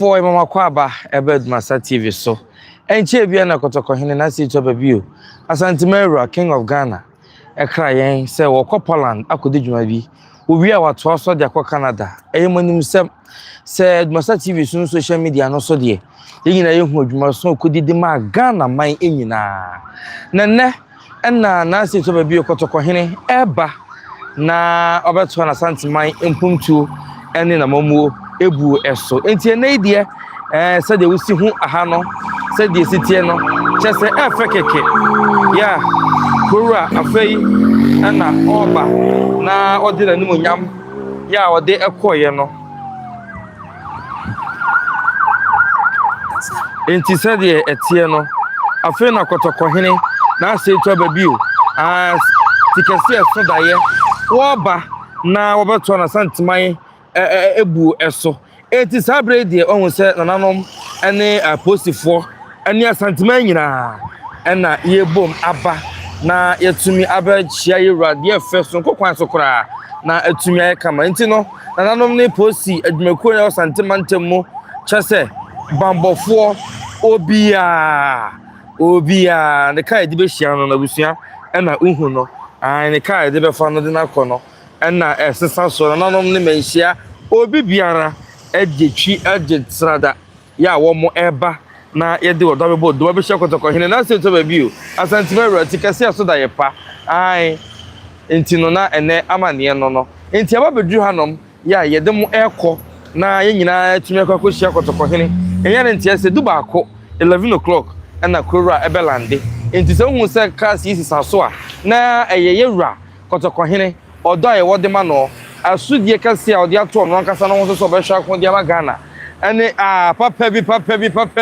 For mama kwaba ADUMASA TV so enche bia na kotokohene na si to babio Asanteman King of Ghana ekra yen se wo ko Poland akodi dwuma bi owi a wato so de akọ Canada eyemonim se ADUMASA TV so social media no so de yina yehu adwuma so kodidi ma Ghana man enyina nenne na si to babio kotokohene eba na obeto na Asanteman empumtu ene na mamuo ebu eso enti na idie se de usi hu aha no se de sitie no chese efekeke ya kura afei na oba na odi na nimu nyam ya odi ekoye no enti se de etie no afei na kotokohene na se to babio tikesi eso daye oba na obeto na Asanteman ebu eso eti sabre de ohun se nananom ene apostifo ene Asanteman nyina ena yebom aba na yetumi abachia yewrade efeso kokwan so kora na atumi ayekama enti no nananom ne posi adwumako ya Asanteman temu chese bambofo obia ne kai de be hia no na busua ena uhu no ne kai de be fa no de na kono ena esesa so nananom ne menhia obi biara ejetwi ejetrada ya wo mo eba na yede odo be hyekotokohene na se to babio Asanteman tikase aso da yepa ai enti no na ene amane no enti ababedu hanom ya yede mo eko na yenyina atumi akọ hyekotokohene enya ne enti ase du baako 11 o'clock na kura ebelande enti se hu se class yi sisaso a na yewra kotokohene odo aye wode ma no asudie kase a odi ato no ankasa no so be hwa ko dia ma Ghana ene papa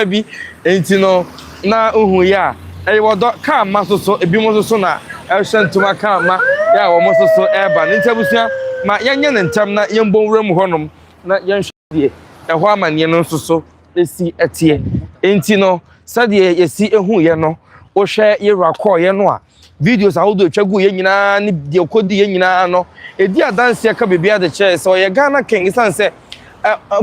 bi enti no na ohu ya wodo ka ma so ebi mo so na ehwentuma ka ma ya wo mo so eba ntabusua ma yenye ne ntam na yembo wram honom na yenhwedie ehwa amane no so esi etie enti no sadie yesi ehu ye no wo hwe yewra call ye no a videos ahodo twagu ye nyina ne de kodi ye nyina no edi adanse aka bebia de che so ye Ghana king sanse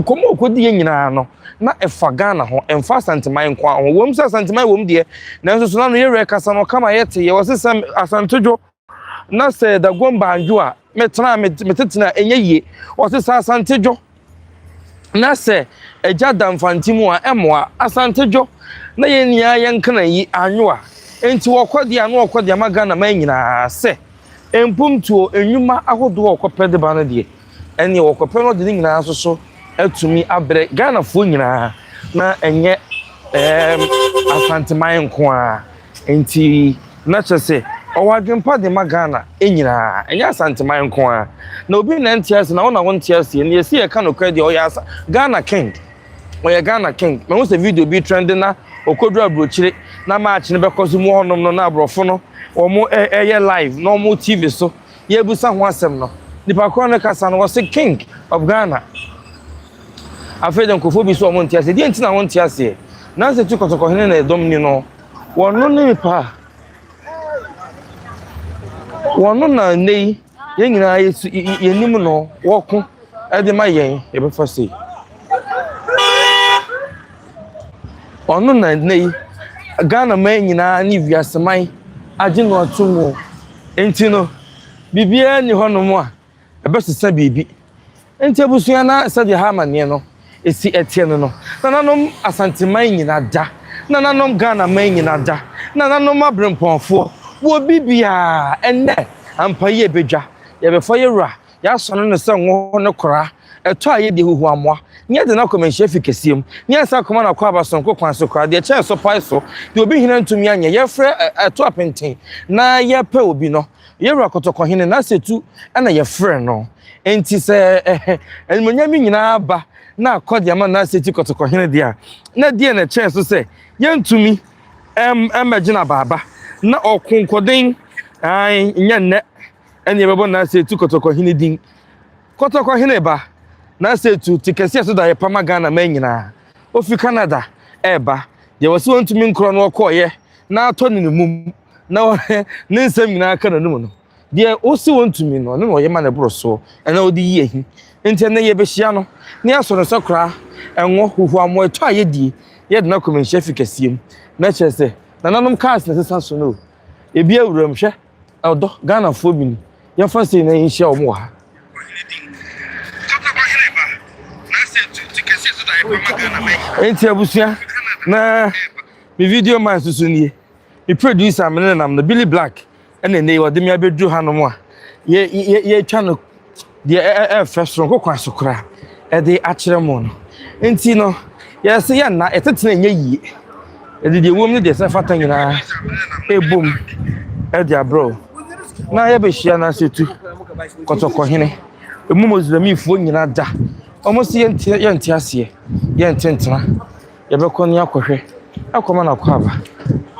komo kodi ye nyina no na efa Ghana ho emfa Asanteman kwa ho wom sa Asanteman wom de na nso so na no ye rekasa no kama yete ye wosesa asantojo na se da gomba anjo a metetena enye ye wosesa asantejo na se eja damfantimu a emoa asantejo na ye nia ye nkana yi anyo a enti wokodi anu wokodi ama Ghana man nyina se empumtuo enwuma ahodo wokopede ba no de ene wokope no de nyina so atumi abre Ghana fo nyina na enye Asanteman nko a enti na chese owadwempa de ma Ghana enyina enye Asanteman nko a na obi na ntiase na wona wontiase ne yesi e ka no kwa de oyasa Ghana king oya Ghana king me wo se video bi trend na okodu abrochire na match ne bekoso mu honom no na abrofo no omo eye live no mo TV so ye busa ho asem no nipa ko no kasa no was king of Ghana afeden ko fobi so omo ntiase die ntina won ntiase na se tu kotokohene na edom ni no wono nipa wono na nei ye nyina ye nim no woko e de ma yen e be fase ono na nei Ghana man nyina ni viaseman age no atumo enti no bibia ni honom a ebesesa bibi enti abusua na sade ha mane no esi etie no nananom Asanteman nyina da nananom Ghana man nyina da nananom abremponfo wo bibia enne ampaye bedwa ye befo yewra ya sono no se nwo no kora eto aye de huhu amoa nye de na komenhye fikesiem nye sa koma na kwa basonko kwanso kora de che so pai so de obi hina ntumi anya ye frɛ eto apenten na ye pe obi no ye wra kotokohene na setu na ye frɛ no enti se enmonyami nyina ba na akodi ama na setu kotokohene dia na die na che so se ye ntumi emagina baba na okonkoden ai nya ne ene bebo na setu kotokohene din kotokohene ba na setu tikesi so da ye pama Ghana man nyina ofi Canada eba ye wose wontumi nkro no okoye na ato ne mum na ne nsam nyina aka na num no de osi wontumi no ne no ye ma ne bro so ena odi yi ehi enti na ye be hia no ne aso no sokra enwo huhu amo eto ayedi ye de na komenhia fikasiem na kyerese nananom cars na sesa so no ebi awuram hwe odo Ghana fo bi ni ye fa sei na yinhia omo ha enti abusua na mi video man susu nie mi producer me nam no Billy Black ene ne wo de mi abedru hanom a ye twa no de first run kokwa sokra e de akire mo no enti no ye se ye na etetena nya yie e de wom ne de se fata nyina ebom e de abro na ye be hia na setu kotoko hene emu mozulami fo nyina da almost ye nti ase ye ntentena ye be ko ne akohwe akoma na kwaba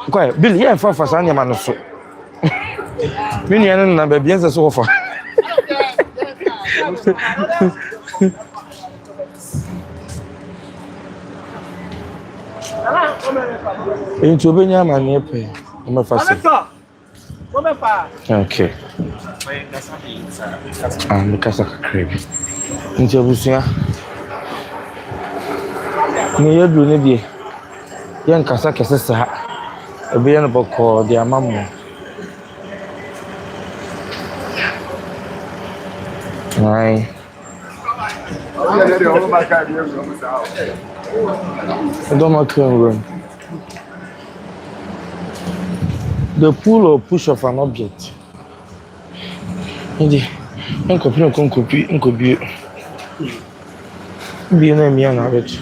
kwa Billy ye fa fa sanya ma no so mini ene na ba biense so fa Into benya ma ne pe o me fa se okay me kasa krebi into busia ni yedu ne die yen kasa kese sa ebe yen boko de amamu ai the pull or push of an object. Indeed, incomplete. Be an enemy on average.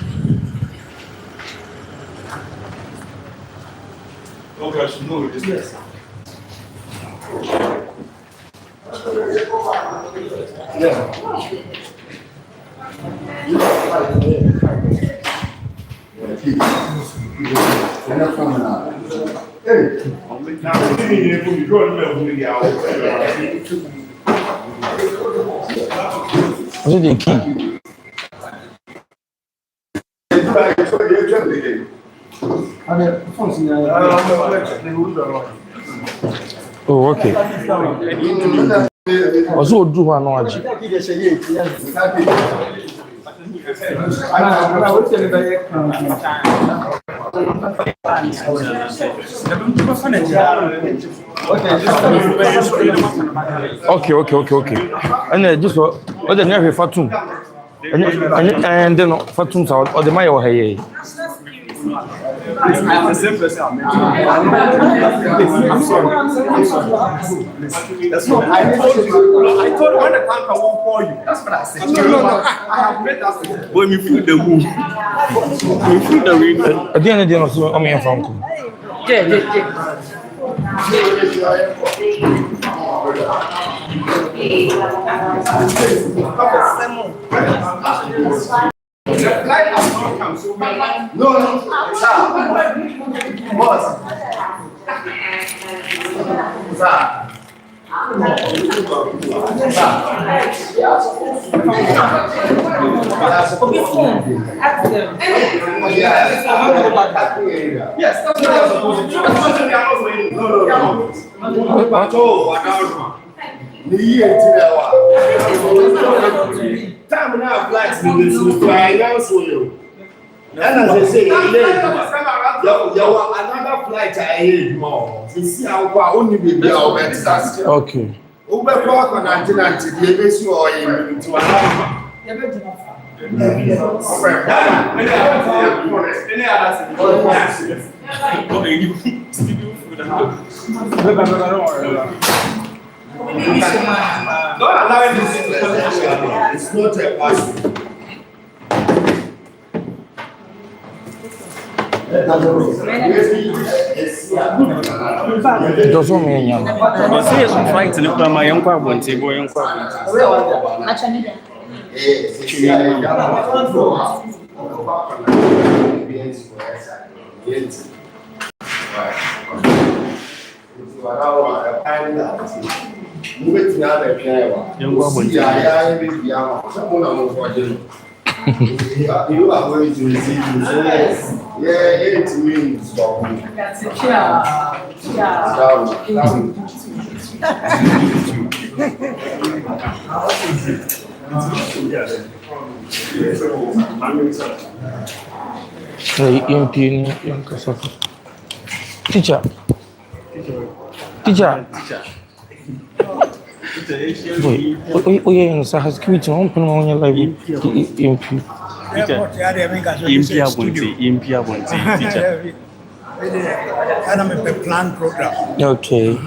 What's the key? Oh, okay. Also, do one watch. Okay. And just what the never fatum. And then fatum or the mayo hey. I'm sorry. That's not. I told you when the tanker won't call you. That's what I said. No. I have made that. When you feel the moon, you feel the wind. At the end of the day, also, I'm here from. No, boss. Time now blacks in this is why I also you. And as I say, you another flight I hate more. You see how only be our best. Okay. Uber park on Antinanti, the base you are in to another. Don't allow this. It's not a passion. It doesn't mean you. I see it's fight in the my young one table. You are going to receive this. Yeah, it means Teacher. Wait, oh yeah, so has security on your live. Teacher. I'm a plan program. Okay.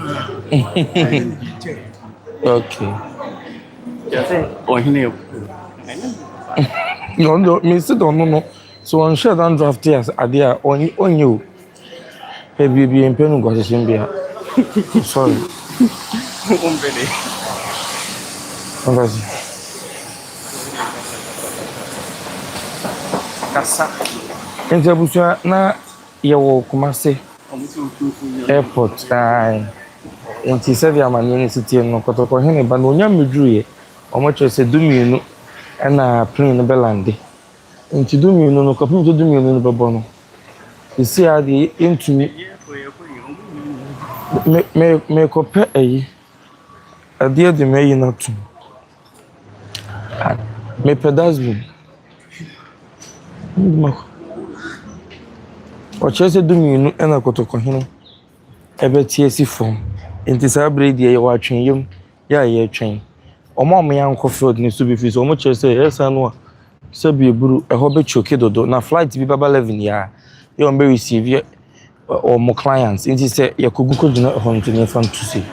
Okay. No, me sit on no. So on share down draft here as idea on you. Baby be in pen go sorry. Kasa. Ente busua na yewo Kumase airport enti se via manye ni sitie no kotoko hene ba no nya medruye omo chese dumienu na plane no belande enti dumienu no kopim to dumienu no bebo no isi ade entumi me kope ayi ade de me yi na tu me pedazmin o chese dumienu na kotoko hene ebetie si fom enti sabre die ye watwen yem ya ye twen omo am yan ko field ni so be fi so omo chese yesa no sabi eburu eho be choke dodo na flight bi baba 11 ya ye on be receive or mo clients enti se ye kogu ko gina ho ntini fan to see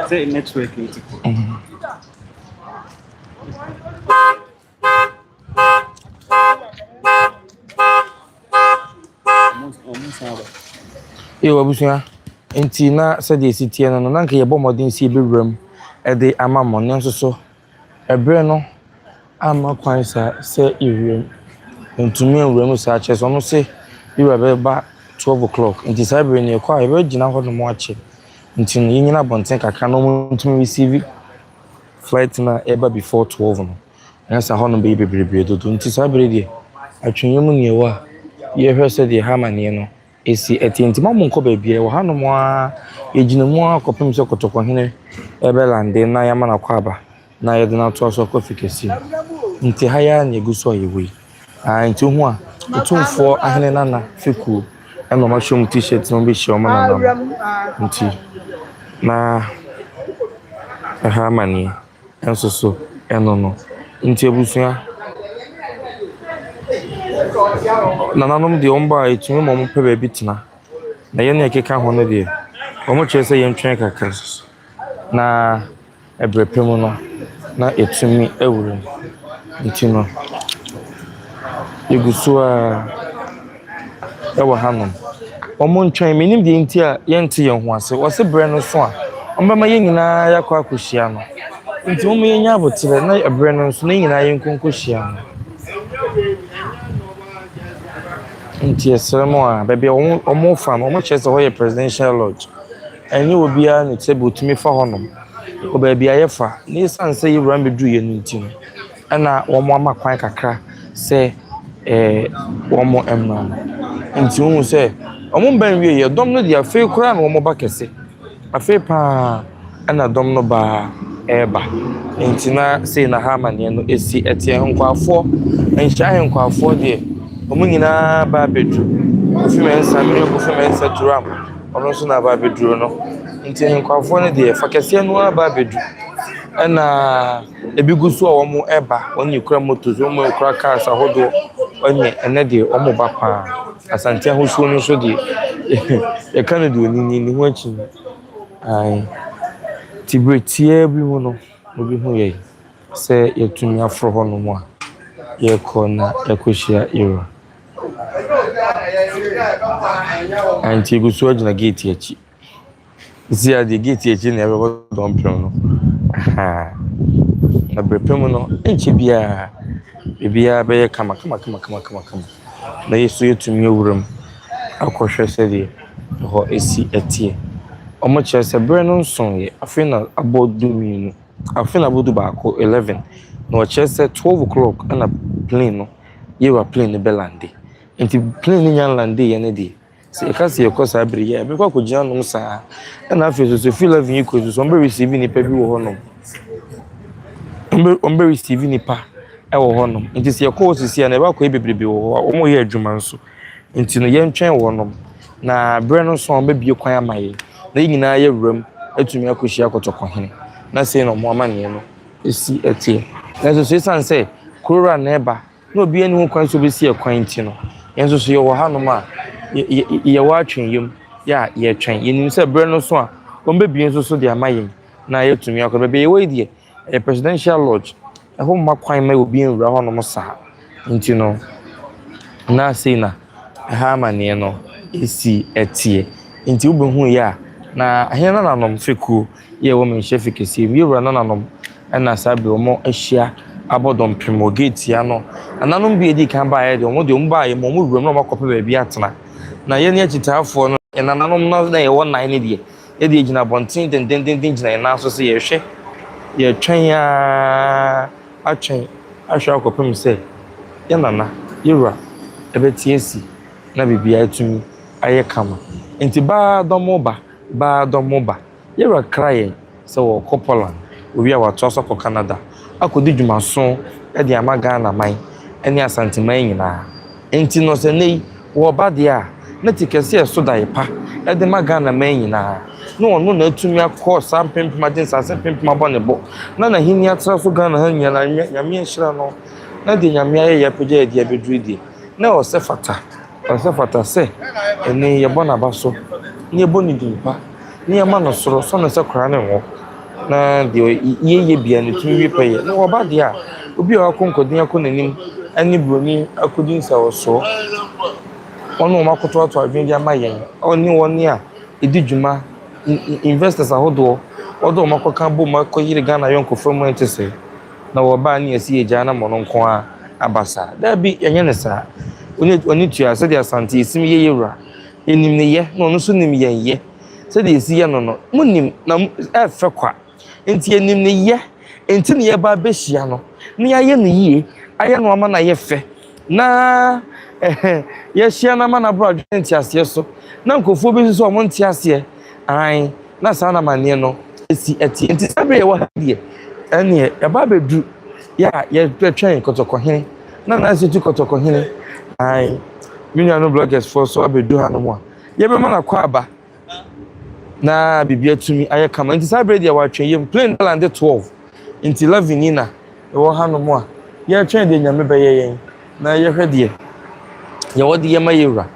Say network wabusia enti na se de sitie no na nka ye bomodin si bewram e de amamon nso so ebre no ama kwan sa se iwram entumi nwram sa ache so no se iwa be ba 12 o'clock enti sabre ne kwa e be gina ho no mo ache enti no yinyina bonten kakra no ntumi receive flight na eba before 12 no esa ho no be bebrebe dodo enti sabre de atwenyem ne wa ye hwese de hamane no esi etienti mamu nko baabie wo hanom a ejinamu akopem se kotoko hene ebelande na yama na kwaba na yede na to so kofikesi nti haya na eguso yewe nti hu a otumfo ahene nana fiku eno ma shom t-shirt no be shom na nti na hamane enso so eno no nti ebusua nananom de omba etumi mo pe ba bitina na ye na ekeka ho no de omo chese ye ntwen kakra na ebrepem no na etumi ewuru ntino egusu a ewa hanom omo ntwen menim de nti a ye nte ye ho ase wo se bre no so a omba ma ye nyina yakwa akohia no nti omo ye nya abotere na ebre no so na nyina ye nkonkohia no nti esremo a bebe omo fan omo chese ho ye presidential lodge eni obi a ne table tumi fa honom o ba bia ye fa ni sanse yi ran bedu ye nti na omo ama kwan kakra se omo emma nti hu se omo ban wie ye dom no dia fe kura na omo ba kese afe pa na dom no ba eba nti na se na ha mane no esi etie nkwafo enhya nkwafo de omo nyina ba bedru ofi mensa mi ofi mensa turam ono so na ba bedru no nti nkwafo no de fa kese no ba bedru na ebigusu a omo eba oni kura motos omo kura cars ahodo oni ene de omo ba pa asante ahosuo no so de e kan de oni ho achi ai tibretie bi mu no obi hu ye se yetumi afro ho no mu a ye kona yakoshia iro anti gusu agina gate yachi zia de gate yachi na ebe don pio no na brepem no enche bia be kama na yesu yetumi ewuram akohwe se de ho esi etie omo chese bre no nson ye afina aboduminu afina abodu ba ko 11 no chese 12 o'clock na plane no ye wa plane belande enti plane nya lande ye ne de Se ka se yɛkɔ saa bere yɛ mekɔ akɔgyina nom saa ɛna afei so feel loving yi kɔ so ɔmbɛ receive nipa bi wɔ hɔ nom ɔmbɛ receive nipa ɛwɔ hɔ nom nti se yɛkɔ wɔ sisi a na ɛbɛ akɔ bebrebe wɔ hɔ a ɔmo yɛ adwuma nso nti no yɛntwɛn wɔ nom na brɛ no so ɔmbɛ bie kwan ama yɛ na nyinaa yɛ wuram atumi akɔhyia kɔtɔkɔhene na sei na ɔmo amanneɛ no esi ɛteɛ na so esan sɛ korora na ɛba na obi ani ho kwan so besi ɛkwan nti no yɛn nso so yɛwɔ hanom a yɛwɔ atwen yam yɛ yɛtwɛn yɛnim sɛ brɛ no so a ɔmbɛ bie nso so de ama yɛn na yɛtumi akɔ bɛbɛ yɛwɔ yi deɛ ɛyɛ presidential lodge ɛhɔ mma kwan ma obi nwura hɔ nom saa nti no na sei na ɛha amanneɛ no esi ɛteɛ nti wobɛhu yɛ a na ahɛn na nanom fekuo yɛ wɔ menhyɛ fikɛsie mi wura na nanom ɛna saa bere ɔmo ahyia abɔdɔm prim gate ya no ananom bi edi kan baa yɛ de ɔmo baa yɛ mo wuram na ɔmo akɔpɛ baabi atena na yɛn ne akyitaafoɔ no ɛnananom na yɛwɔ nan ne deɛ yɛde gyina abɔnten dendenden gyina yɛn nan so sɛ yɛhwɛ yɛtwɛn ya atwɛn ahwɛ akɔpem sɛ yɛn nana yɛwura ɛbɛtie si na biribiara atumi ayɛ kama nti baa dɔmo ba yɛwura kra yɛn sɛ wɔkɔ Poland owi a watoa so kɔ Canada akɔdi dwumaso ɛde ama Ghana man ɛne Asanteman nyinaa nti no sɛ nei wɔ ba deɛ a na tikɛse ɛso da yepa ɛde ma Ghana man nyinaa na ɔno na atumi akɔ saa mpempem agye nsase mpempem abɔ ne bɔ na hini atra so Ghana ha nyinaa nyame ahyira no na de nyame ayɛ yɛpagya yɛde abɛduru die na ɔsɛ fata sɛ ɛne yɛbɔ n'aba so ne yɛbɔ ne dimpa ne yɛma no soro sɔ no sɛ kora ne wɔ na de yeye bia ne tumi pɛyɛ na wɔba de a obi a wakɔ nkɔden akɔ n'anim ɛne broni akɔdi nsa wɔ so ɔno wɔn akoto ato adwene de ama yɛn ɔne wɔn a edi dwuma investors ahodoɔ ɔde wɔn akɔka bɔ wɔn akɔ yiri Ghana yɔnko fam ɛnte sɛ na wɔba ne esi egya na mɔno nko a abasa dabi yɛnyɛ ne saa oni tua sɛ de asante esim yeye wura enim ne yɛ na ɔno nso nim yɛn yɛ sɛ de esi yɛ no no mo nim na ɛfɛ kwa nti enim ne yɛ nti ne yɛ ba behyia no ne ayɛ ne yie ayɛ no ama na yɛ fɛ na yɛhyia na ma na bro adwene nti aseɛ so na nkɔfoɔ bi so ɔmo nti aseɛ an na saa na maneɛ no esi ɛti nti sabe yɛ wɔ ha deɛ ɛne yɛba bedu yɛ yɛtwɛn kɔtɔkɔhene na se tu kɔtɔkɔhene an minya no bloggers for so abedu ha no mo a yɛbɛma na kɔ aba na bibia tumi ayɛ kama nti saa bredi a watwe yem plain land 12 nti 11 ni na ɛwɔ ha no mo a yɛtwɛn de nyame bɛyɛ yɛn na yɛhwɛ deɛ yɛwɔ de yɛma yɛwura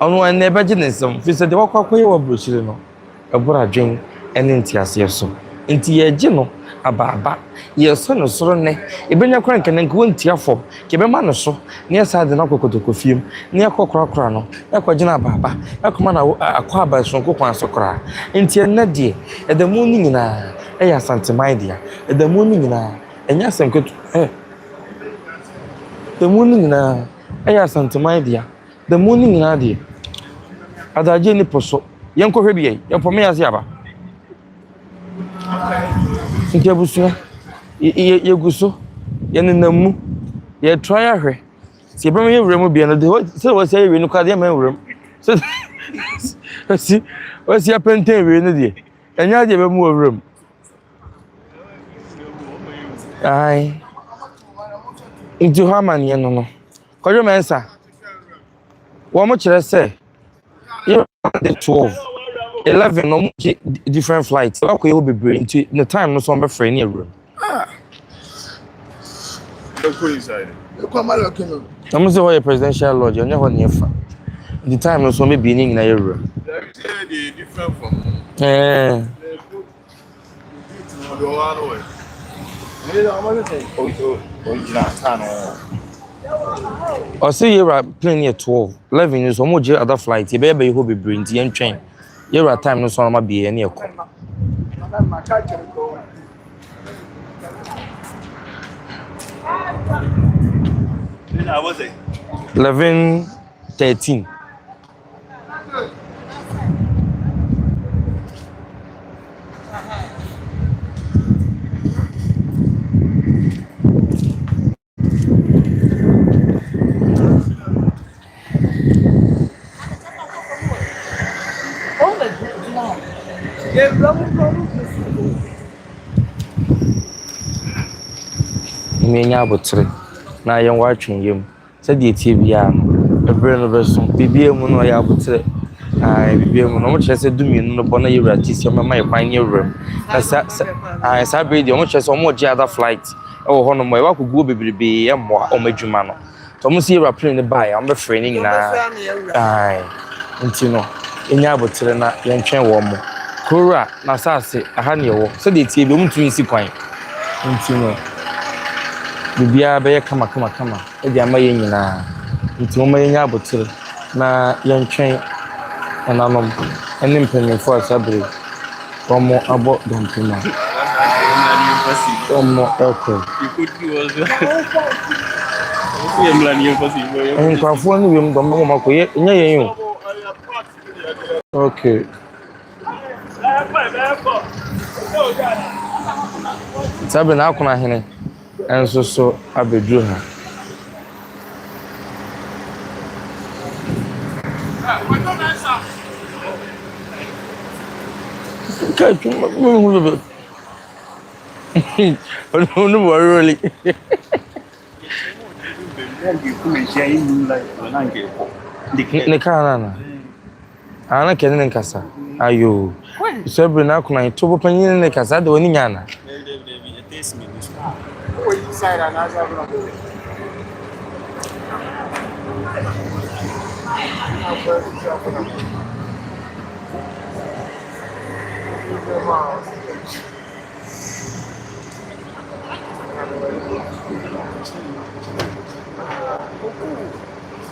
ɔno ɛnɛ bɛgye ne nsɛm fi sɛ de wakɔ akɔyɛ wɔ brokyire no ɛbora adwen ɛne nti aseɛ so nti yɛgye no abaaba yɛsɔ no soro nɛ ebenya kora nkananka wɔntia fam kɛbɛma no so ne yɛsa de no akɔkɔtɔkɔ fiem ne yɛkɔ korakora no yɛkɔgyina abaaba yɛkɔma na akɔ aba sonko kwan so koraa nti ɛnɛ deɛ ɛdamu no nyinaa ɛyɛ Asanteman deɛ ɛdamu no nyinaa ɛnyɛ asɛm ketu ɛdamu no nyinaa ɛyɛ Asanteman deɛ ɛdamu no nyinaa deɛ adagye ni po so yɛnkɔhwɛ bi yɛpɔ me yɛase aba nti abusua yɛgu so yɛnenam mu yɛtry ahwɛ sɛ yɛbɛma yɛwura mu bia no de sɛ wɔsi ayɛwie no kɔ adeɛ ma yɛwura mu sɛ wɔsi apɛntɛn wie no deɛ ɛnyɛ adeɛ bɛmu wɔwura mu ai nti hɔ amanneɛ no kɔdwe mɛnsa wɔn mo kyerɛ sɛ yɛ 12 11 no different flights akɔ yɛ bebree nti the time no so on be free near room Go inside. I'm say why presidential lodge onye ho ne fa the time no so be bi ni nyina yɛ room The different from I see you are plane near 12 11 is omo je other flight you be be ho bebree nti yɛn twɛn yɛwura time no so na ma bi yɛ ne ɛkɔ 11:13 nya abotre na yen wa atwen yam se de tie bia no ebre no beso bibia mu no ya abotre ai bibia mu no mo chese dumienu no bona yewra tisi o mama yekwan ne yewra na sa be de mo chese o mo je other flight e wo ho no mo e wa koguo bebrebe e mo o madwuma no to mo si yewra plane ne ba ya o be free ni na ai ntino enya abotre na yen twen wo mo kora na sase aha ne wo se de tie bi o mtumi si kwan ntino bibia be kama e de ama ye nyina ntimo ma yenya abotre na yen twen enanom enim penifo asabre omo abo dompima omo eko nkwafo ni wiem dom mo makoye nya yen yo okay sabe na akuna hene enso so abedru ha Kachu mo no worry ne kana ana kene nkasa ayo sabe na akuna itobo panyin ne kasa de woni nyana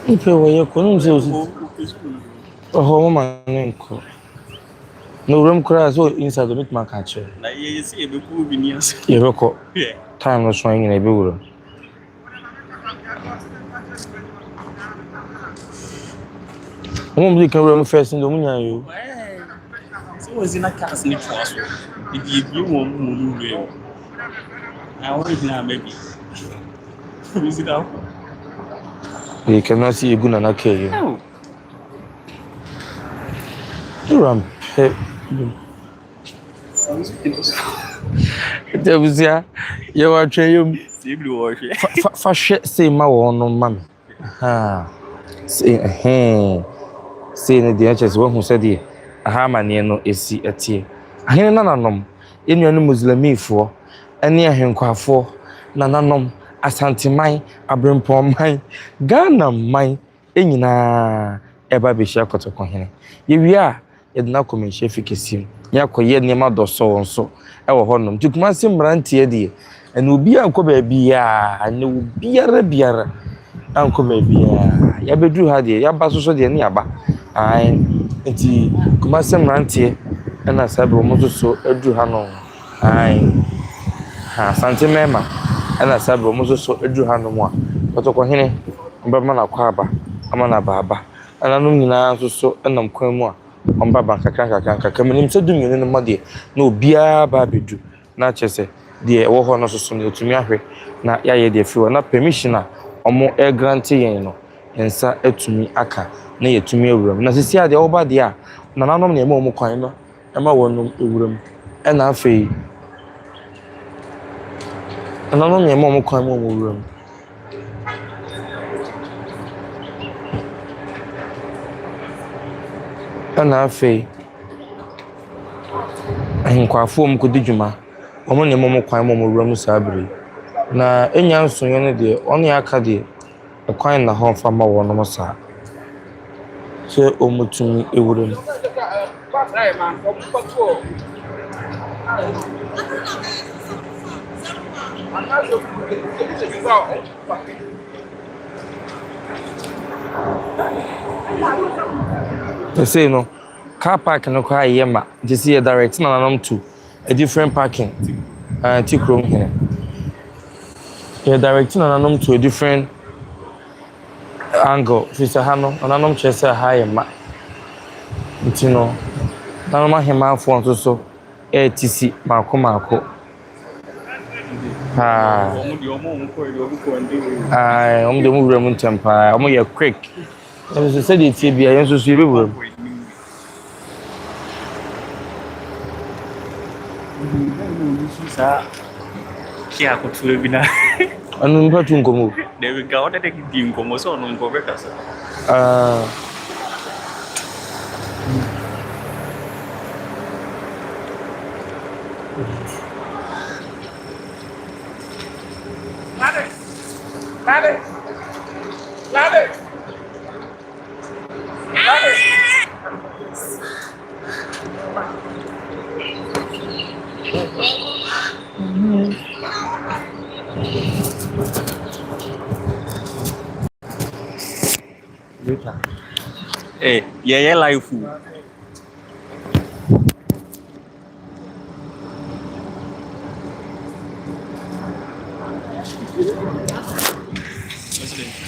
Ipe woye ko nse osi oho mama nko no room kura so inside meet my catcher Na ye si ebeku bi ni aso. Yebeko time no so yin na ebe wuro mo mbi kan room first ndo munya yo So was in a cast ni twaso. Idi ebi wo mu mu lu. Na wo ina baby. Visit out. we cannot see you na kai yo ram pe Debuzia, you are trying fa hwe say ma wo no ma me ha say ne dia chese wo hu se de aha mane no esi etie ahene nananom enuanu muslimifo ene ahenkwafo nananom Asanteman abrempomman Ghana man enyina eba be hia kotoko hene ye wi a ye na komenhye fikesim ya koye nema doso wonso ewo honom tukumase mrantie de ene obi anko ba bia ene biara anko ma bia ya bedu ha de ya ba soso de ne aba ai enti kumase mrantie ena sabe wo mososo edu ha no ai ha Asanteman ena sabe wo mososo edu ha no mo a kotoko hene mbaba na kwa aba ama na baba ana no nyina soso enam kwan mu a omba banka kamenim se dumyene no mode na obia ba bedu na chese de wo ho no soso ne otumi ahwe na yaye de fi na permission a omo e grant yen no ensa etumi aka na yetumi ewuram na sisi ade wo ba de a na nanom ne ema kwan no ema wonum ewuram ena afei nanom ne ema kwan mo ewuram ena afei ahinkwafo mu kodi dwuma omo ne ema kwan mo ewuram saabere na enya nsonye ne de ono aka de kwan na ho fa ma wonom sa se omutumi ewuram say no car park no kwa yema just see direct na nanom to a different parking tikrom here you're directing nanom to a different angle fisa hano nanom chese high ma ntino nanom ahema afo nso so ATC mako omo de mo wura mu tempa omo ye quick so say the tie bia yenso so yebewura sa kia ko tuwe bina Anu mpa tu nkomo. There we go. That take di nkomo so no nkomo kasa. Eh, yeah, life.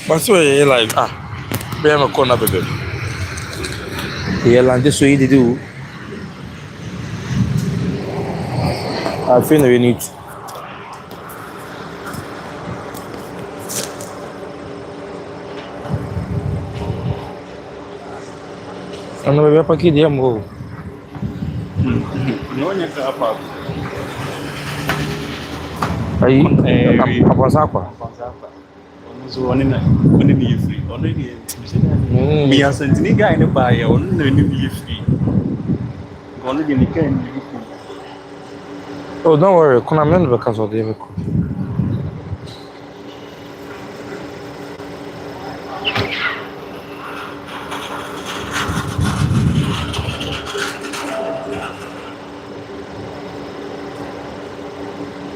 But so yeah live be am corner bebe. Yeah land so you do. I feel we need. Ano bebe pa ki dia mo. No nya ka pa. Aí, avançar kwa. So one ni free. One ni me Asantehene guy ne ba ya one ni free. One ni kan ni. Oh, don't worry. Kuna mendo because of the vehicle.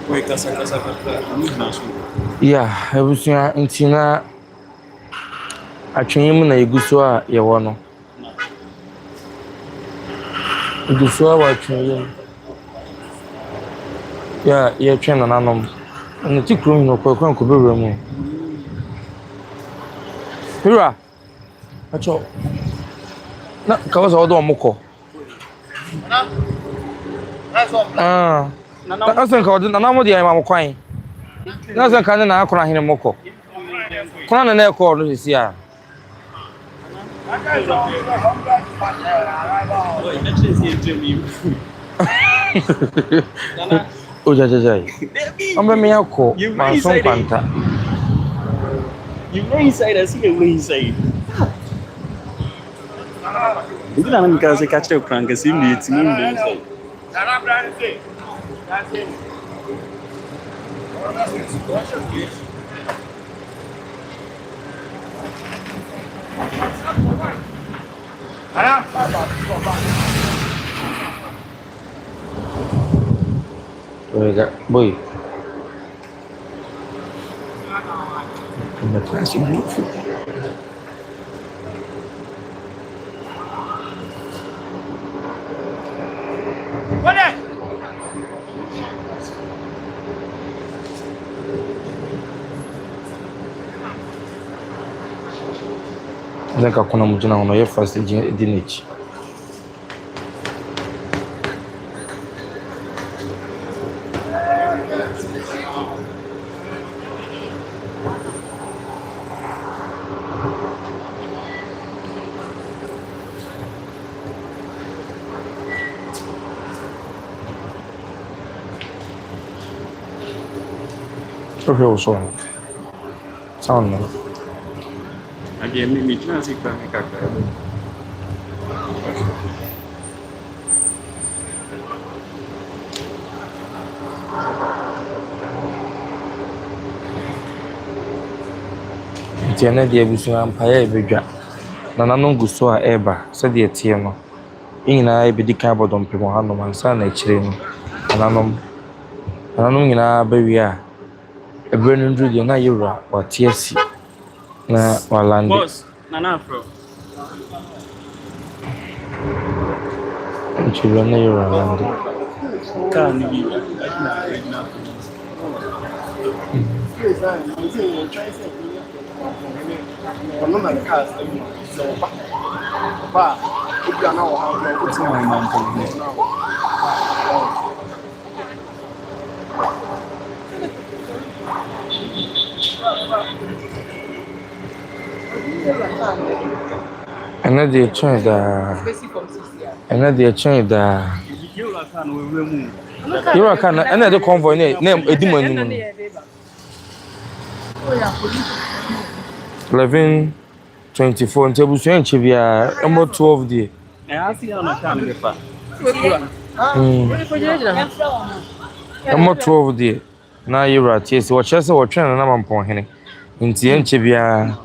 Wait, kasa. Yeah, ebusia ntina atwenyem na eguso a ye wo no. Eguso a watwenyem. Yeah, ye twen na nanom. Na ti krom no kwakwan ko bewura mu. Hira. Acho. Na kawaza odo omukọ. Na sen ka odo na mo dia ma mo kwan. Na sen ka na akora hene mokọ. Kuna na ekọ no sisi a. Oja. Ambe me yakọ ma so kwanta. You go inside, I see you go inside. You don't know because I catch a crank, I see me inside. Boy. Classic beautiful. What is? Naka kuna mjuna ono ye first dinich. Proprio uso. Sono. Again, me try to see kaka. Tiana dia busu ampaya ebedwa. Na nanon guso a eba, se de tie no. Nyina ebedi ka bodom pemo hanom ansa na ekire no. Nanon nyina ba wi a ebre no ndu de na yewra watie si. Na walande. Boss, nana afro. Children na yewra walande. Can you Another change da. Another change da. You are can another convoy name Edumanu. 11:24 nti abusuan nche bia number 12 die. I see on the channel before. Number 12 die. Na yura tie se wo chese wo twen na mampon hene. Nti nche bia.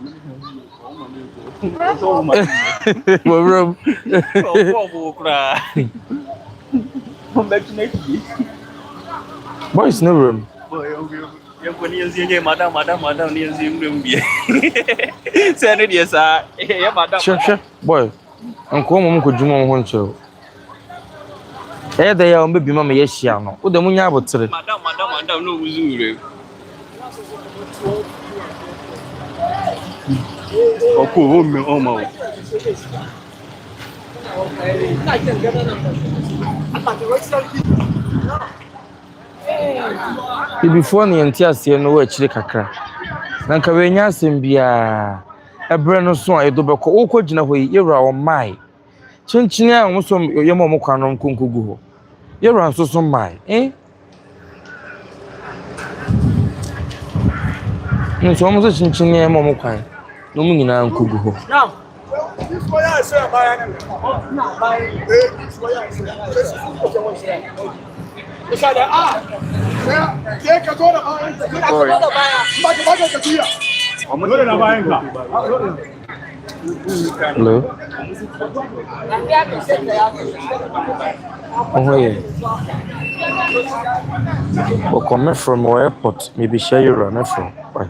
Wo room. Boys no room. Yang ko ni yanzu madam ni yanzu room bi. Sai ne dia sa ya madam. Sure. Boy. Anko mo ko djuma mo ho ncho. Da ya o mbebi ma ye hia no. Wo da munya abotre. Madam no wuzu re. Oku wo me o ma o. Before ni enti ase no wa chire kakra. Na nka we nya asem bia ebre no so a edo beko wo ko gina hoyi yewra o mai. Chinchini a wo so yemo mo kwanom konkogu ho. Yewra so so mai Nso mo so chinchini yemo mo kwan. No mu nyina nkogu ho. Now, this boy I say buy am. No, buy. This boy I say. It's like take a go to buy. Hello. Oh yeah. We come from our airport. Maybe share you run from. Bye.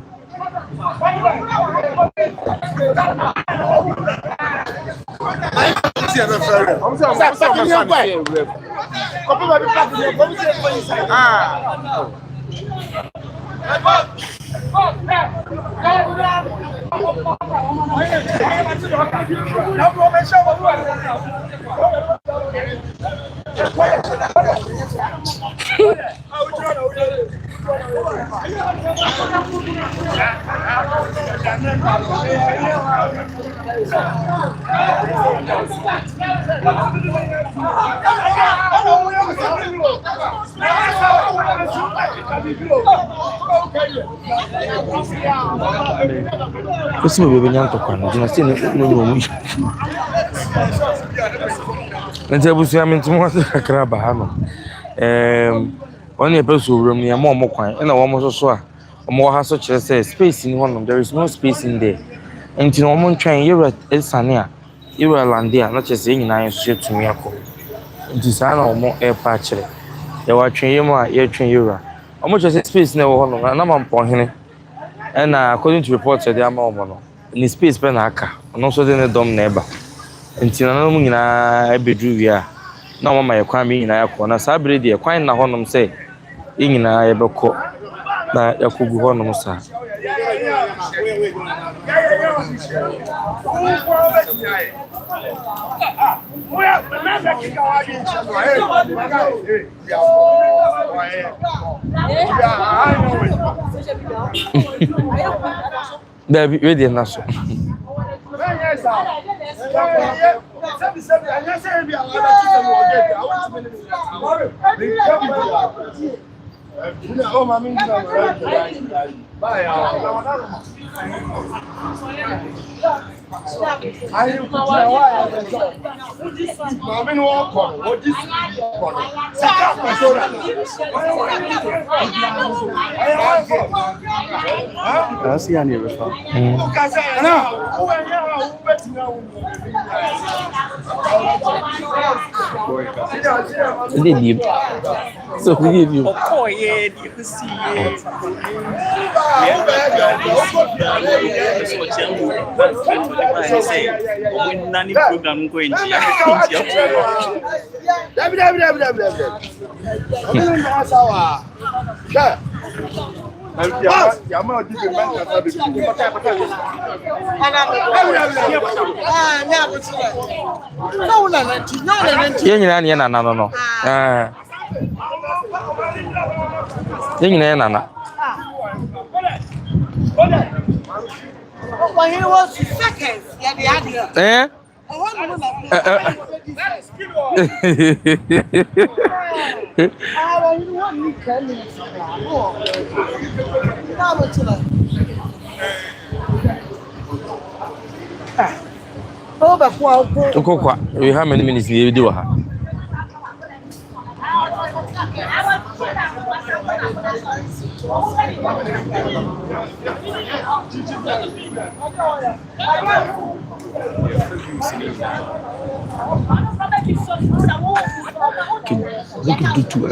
Esse meu bebê não toca, não tinha sido no muito. Nti abusuamento mo ase kakra ba ha no. One episode room ni mo kwan. Na wo mo so a mo ha so kire say space ni honom, there is no space in there. Nti no mo ntwan yewra esane a yewra landia na chese nyina yen so tumi akọ. Nti sa na mo pa kire. Ya wa twen yemu a ye twen yewra. Omo chese space na wo honom na mampon hene. And according to reports they are more no. Ni space pe na aka. No so de ne dom na eba. Nti na no mu nyina ebedru wi a na mama ye kwan mi nyina yakọ na sa bere de kwan na honom say nyina ye bekọ na yakogu honom sa David ready na so Asi yani befa. Deep. So we give you. Oh yeah, you see. When nani program ko inji. Nyina ne na no. Nyina na na. When he was seconds, yeah, the idea. Ukokwa, we how many minutes you do ha? They could do two.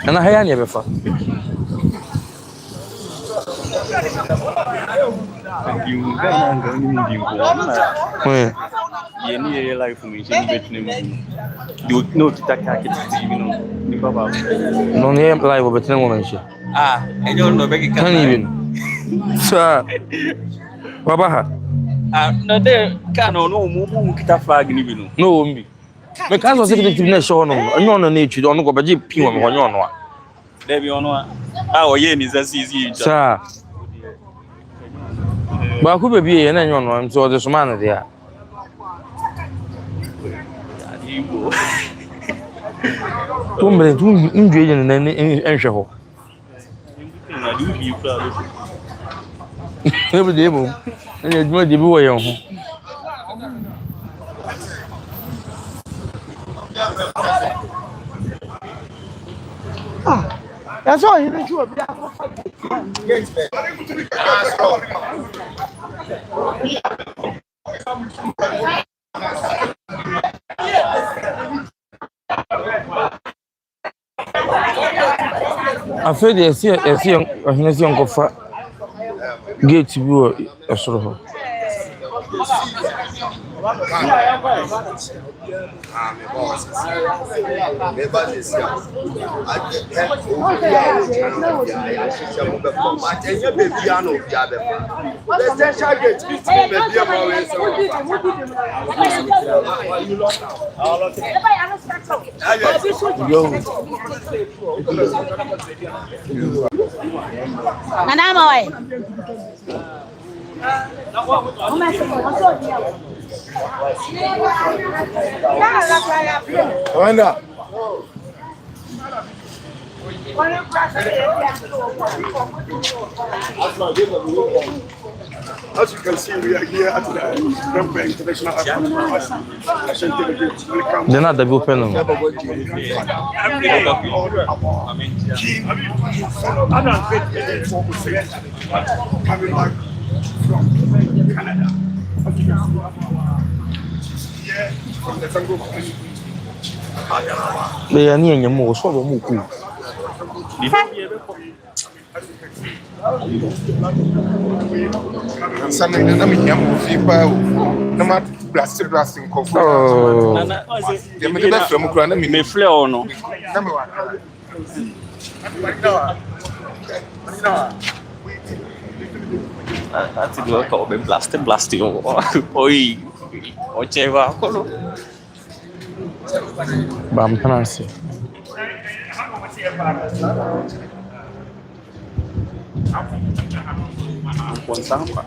And I hear you before. No name live but no woman. I don't know. Can't even. Sir. Babaha. No, they can't move kita flag ni binu. No, me. Me can't say the team show no. No no nature don't go baji pin on no. There be ono. Ah, oye ni sisi. Sir. Ba ku baby e na nyo no am so the man there. Adibo. Tumbre tu ndwe je na enhwe ho. Na du bi flag. Every day mo. Any adwuma de bi wo ye ho. That's all you need to be. Afa de esi ohinesi onkofa gate bi wo esoro ho. Wanda. As you can see, we are here at the Ghanaian International Airport. Asantehene. They're not the open. Coming back from Canada. Yeah, from the Congo. They are near mo so lo mu ku. Something that we have people, no matter blasting coffee. Oh. The middle from Grana Me flare or no? Number one. That's it. Look, I'll be blasting. Oi, whichever. Bam panasi. One samba.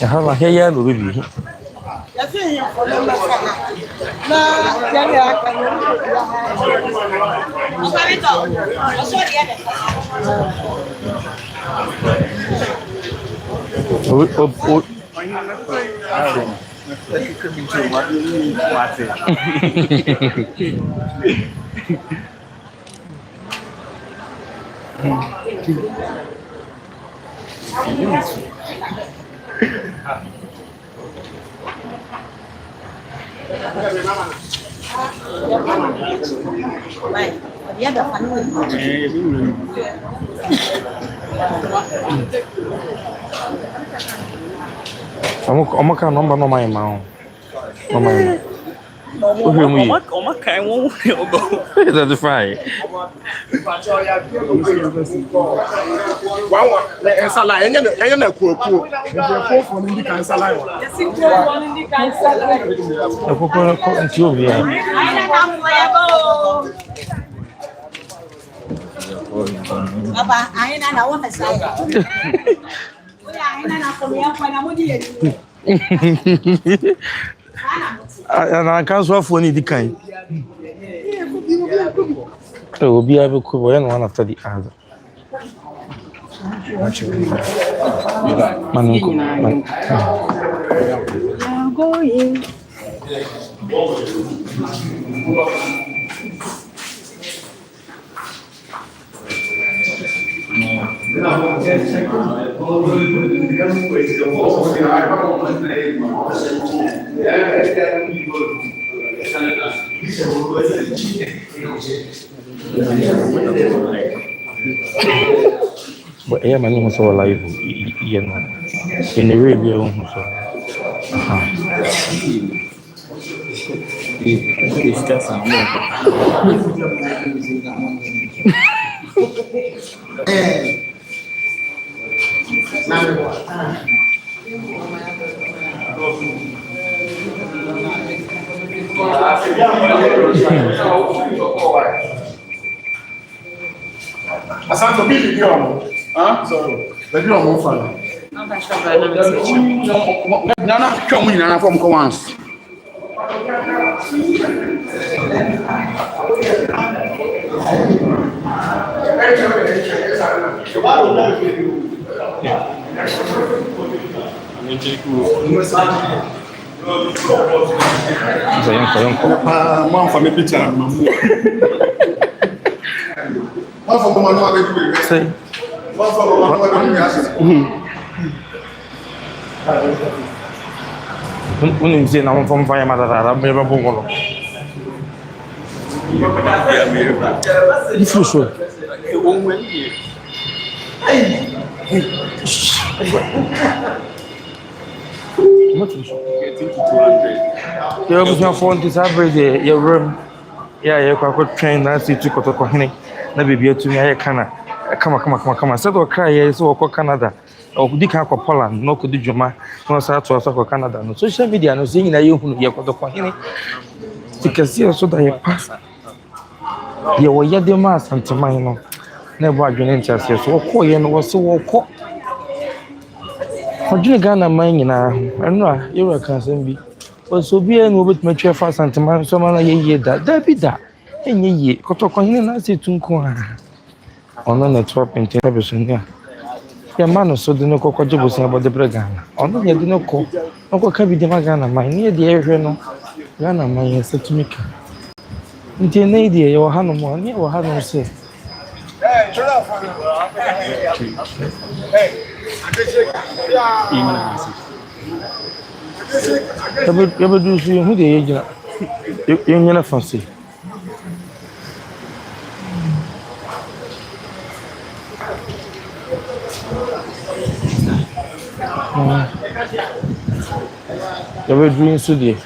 Aha, here ya no baby. Omo ka number no my ma. No my. That's fine. And I can't swap for any kind. It will be able to one after the other. But yeah, my name was all alive, you know, in the radio. Asante Billy Dion. Sorry. The Dion more fun. Nana, come in and from once. One for me picture. One for the Say. One for When you say I'm from Fire Mother, I'm never born. If you should. You have your phone to average your room. Yeah, you could train that to go to Kohini. Never be to me. I can't. Come on. Said or cry, so or Canada. Or could you come for Poland? No, could you Juma? No, sir, to us for Canada. No social media, no seeing that you who you go to Kohini. You can see also that you pass. You were ADUMASA Asanteman. Never again interest you. So, call you and was so called. For Ghana, mine, I know you can be. But so be and with my chair for Asanteman, so man, ye that be that. And ye, Cotocohin, I say to Kona. On the top in television, yeah. Your man so the no cocoa about the Bragana. On the no call. No can be the Magana, my near the area, no. Ghana, my said to me. Until Nadia, your hand more near or had no say. Ever do see who the agent? You fancy. You're doing so dear.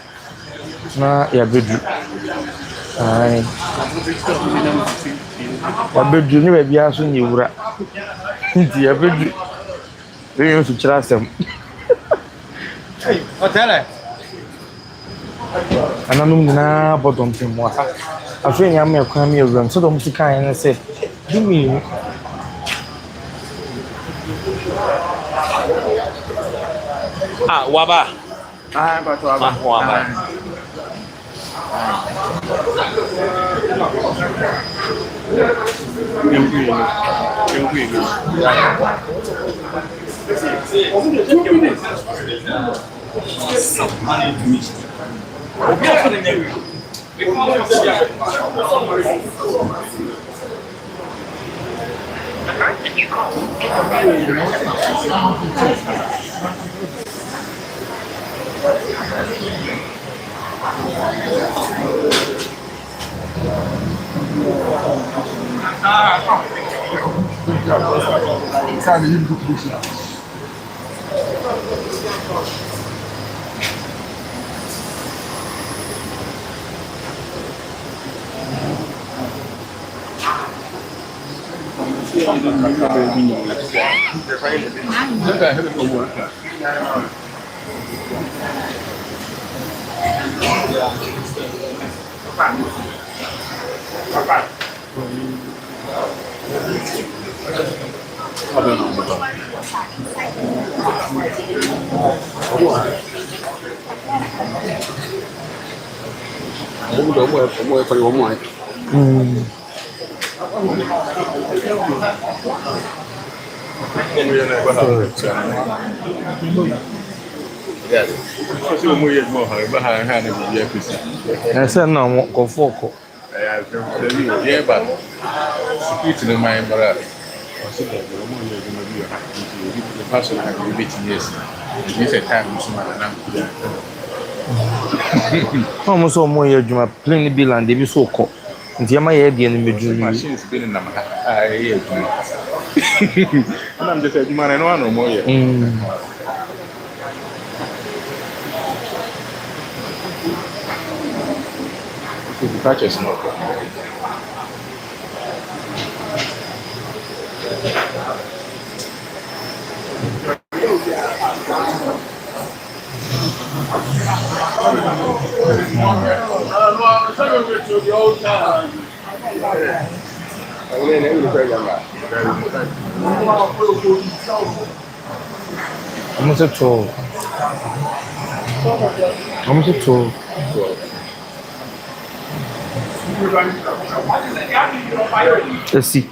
Now you're bedroom. Aye. Your bedroom, you may be asking you. Into your bedroom. We used to trust them. Hey, what tell it? And I'm now bottom to more. I think I'm a crime room, so don't be kind and say, do me. Waba. But Waba. I said no, go for. Yeah, but it's in my brother. The person I have been years. This a time Almost all more year, Juma, plain bill and they be so cold. And Yama, the enemy, machines been in them. I and I'm just a man and one or more. The purchase no. Almost at all. Almost at all. Let's see.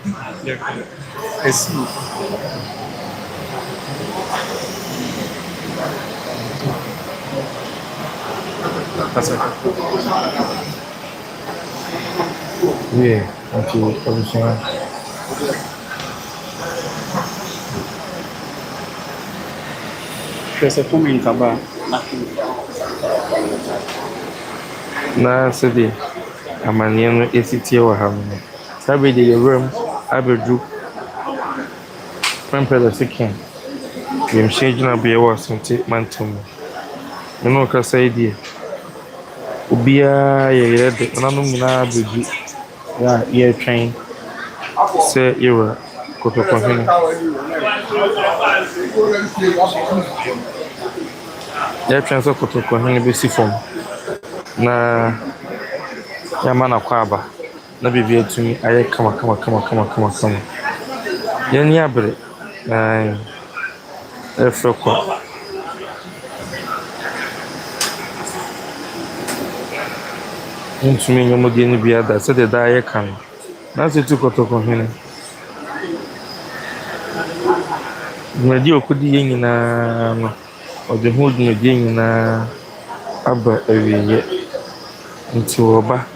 Let's see. Yeah, okay, everything. There's a comment about Na sede amane no esitie wa ha no. Sabe de yewram abedu. Pempele sekin. Yem shejina be wa Asanteman. Me no ka sai die. Obia ye yede nanom nyina abedu. Ya ye twen se yewa kotokɔhene. Ya twen se kotokɔhene be si fom. Na yama na kwaba na bibi atumi aye kama. Yani abre na efrekwa ntumi nyomo de ni bia da se de da aye kan na se tu kotokɔhene di okudi ye nyina no ode hu di nyina aba awiye nti oba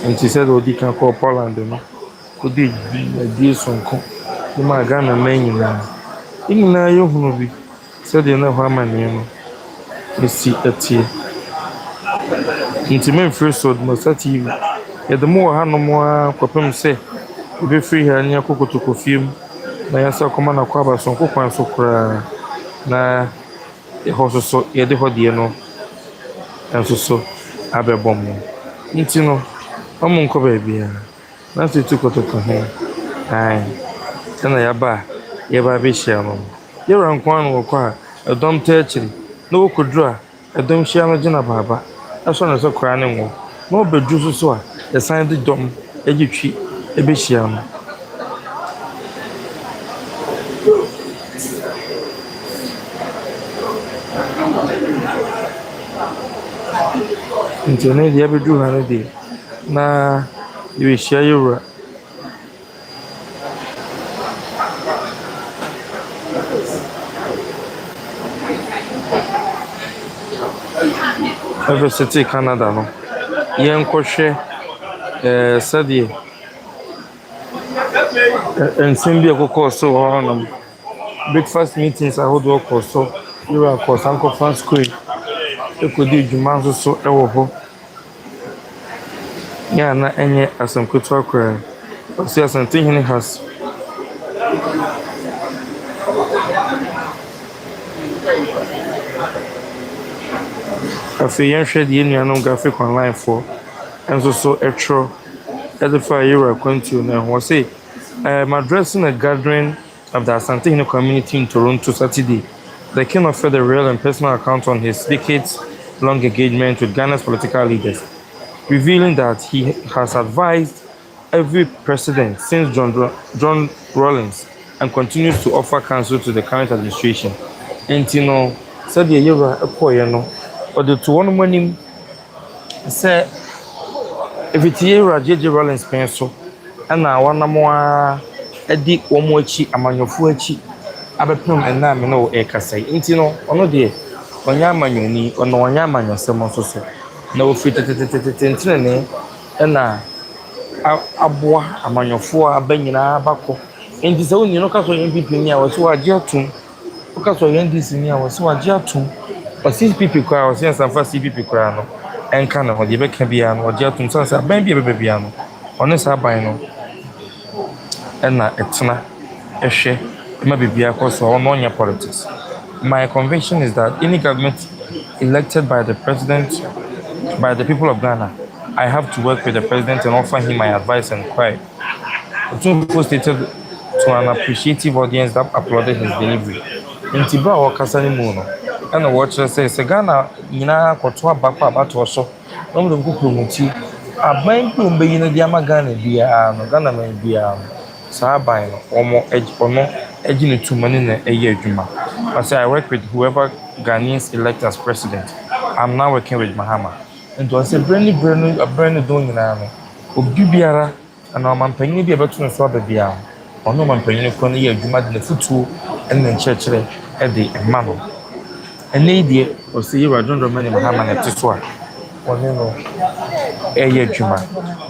nti said odi kan ko Poland no kodi di sonko di ma Ghana manyina nyina ye hunu bi said na ho amane no esi atie nti men free so mo sati ye de mo ha no mo akopem se be free ha nya kokotoko fiem na ya sa koma na kwaba sonko kwan so kra na ye ho so ye de ho die no enso so abebom nti no omo nko ba bia na se tu kotokɔhene na ya ba ye ba be hia no ye ran kwan no kwa edom ta akiri na wokodura edom hia no gina baba aso na so kra ne ngo na obedu so a ye san de dom egitwi ebe hia no internet ya bedu ha no de na ye hia yura University Canada no yen kohwe sadi ensem bi akokɔ so honam breakfast meetings ahodo kɔ so yura kɔ sanko fan school ekodi dwuma so ɛwɔ hɔ ya na enye asankoto akra osi Asantehene has afei yɛnhwɛ deɛ nuanom graphic online for nso so ɛtwerɛ ɛde fa yɛwura kwantuo no ho say I'm addressing a gathering of the Asantehene community in Toronto Saturday. The king offered a real and personal account on his decades-long engagement with Ghana's political leaders, revealing that he has advised every president since John Rawlings and continues to offer counsel to the current administration. And you know, said the year or the two one money say if it's year JJ Rawlings pencil and now one more edi wɔn akyi amanyɔfo akyi abɛpem ɛna me no ɛkasai nti no ɔno deɛ ɔnyɛ amanyɔni ɔno ɔnyɛ amanyɔsɛm nso so na ofiri tetetetete ntirene ɛna aboa amanyɔfo a aba nyinaa bakɔ nti sɛ woni no ka so yɛn PP ni a wɔso agye atum woka so yɛn DC ni a wɔso agye atum ɔsi PP kora ɔsi nsamfa CPP kora no ɛnka na ɔde bɛka bia no agye atum sɛ aban bi ɛbɛbɛ bia no ɔne saa aban no ɛna ɛtena ɛhwɛ ɛma bibia kɔ so ɔno ɔnyɛ politics. My conviction is that any government elected by the president, by the people of Ghana, I have to work with the president and offer him my advice and inquiry. Otunfo stated to an appreciative audience that applauded his delivery. In Tiba or Kasani Muno, and the watcher says, Ghana, Nina, Kotua Bapa, Batoso, no one who promote you. A bank will be in the Yamagana, Ghana may be Sabai, or more edge or no edging to money in a year. Juma. I say I work with whoever Ghanaians elect as president. I'm now working with Mahama. And to say, brand new doing in army. Obibiara, and our man paying be about to swab the beer. Or no man paying a corner year, Juma in the footstool, and then church at the Mano. And lady or say you are John Romani Mahama at Tiswa. Or no, a year Juma.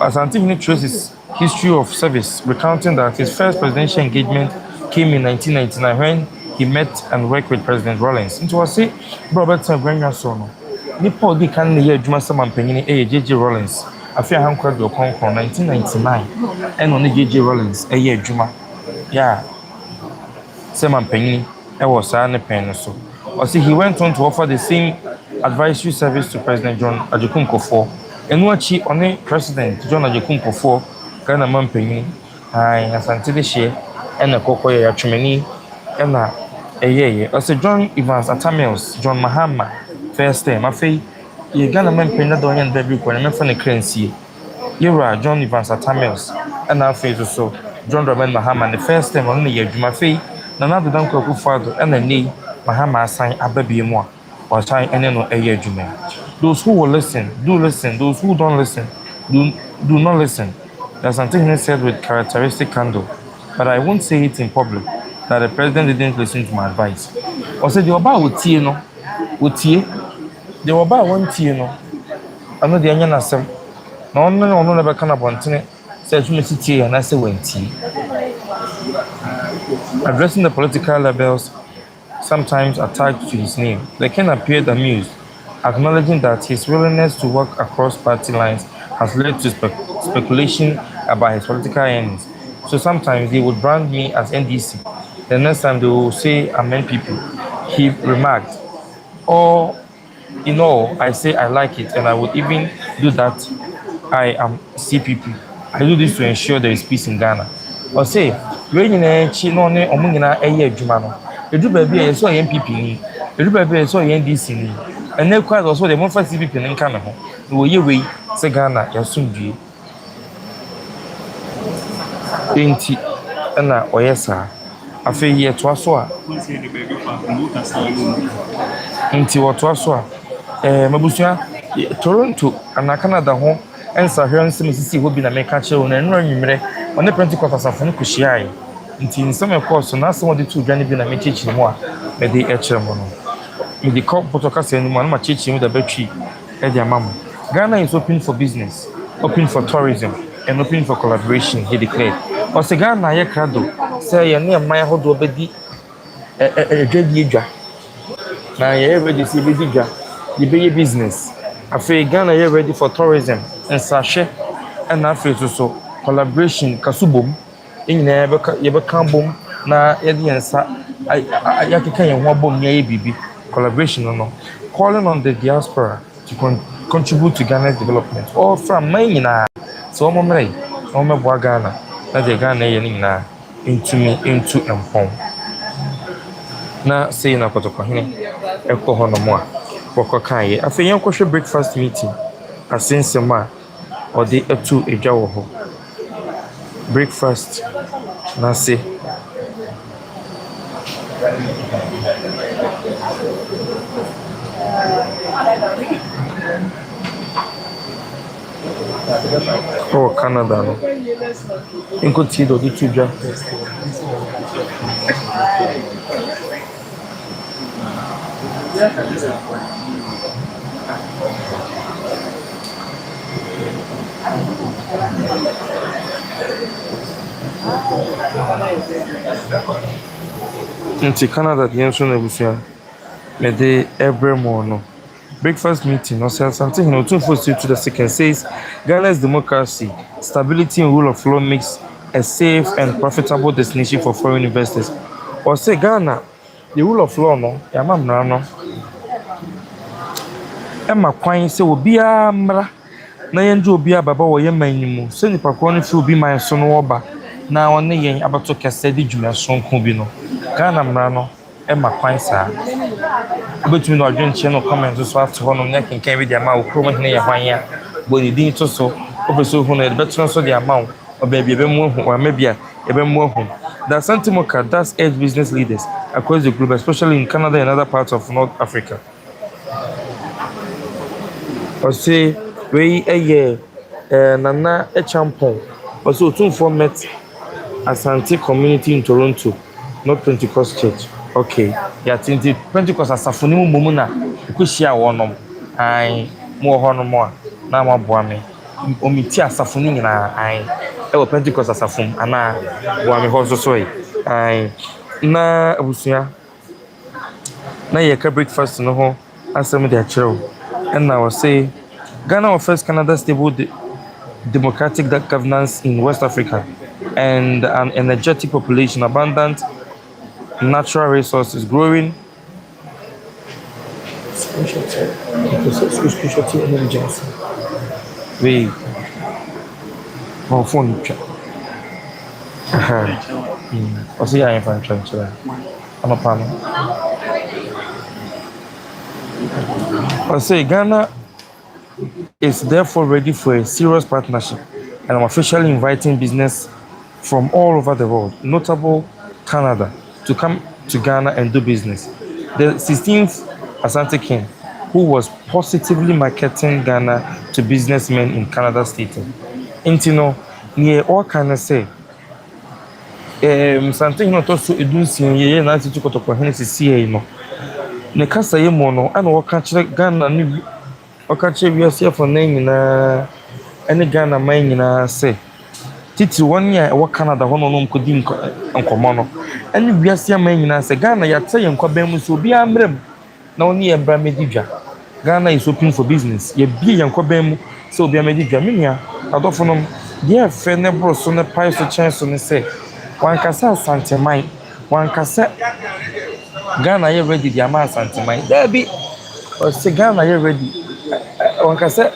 Asantehene traces history of service, recounting that his first presidential engagement came in 1999 when he met and worked with President Rawlings. It was say, Robert Grania Sono. Nipo di kan year Juma Saman Penny JJ Rawlings. A fair hand crowd of 1999 and on the JJ Rawlings a year Juma. Yeah, Saman Penny, I was an pen so. Or see, he went on to offer the same advisory service to President John Ajikun Kofo. And what she on a President John Ajikun Kofo, Ghana man Penny, Asantehene, and a Kokoya Chimney, and a year. Also, John Evans Atamils, John Mahama, first time. I say, you Ghana man Penny, don't baby, when I'm from the currency. You are John Evans Atamils, and our face also, John Robert Mahama, the first time on the year, Juma Fay, none of the Dunkel father, and the knee, Mahama sign a baby more, or sign and then a year Juma. Those who will listen, do listen. Those who don't listen, do not listen. There's something said with characteristic candor, but I won't say it in public, that the president didn't listen to my advice. Or said, you're about with tea, no? With tea? They were about one tea, no? I know the onion as some. No, never can upon it. Said you miss tea, and I say, when tea. Addressing the political labels, sometimes attached to his name, the king appeared amused, acknowledging that his willingness to work across party lines has led to speculation about his political earnings. So sometimes they would brand me as NDC. The next time they will say I'm NPP. He remarked, or in all, I say I like it, and I would even do that. I am CPP. I do this to ensure there is peace in Ghana. Or say, when you omungina a year Jumano, you do baby, I saw NPP, you do baby, I saw NDC, and then quite also the more for CPP in Canada. No way, say Ghana, you soon do. Enti na oyesa afei ye to aso a enti wo to aso a mabusua Toronto na Canada ho ensa hwe nsem sisi ho bi na meka kire na enro nwimre one Pentecost asafo no kuhia enti nsem ekọ na asem odi tu dwane bi na mechichiri mu a me de ekire mu no me de kọ potokasa ni mu na ma chichiri mu da batwi e de amam. Ghana is open for business, open for tourism, and open for collaboration, he declared. Ose Ghana ye krado say ye ne man hodo bedi dwadi dwa na ye ready to bedi dwa ye be business afi Ghana ye ready for tourism and sahwe and afi so collaboration kasubom nyina ye be kan bom na ye de yensa yakeka ye ho bom ye bibi collaboration no calling on the diaspora to contribute to Ghana's development. Or from mine, so Momray, Oma Ghana, that the Ghana into Empom. Na say na Kotokahine, Eko Honomoa, Bokokai. I think Yanko breakfast meeting, a sensema, or the two a jaw. Breakfast, na say. Oh, Canada. No. In Cotido, the two jobs. In Canada, the answer never Mede every morning. Breakfast meeting, Asantehene to the second says Ghana's democracy, stability and rule of law makes a safe and profitable destination for foreign investors. Or say Ghana, the rule of law no, yamamra no. Emma kwan say obia mra na yenju obia baba wo yeman nimu. Say nipa ko no fi obi man so no oba na won yen abato kese di dwuma sonko bi no. Ghana mra no Emma kwan sa. Between no adwen che no comment so after hono nya kenkan bi dia ma wo kro mahene ye hwan ya. Bo ni din to so obeso hu no e betro so dia ma wo oba bia be mu hu wa mabia e be mu hu. The Asanteman does aid business leaders across the globe, especially in Canada and other parts of North Africa. Or say we a year Nana a champion. Also, 2 met Asante community in Toronto, not Pentecost Church. Okay, yeah, Pentecost Asafuni Mumuna, Kushia Wonom, I more honor more, now more boame. Omitia Asafuni I Pentecost Asafum, and I boame also soy. I na Abusia na yeka breakfast no ho asem de achiro. And I will say Ghana offers Canada stable democratic governance in West Africa and an energetic population, abundant natural resources, growing specialty emergency. We phone also yeah, I'm a panel. I say Ghana is therefore ready for a serious partnership, and I'm officially inviting business from all over the world, notable Canada, to come to Ghana and do business. The 16th Asantehene, who was positively marketing Ghana to businessmen in Canada, stated, "Intino, near all can I say, Asantehene also edunsi ye na ati Kotokahene CCA no. Ne kasa ye mo no, ana wo ka kire Ghana ni Okache wiase for na nyina ene Ghana man nyina se titi won ya wo Canada ho no nkodi nkomo no ene wiase man nyina se Ghana ya tse yenkwaban mu so obi amrem na woni ye bra medidwa Ghana is open for business ye bie yenkwaban mu so obi amedidwa menia adofo no ye fe ne bro so ne pai so chen so ne se wan kasa Asanteman wan kasa Ghana ye ready the ama Asanteman there be o se Ghana ye ready one can say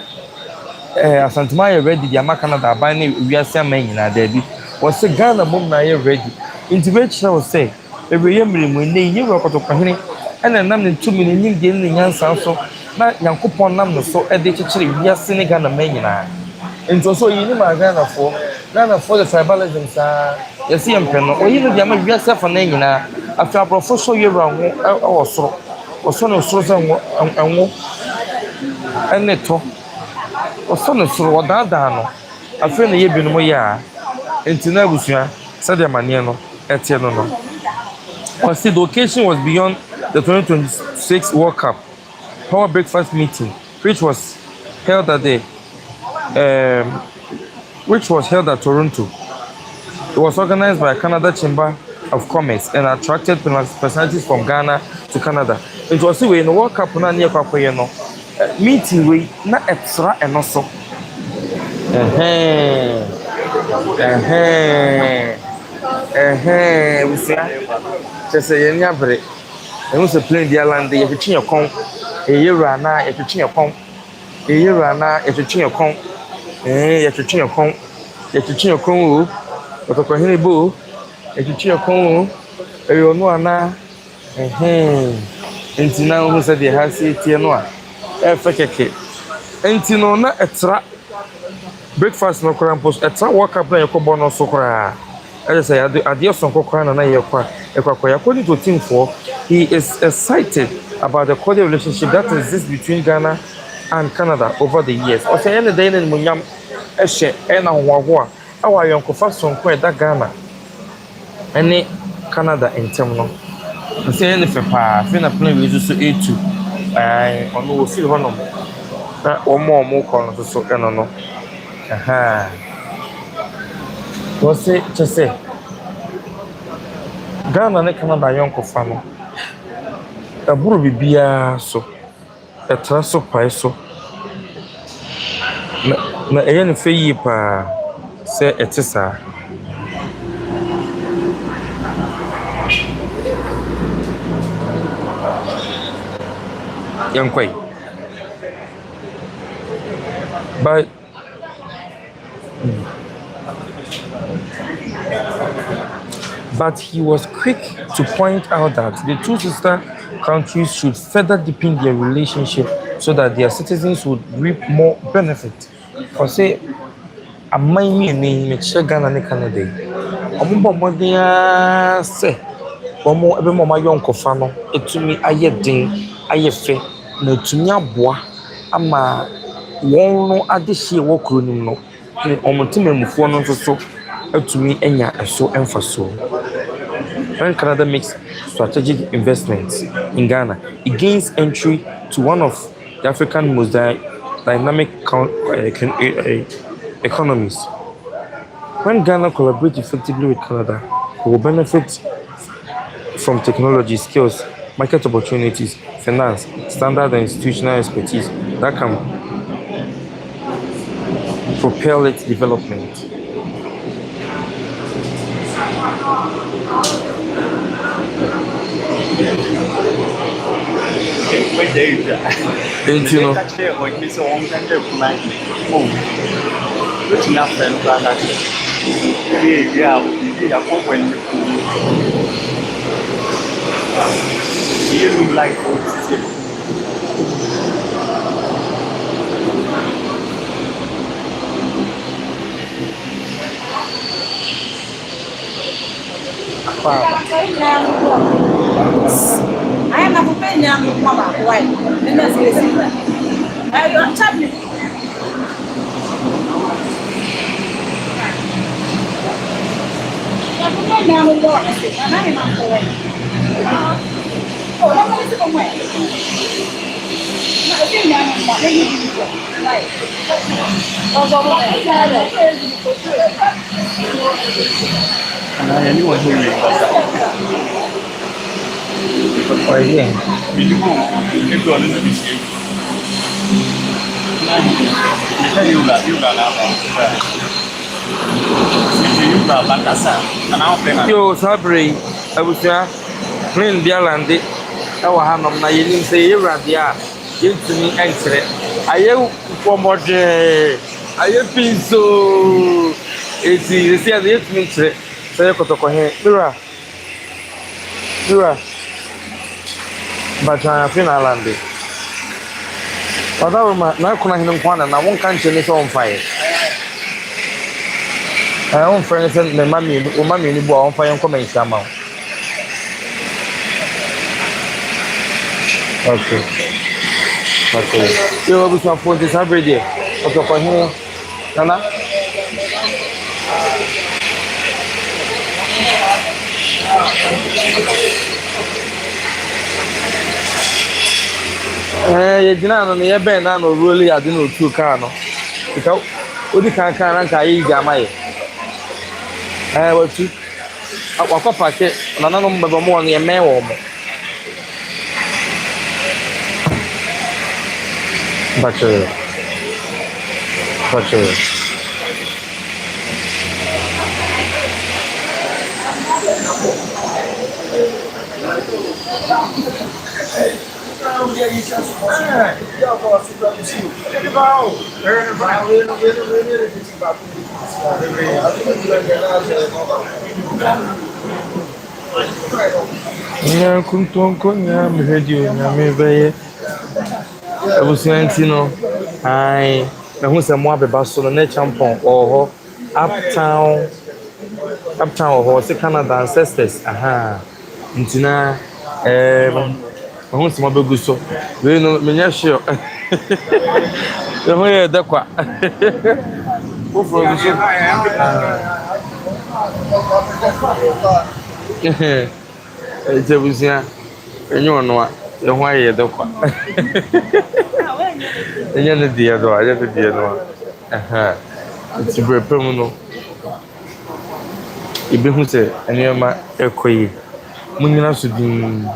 Asanteman ready the Canada by we are saying na there be was say Ghana mum na ready integration will say every year we need you Kotokahene and then nam 2 million nim de nyansa so na Yankopon nam no so e de kekere we are saying Ghana man na into so you ma Ghana for the tribalism sa you see empeno o you know the am we are say for na nyina after professor year awosoro osono so anwo ene to osono soro wadada no afi na ye binom ya enti na abusua sadia mane no etie no no. Or see the occasion was beyond the 2026 World Cup power breakfast meeting which was held at Toronto. It was organized by Canada Chamber of Commerce and attracted personalities from Ghana to Canada. It was in the World Cup na near kwakoye no meeting we na extra and also we say just say nya bre e mo se plane dia land ye twetwe kon e yewura na ye twetwe kon Eyira na yɛtwetwe yɛ kɔn. Yɛtwetwe yɛ kɔn. Yɛtwetwe yɛ kɔn o. Kɔtɔkɔhene bo. Yɛtwetwe yɛ kɔn o. Ɛyɛ ɔno ana. Nti na wo sɛ deɛ ha se tie no a. Ɛfɛ kɛkɛ. Nti no na ɛtra breakfast no koraa mpo ɛtra work up na yɛkɔbɔ no so koraa. Ɛyɛ sɛ adeɛ sonko koraa na yɛkɔ ɛkɔ according to team for he is excited about the cordial relationship that exists between Ghana and Canada over the years. Ɔsɛ ɛyɛ ne dan ne munyam ɛhyɛ ɛna hoahoa ɛwɔ ayɔnkofa sonko ɛda Ghana ɛne Canada ntɛm no. Ɔsɛ ɛyɛ ne fɛ paa afei na plan wei so etu ɔno wɔ fie hɔnom na wɔn kɔ no so ɛno no. Wɔsɛ kyɛ sɛ Ghana ne Canada yɔnkofa no ɛboro bibiara so ɛtra so pae so na ɛyɛ ne fɛ yie paa sɛ ɛte saa. Yɛnkɔe but he was quick to point out that the two sister countries should further deepen their relationship so that their citizens would reap more benefit. For say, a mine me Ghana and Canada. Say, Omo ebe mama yonko fano, etumi aye din, aye fe, na etumi aboa ama won no adehye wo kronim no. Omotima mufuo no so etumi enya eso emfaso. When Canada makes strategic investments in Ghana, it gains entry to one of the African most dynamic economies. When Ghana collaborates effectively with Canada, it will benefit from technology, skills, market opportunities, finance, standard and institutional expertise that can propel its development. I am a companion, Mama, why? I don't tell me. Anyone who will Oh yeah. Yo, Sabri, I was here. Plain Bialandi. I was Hanom na yenim say Radia. Give to me entry. I am for more. I am pinso. It's the say the 8 minutes. Say Kotoko Mira. But I feel Alandi. Other na kuna hinu kwana na won kan chene so on fire. I won friend say me mami ni bo on fire ko men chama. Okay. Yo bu so phone this every day. Kotoko hinu. Nana. Yegyina no ne yɛbɛn na no really ade no tu car no because odi kan na nka yi gama ye watu akwa pake na no mbeba mo no yɛmɛn wɔ mo bache Nya kuntonko nya radio nya me beye abusuantino ai na hu se mo abeba so no na champon oho uptown oho se Canada ancestors aha ntina na hu se mo begu so we no menya hye na ho ye da kwa wo fro bi so Jabusia, enyo no a ye ho aye de kwa. Enye ne dia do, aye de dia no. Aha. Ti brepem no. Ibe hu se enema ekoyi. Munyina so din.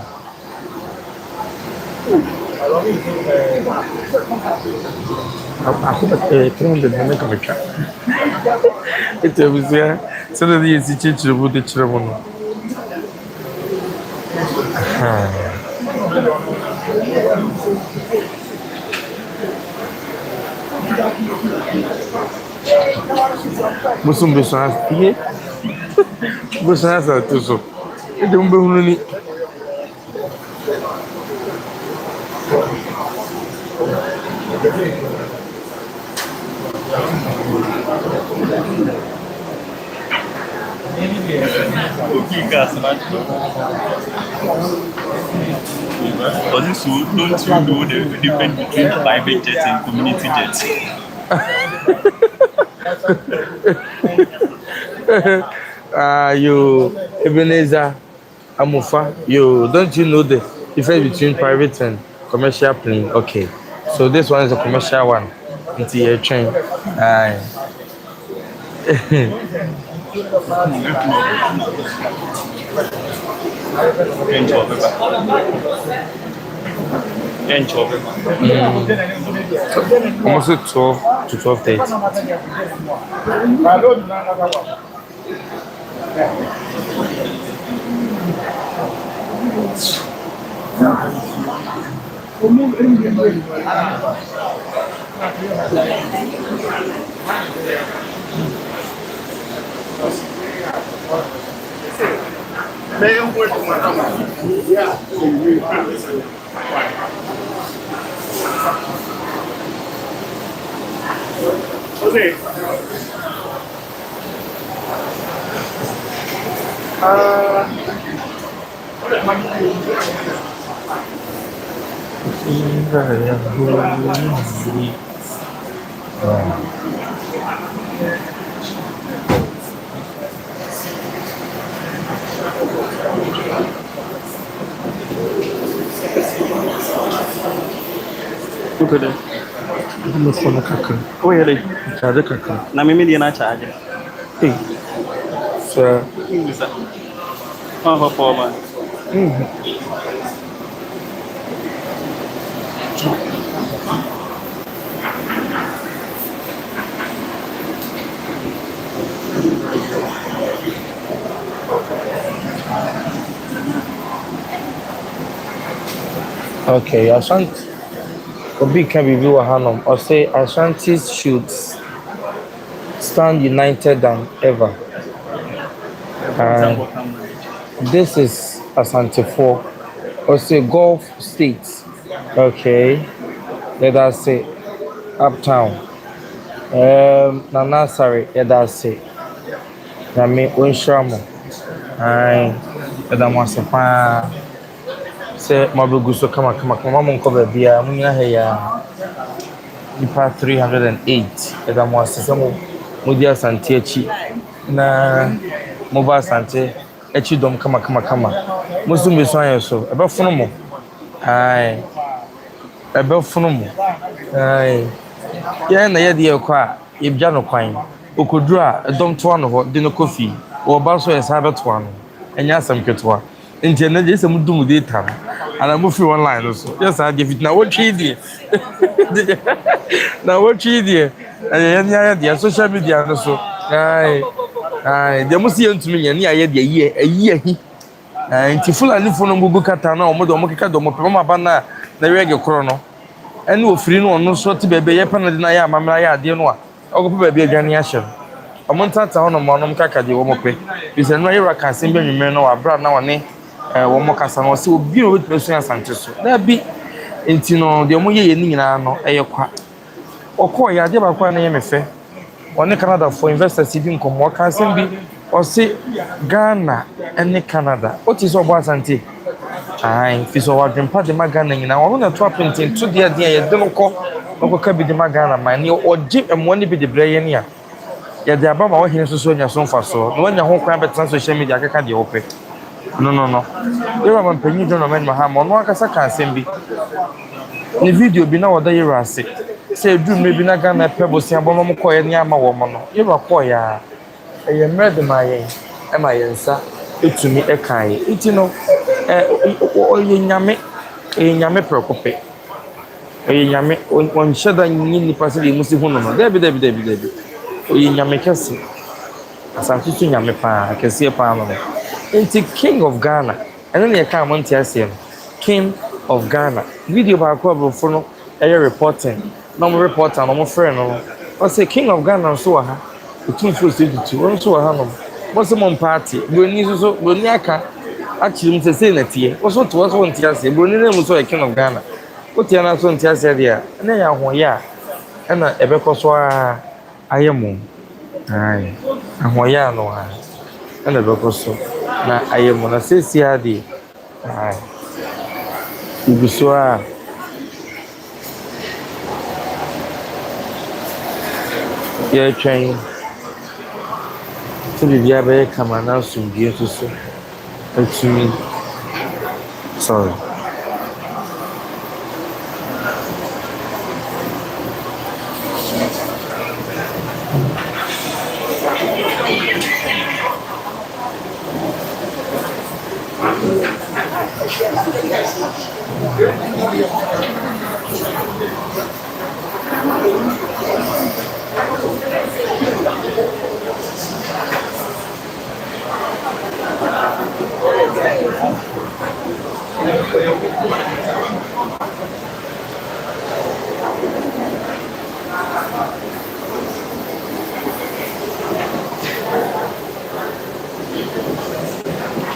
Trende de me kamecha. Jabusia, se de dia si chichiro bu de chiro no. Musum besans piye besans atuso ede mbe hununi Don't you know the difference between private jets and community jets? You Ebenezer Amufa, don't you know the difference between private and commercial plane? Okay, so this one is a commercial one. It's a train. Aye. Almost 12 to 12:30. Okay. Look at that. I'm for the kaka. Oh, yeah, Charge kaka. na mimi ndiye na charge. Hey. So, Poor man. okay, Asante. Obi can be view Hanum or say Ashantis should stand united than ever. This is Asante 4 or say Gulf States. Okay, let us say Uptown. Nana sorry, let us say. Nami Unshamo. Aye, let us say say mabuguso kama mama nko bia munyina he ya nipa 308 eda mo asese mo modi Asante achi na mobile Asante achi dom kama musu meso ayeso ebe funu mo ai ebe funu mo ai ya na ye de kwa ibja no kwan okoduru a dom to ano ho de no kofi wo ba so esa beto ano enya asam ketwa nti na je se mudum data and I'm moving online also. Yes, I give it now. What cheesy? Now what cheesy? And the social media also. Aye, they must see to me. And a year. And Tifula and phone Google Catana or Modo Mokika Domo Pama Bana na reggae koro no ene ofiri no ono so te bebe ye pana de na ya amamra ya ade no a ogopo bebe adwane ahye omontata hono mo nom kaka de wo mope bisa no yera ka sem be nwumere no wa bra na wone wo mo kasa no se obi no wetu so asante so na bi enti no de mo ye ni nyina no eye kwa okọ ya de ba kwa na ye mefe one Canada for investors bi nkomo ka sem bi o se Ghana ene Canada o ti so bo Asante ai fi so wadwempa de Ghana nyina wo na to apenti to de ye de no ko ka bi de Ghana man ni oje emo ni bi de breye ni a ya de aba ma wo hene so nya so mfa so no nya ho kwan betan social media akeka de ope no yera man panyi do no men ma ha mo no akasa ka asem bi ni video bi na woda yera ase se du me bi na Ghana pebo se abo no ko ye ni ama wo mo no yera ko ya eye mred ma ye e ma ye nsa etumi e kan ye enti no oye nyame prekope oye nyame on sheda nyi ni pase de musi hono no debi oye nyame kese Asante tu nyame pa kese pa no enti king of Ghana ene ne ka amonti ase no king of Ghana video ba ko abrofo no eye reporting no mo reporter no mo friend no o say king of Ghana so ha otu fo se tutu won so ha no mo se mo party broni so broni aka actually mo say na tie o so to so ntia ase broni na mo so king of Ghana o tie na so ntia ase dia na ya ho ya na ebekọ so ayemu ai ahoya no ha na ebekọ so na ayemu na sesi ade ai uguso ya train to be able to come and sumbi so atumi sorry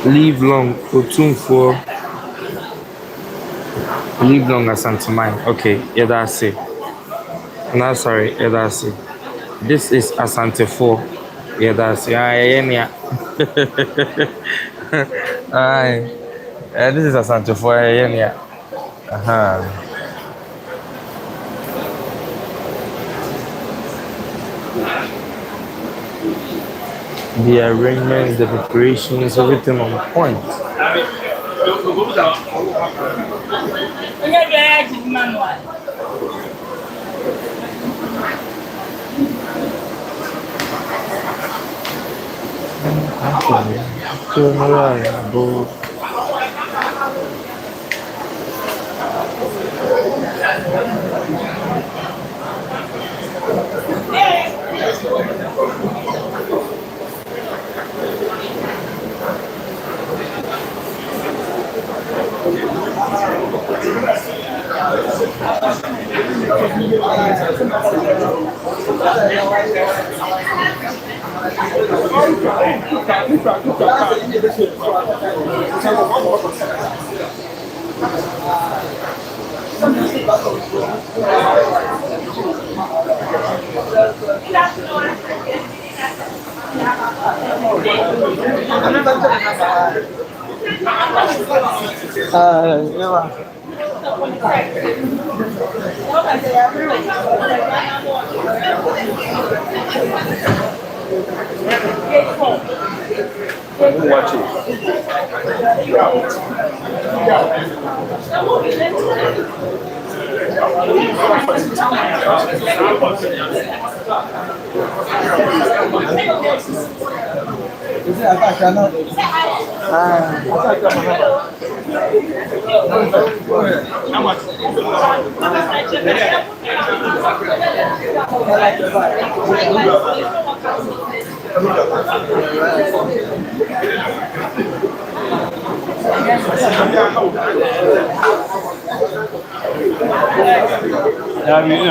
live long Otumfo live long Asanteman. Okay, yeah, that's it. No, sorry, yeah, that's it. This is Asantefo. Yeah, that's it. Yeah. Aye. This is Asantefo. Yeah. The arrangements, the preparations, everything on point. Yeah, I mean,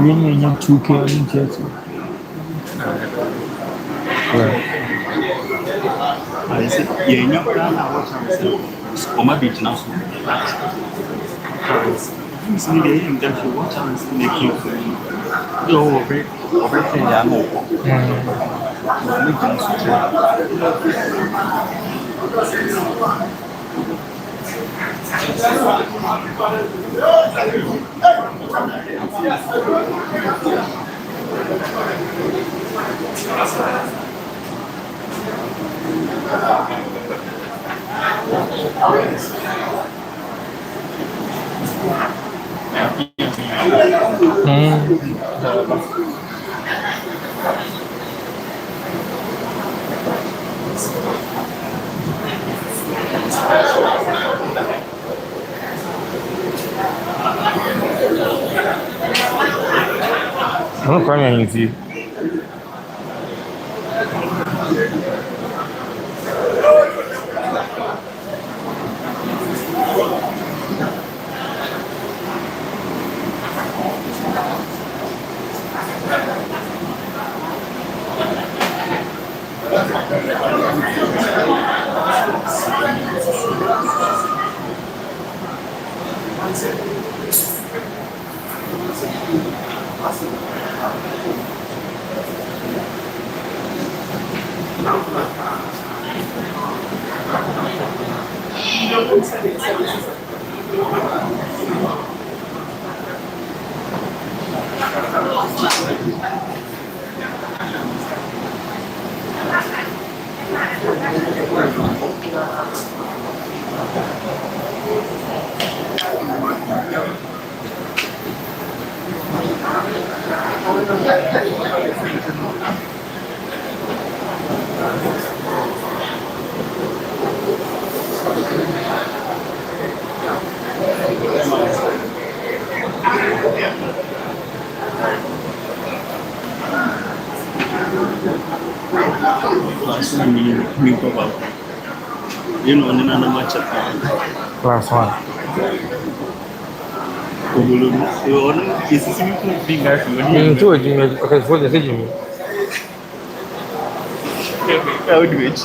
really 2K on YouTube. I said, yeah, no, what I'm saying. Or maybe it's not so. It's nearly in terms of what I'm making. Oh, everything I know. I'm not crying with you. Last one, me go back. You know, another match at Last one. This is me big guy from Two of Jimmy. Okay, for the Jimmy. How do it?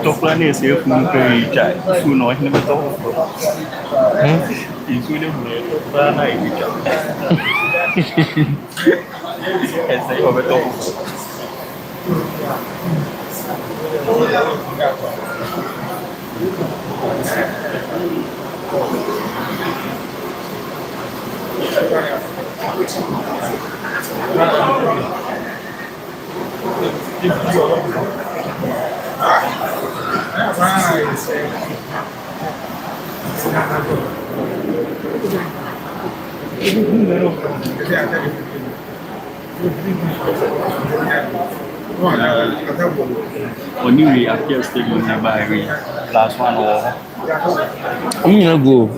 Top plan is here from the child. Who knows never talk. He's with him. Plan I as I over top. When you appear stadium nearby, last one or I'm gonna go.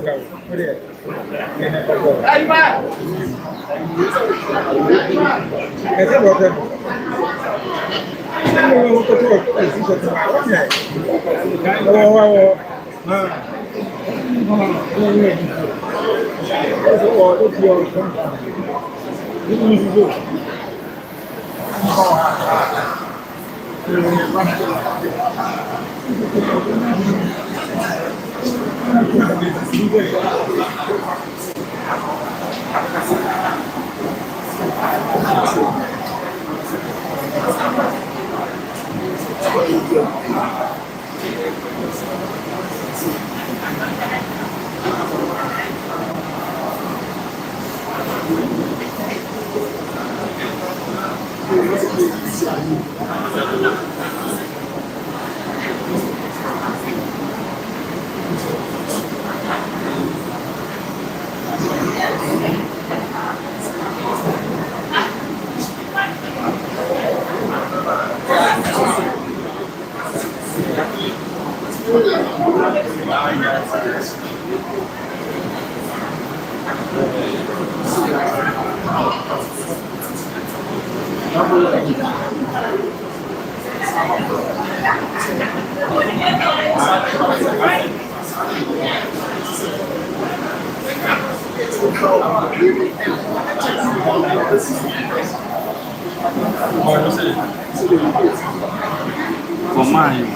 for mine.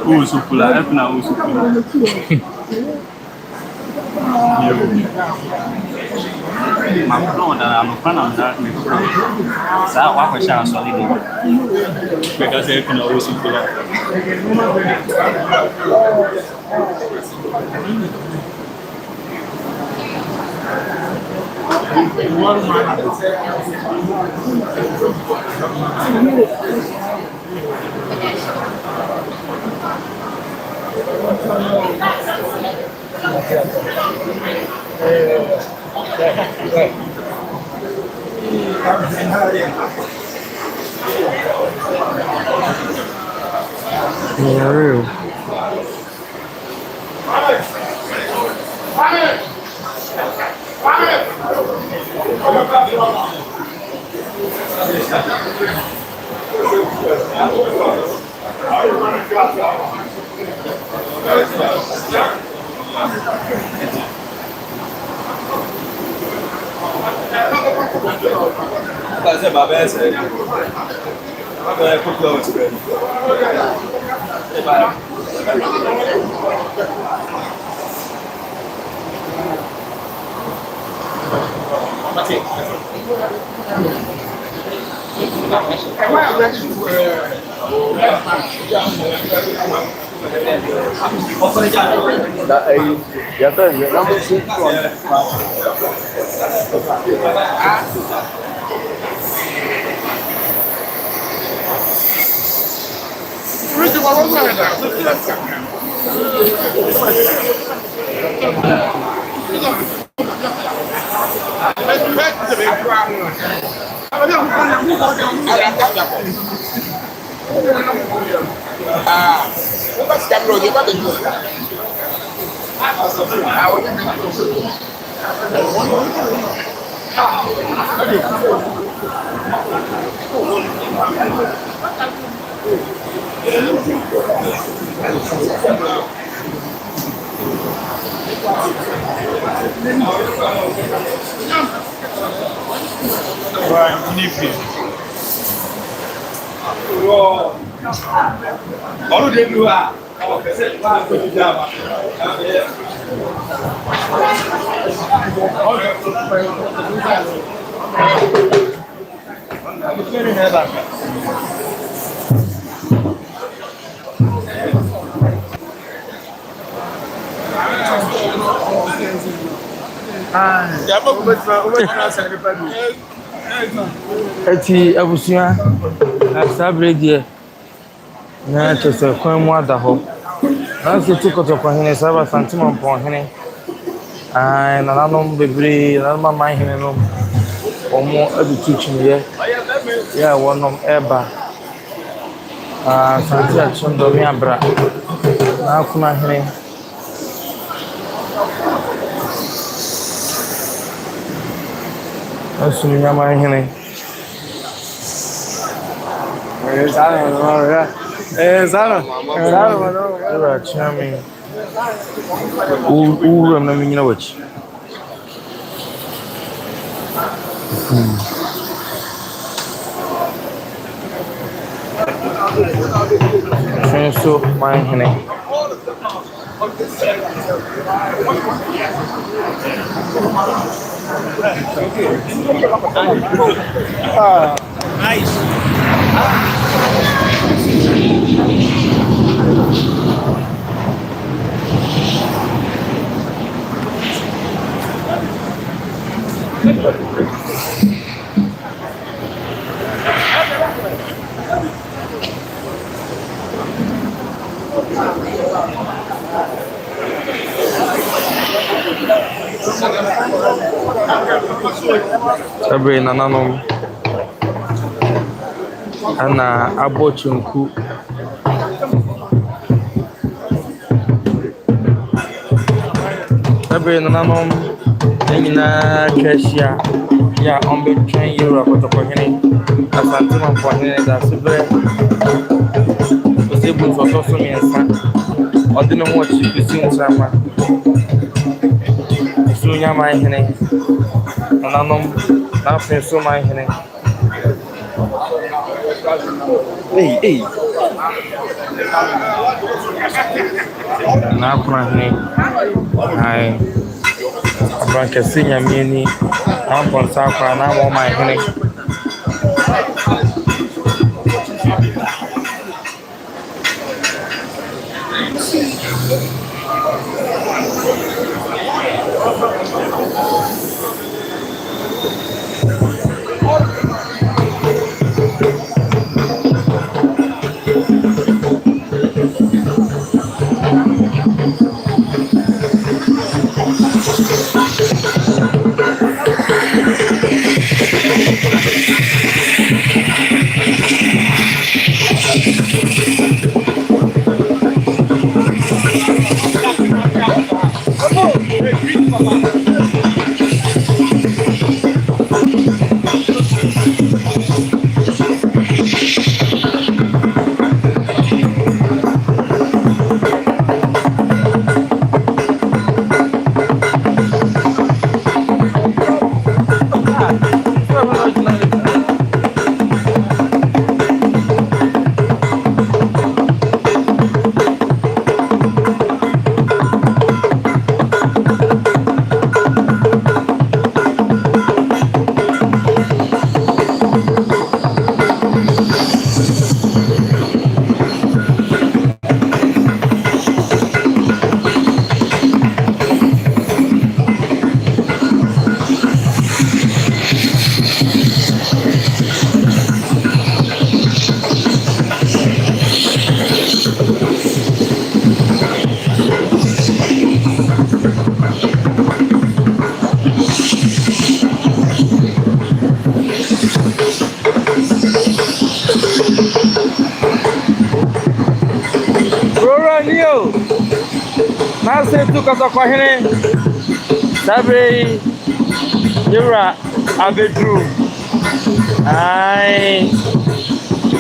Usukula, na usukula. Maplonda amfana mzaki mikro. Sasa wako shana swali ni. Because yeye kuna usukula. Fazer babessa aí. É pouco antes dele. Daí já tá vendo, não precisa Where's the Eti abusua asabrede na tose kwan mu ada ho na se ti kotoko hene saba Asanteman pon hene ai na nanom bebre na mama hene no omo abitu chimye ya wonom eba santi achondo mi abra na kuma hene asu nyama hene Zara, mano. Chame. O na menina hoje. Penso mais, né? Nice. Sabe nananom ana abochunku sabe nananom nyina kashia ya ombe train euro kotoko hene Asanteman po hene da sebre osebu so miensa odino mo chipisi ntrama sunya mai hene nananom na penso mai hene ei na kuna hene ai abranka sinya mieni ampon sakwa na mo mai hene na say tu kotoko hene sabre yura abedru ai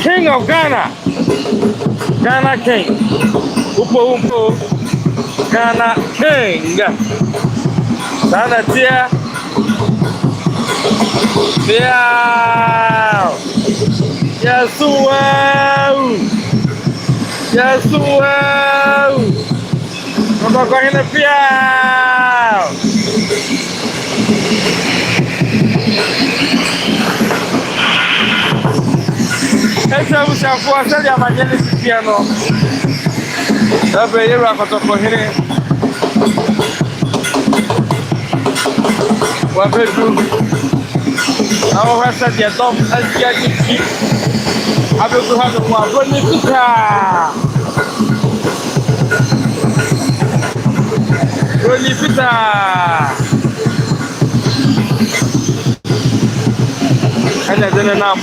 King of Ghana King upo Ghana King sana tia yes wow kotoko hene piao essa usa força de amanhã nesse piano. Tá bem, eu tô correndo. O aberto. A hora de dom, a dia de ti. Aberto rápido com a bonita. Ana dana nam.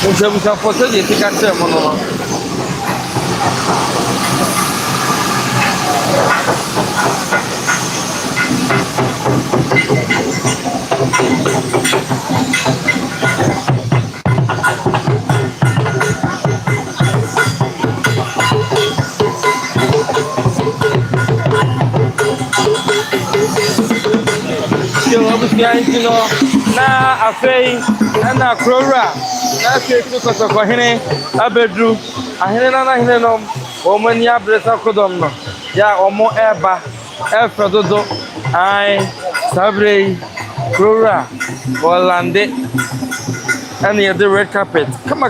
Usa foto de ficar mano. Na afei na krora na keku kotoko hene abedru ahene na hene nom omani abresa kodom no ya omo eba efedodo ai sabrei krora Hollande and the red carpet come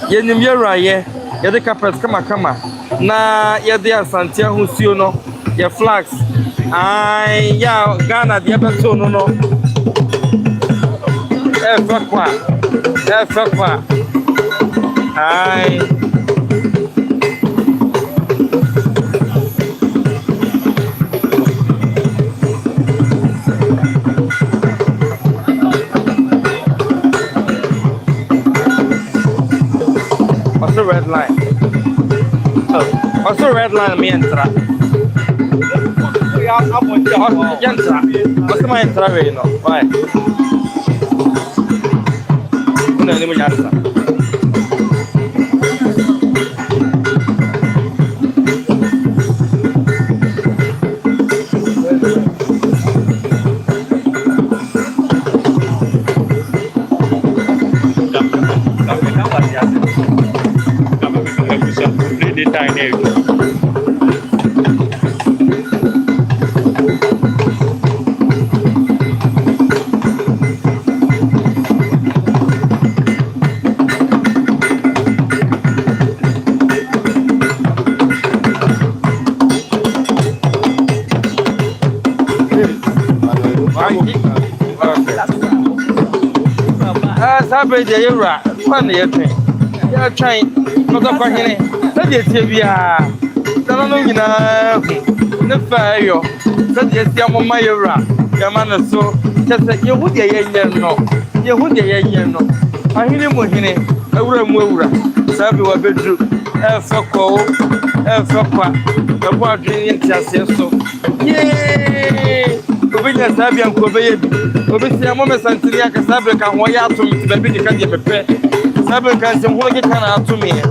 yenim yera ye the carpet come na ye the Asante Husio no ye flags ai ya Ghana the beto no efakwa ai what's the red line? What's the red line me entra? Entra. What's my entra way no? Why? Una ni manyarsa. Sabe de yura fan yete ya twan kotoko hene sabe tie bia tano no nyina ne fayo sabe tie amoma yura ya mana so kese yehudi yenye no ahine mo hene awura sabe wa bedru efako ebo adwin ntiase so obinya sabe anko beyebi obisi amome santini aka sabe ka ho ya atom baby de ka de pepe sabe kan se ho ke kana atom ye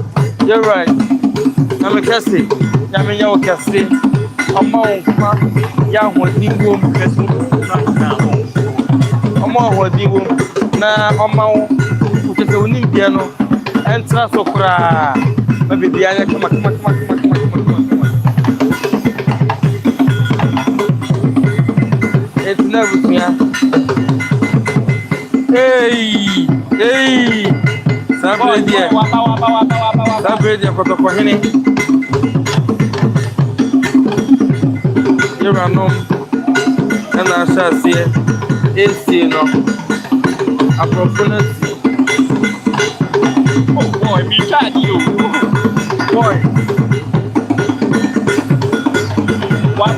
you're right na me kase ya me nyawo kase amma onfa ya ho dingo kase na amma ho dingo na amma o kese oni bia no entra sokra baby bia ya kama it's never yeah. Hey sabre dia kotoko hene yura nom na asase esi no appropriate oh boy me charge you boy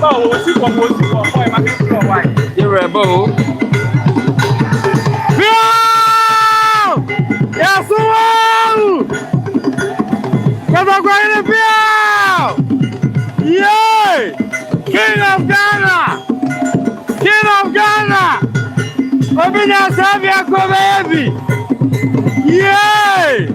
Oh, see what was it for? Why am I going to why? You're a bow. Yes, wow! Never going to be. Yay! King of Ghana! King of Ghana! Obinya Sabia Kobebi! Yay!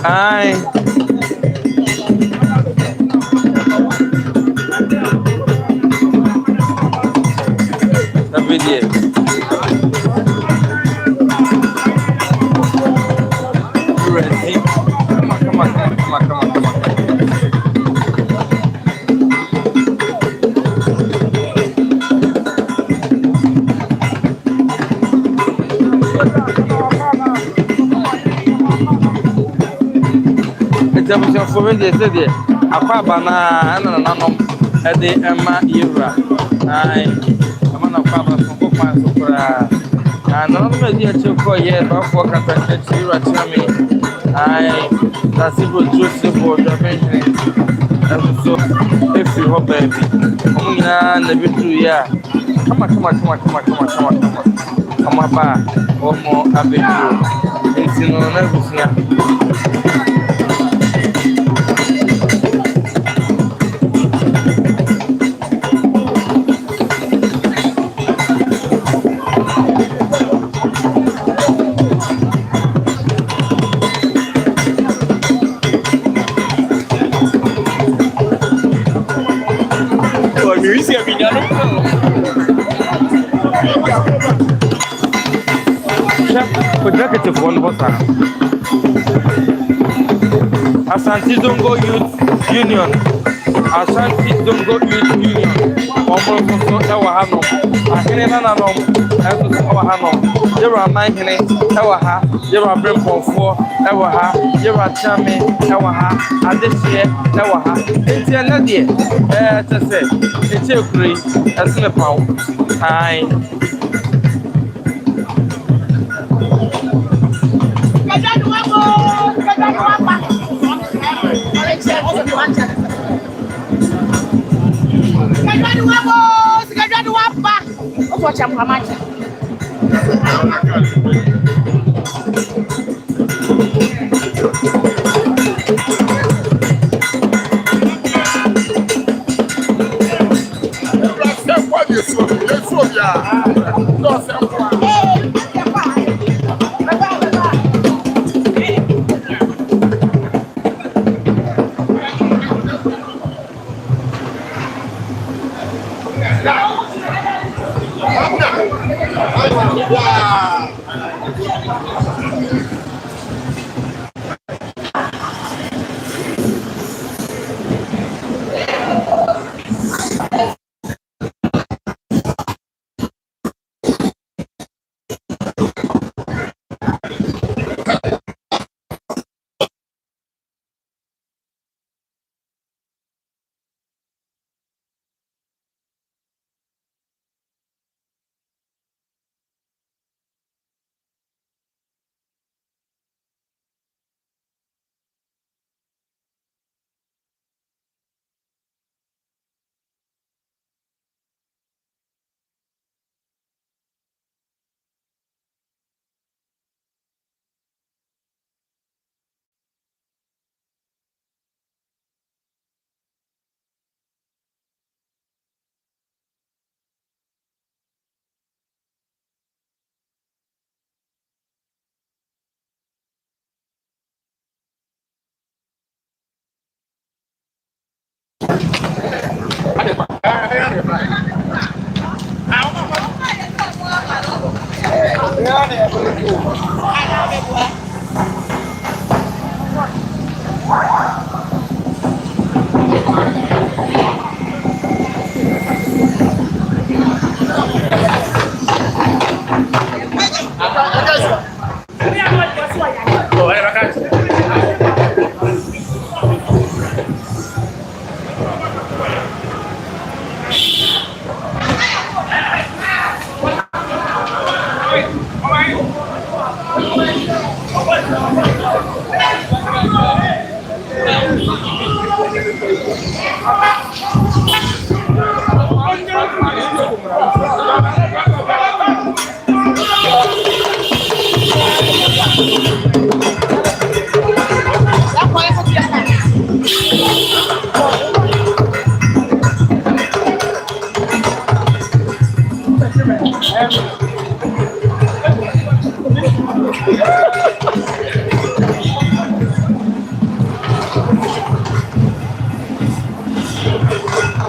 Aye. The video. Ready? Come on. It's for me, they said, a pabana and an anom at the Emma era. I'm on a papa from Cookman Supra. And another idea to call yet, but for Catherine to me. That's it, Joseph for the mentioning. So, if you hope, baby, never 2 years. Come on, back. One more avenue. It's in on everything. Executive one water. Asante Dongo Youth Union. Asante Dongo Youth Union. Almost so ever hano. Ahene na no. Ezo so ever hano. There are 9 hene ever ha. There are brim for 4 ever ha. There are chame ever ha. And this year ever ha. It's another year. To say. It's a great. As a power. Aye.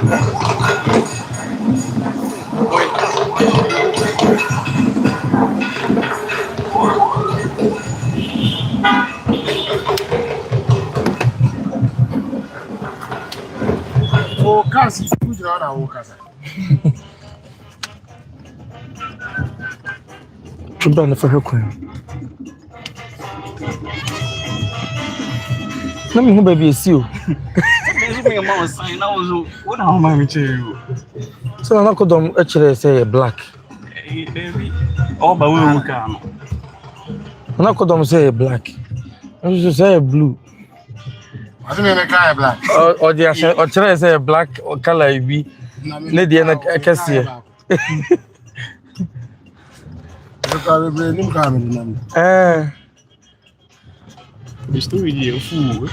Oh, cars is good around our workers. Chubba for her queen. Let me baby see you. So I'm not going to actually say black. Oh, but we will come. I'm not going to say black. I'm just say blue. I don't know car black. Or the or try say black or color be. Lady and I can see. The story here, fool.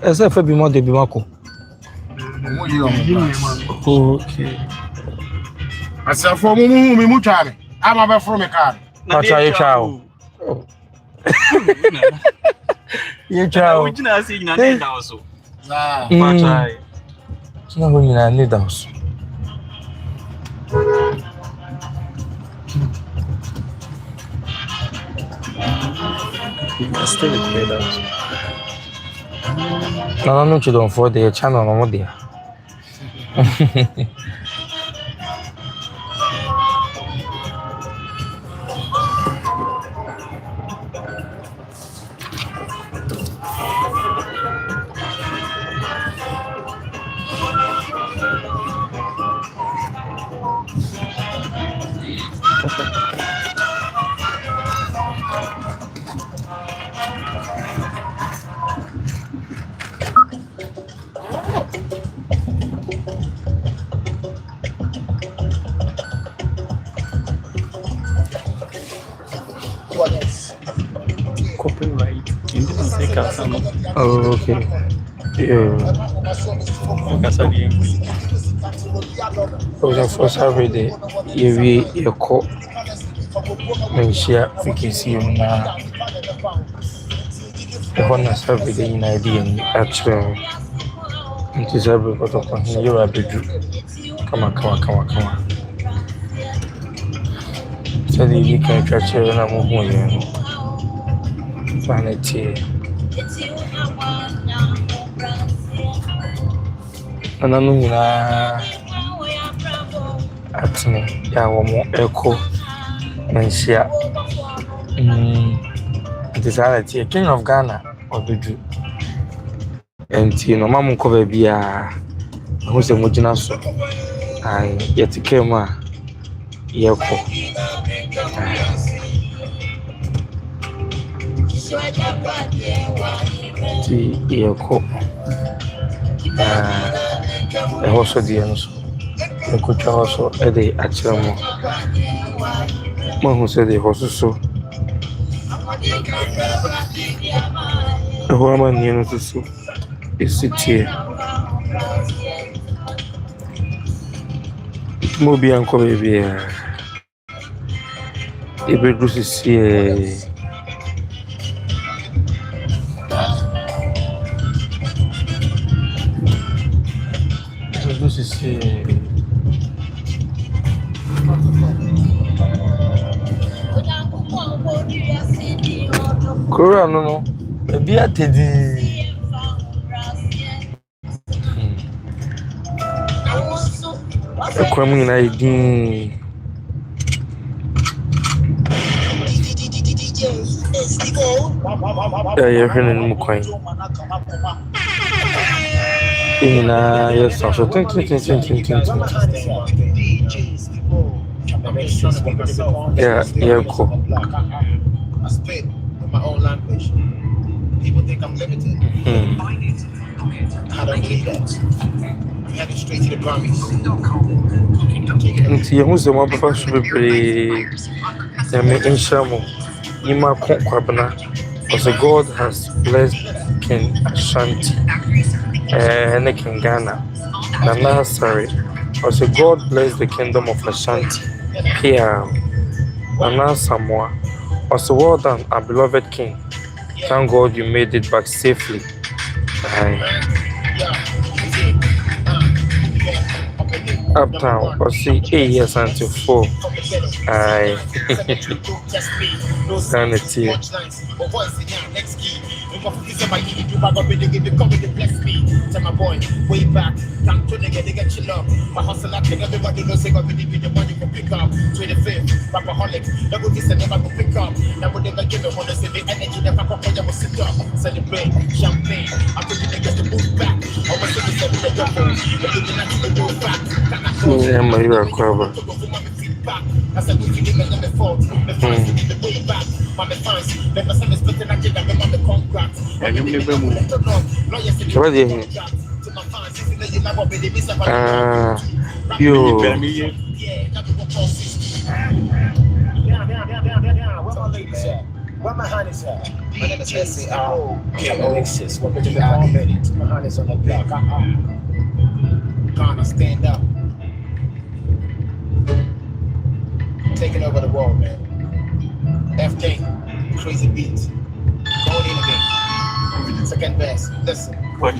Essa foi bem moda de Bimako. Okay. I said for me muchare. I'm about from a car. That's how you chow. You chow. We didn't see you need also. Nah. It's not going to need house. Still a house. No, no, you don't for the channel no more there. Copyright. You didn't say Kasama. Oh, okay. Yeah. I was first every day. You call. Menshia, we can see him now. The honest every day in idea and actual. It is every photo. You are big. Come on. So you can catch it and I'm moving. Vanity. And I know at me, yeah, one more echo. Menshia. It is reality. King of Ghana or the Jew. And you know, Mamma cover be who's a Mujinaso. I yet came Yoko. Yoko. A horse of the answer. The coach also a day at Chamo. One who said the horse so. The woman near the soup is it here. Moby and Kobe. If it was here. This is Korea no maybe at the Kwame ID you're hearing more coin. Yes, so think. Yeah, cool. I spit in my own language. People think I'm limited. I don't believe that. I'm headed straight to the Grammys. Who's the one first to be in Shamo? Ima Kwabana, because God has blessed King Asante Nick in Ghana. Nana, sorry. Also, God bless the kingdom of Ashanti. Here, Nana Samoa. Also, well done, our beloved King. Thank God you made it back safely. Aye. Uptown, or see 8 years until 4. Aye. Sanity. Tell my boy, way back, can't to nigga, they get you up. My hustle, I think everybody knows they got really be the money for pick up. 25th, rapaholic, never this and never go pick up. Never never give it, wanna see the energy that Papa Koya will sit up. Celebrate, champagne, I'm taking niggas to move back. I was in the 7 the double, but you didn't actually go back. Yeah, my hero cover. I said, we can even let me fall. The fans in the way back. My fans, the person is splitting at it, I'm on the contract. I give me a move. What do you hear? You. Where my ladies at? Where my honeys at? My name is S.A.R.K.O.X.S. Welcome to the already. My honeys on the block. Gonna stand up. Taking over the world, man. FK, crazy beats. Going in again. Second best. Listen. To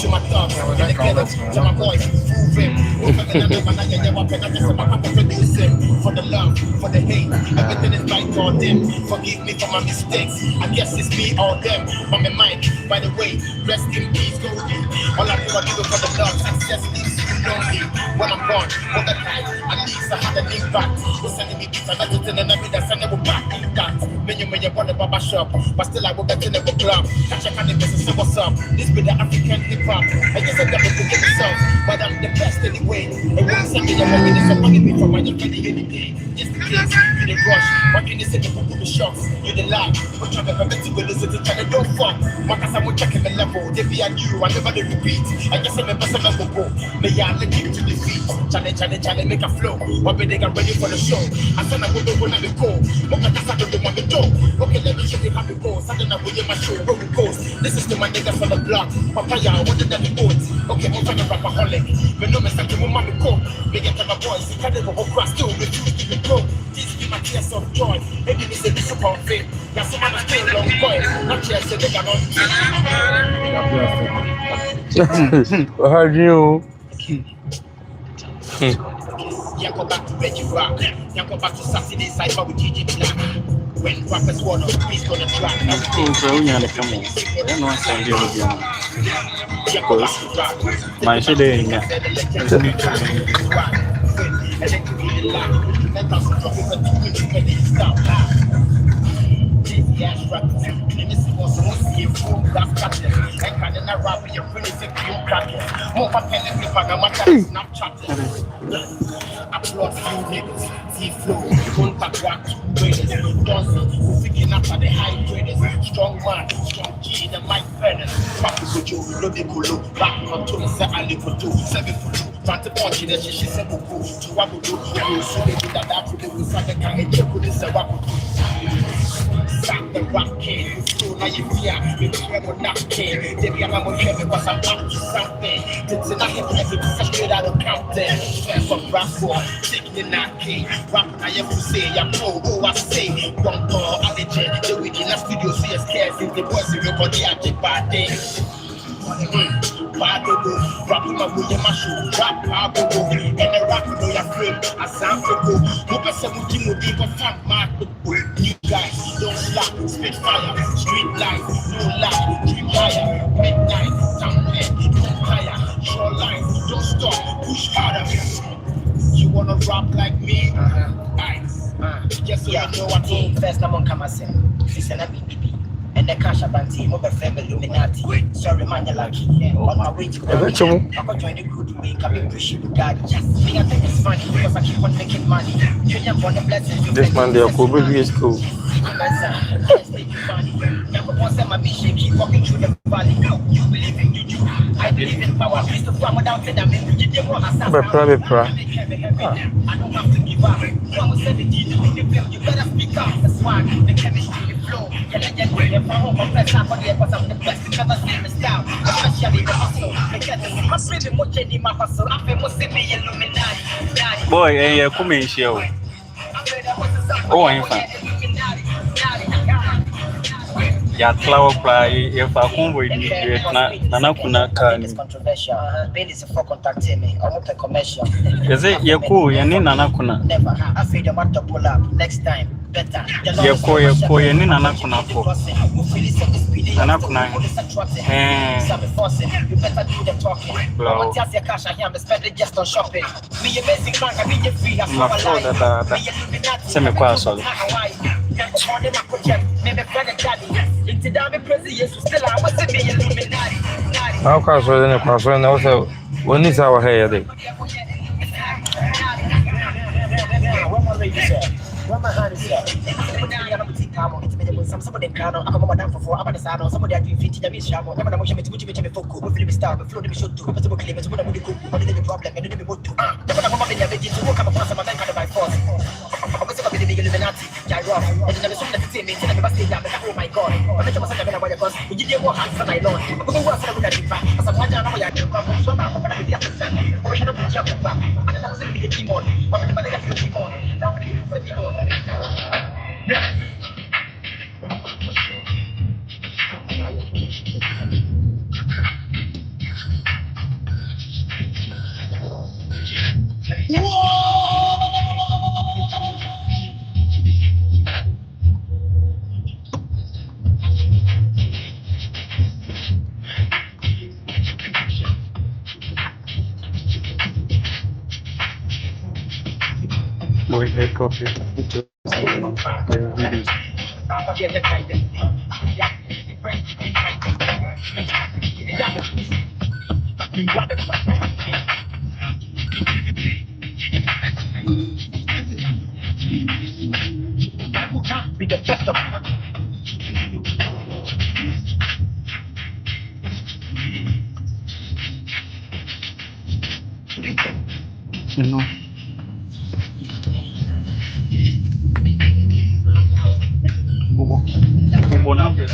my thugs, to the killers, to my boys, for the love, for the hate, everything is right for them. Forgive me for my mistakes. I guess it's me or them. On my mind, by the way, rest in peace, Goldie. All I do, I do it for the love. Success leaves you lonely. When I'm gone, for the night, at least I had an impact. You're sending me beats, another thing, and every day, I never back in that. When you want a barber shop, but still I will get in the club. Catch a kind of business, so what's up? This be the African hip hop. I guess I never forget myself, but I'm the best anyway. And when something you're working, it's so funny me from my journey any day. Just in case, you the rush. What can you say to people the shots? You the lie. But trying to have a to listen to China, don't fuck. What can someone check in the level? They be at you, I never they repeat. I guess I'm a person of the book. May I let you to defeat. Challenge, make a flow. What be they got ready for the show? I said I would do when I go. What can I say to them on the door? Okay, let me show you how it goes. I don't know where my show, where it goes. This is to my niggas on the block. Papaya, what did that go? Okay, I'm trying to rap a holic. But no mistake, I'm on the coat. They get to my boys, they can't even walk across, still refuse to go. This be my tears of joy. Maybe this is this about faith. Now someone is still long boy. Not tears, so they got on. How do you? Yeah, go back to Reggie Rock. Yeah, go back to Saturday Cypher with Gigi Black. When rappers want to please go to track. Come on. I don't know what's going to be. My shit ain't here. Applaud few niggas, T-Flow, contact rock, traders, dancing, who freaking up at the high traders, strong man, strong G, the mic burners, rock with you, load the kulu, back on to the set, I live for 2, 7 for 2, trying to punch it, she said, to what we do, so they do that, to the wizard, they can't check with this, what we do. Sack the rock king, so now you fear, maybe I'm not king, they be a man with heaven, because I'm back to something, to not hit every straight out of Compton, from rap for, taking the knock king, rap, I ever say, I'm pro, oh, I say, don't call, I'm the jet, the weekend, that studio, see us care, since the boys, you record the object bad day. Rapping my way in my shoe, rap, and the rap, you know your frame, Asantehene, no person will give you a fat mark. You guys don't slack, spit fire, street life, no lie, dream higher, midnight, town end, don't tire, short line, don't stop, push harder. You wanna rap like me? Just so you know what I mean. First, I'm on Kamasen, this and I mean, and the cash Asante, mobile family Illuminati. Sorry, man, you're lucky. On my way to I'm joining the good way, coming to ship God. I think it's funny because I keep on making money. This man, they are probably school. My mission, keep walking through the valley. You believe in you, I believe in power. Mr. Farmer down to them, you did more as I don't have to give up. You better speak up. That's why the chemistry, the flow. And I just wait for home, I'm the best, never seen this style. Boy, come in here. Oh, I'm fine. Ya flower fly if I come with you na kuna kan is for contacting me or the commercial is it you cool you need nana kuna never I feel the want to pull up next time better you cool you need nana kuna for nana kuna you better do the talking what just your cash I am spend it just on shopping me amazing man I mean you free as well say me kwa sorry How can so then pass when also when is our hair day? Somebody can for about the sound or somebody doing 50 damage shop or never motion to me for cool film star before they should do possible claims what the problem and the mood to to work up for by force. Oh my god, you didn't walk out for my lord. boy hey coffee Be the best of you know Bobo numbers.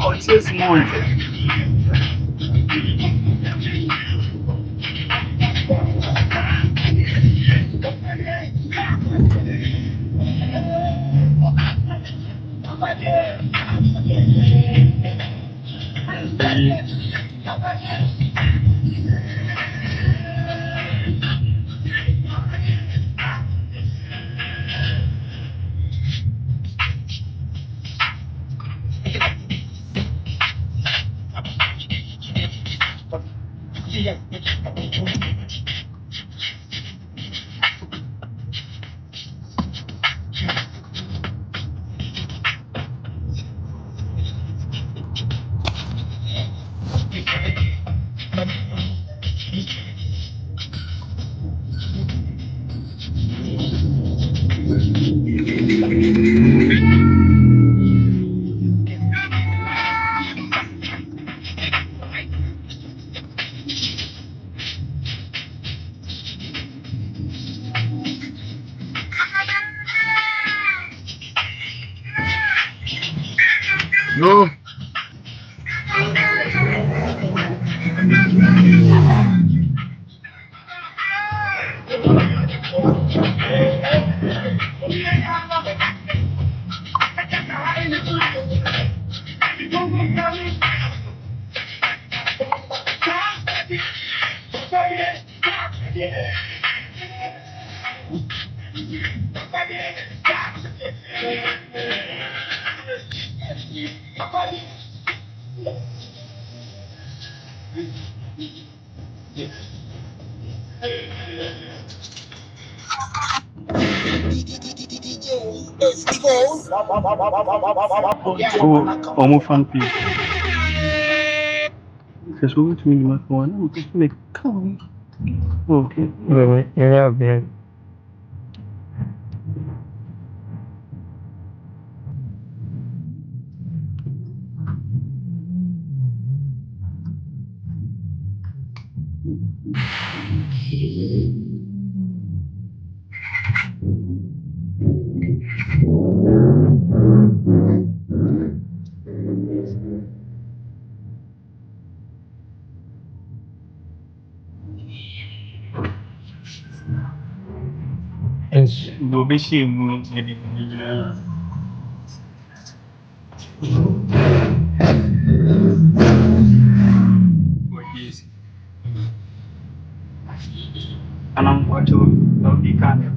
Oh, it says more. No. Oh, almost fun people. Because we were to my phone, we just make come. Okay. Yeah. be shame. And I'm going to be kind of.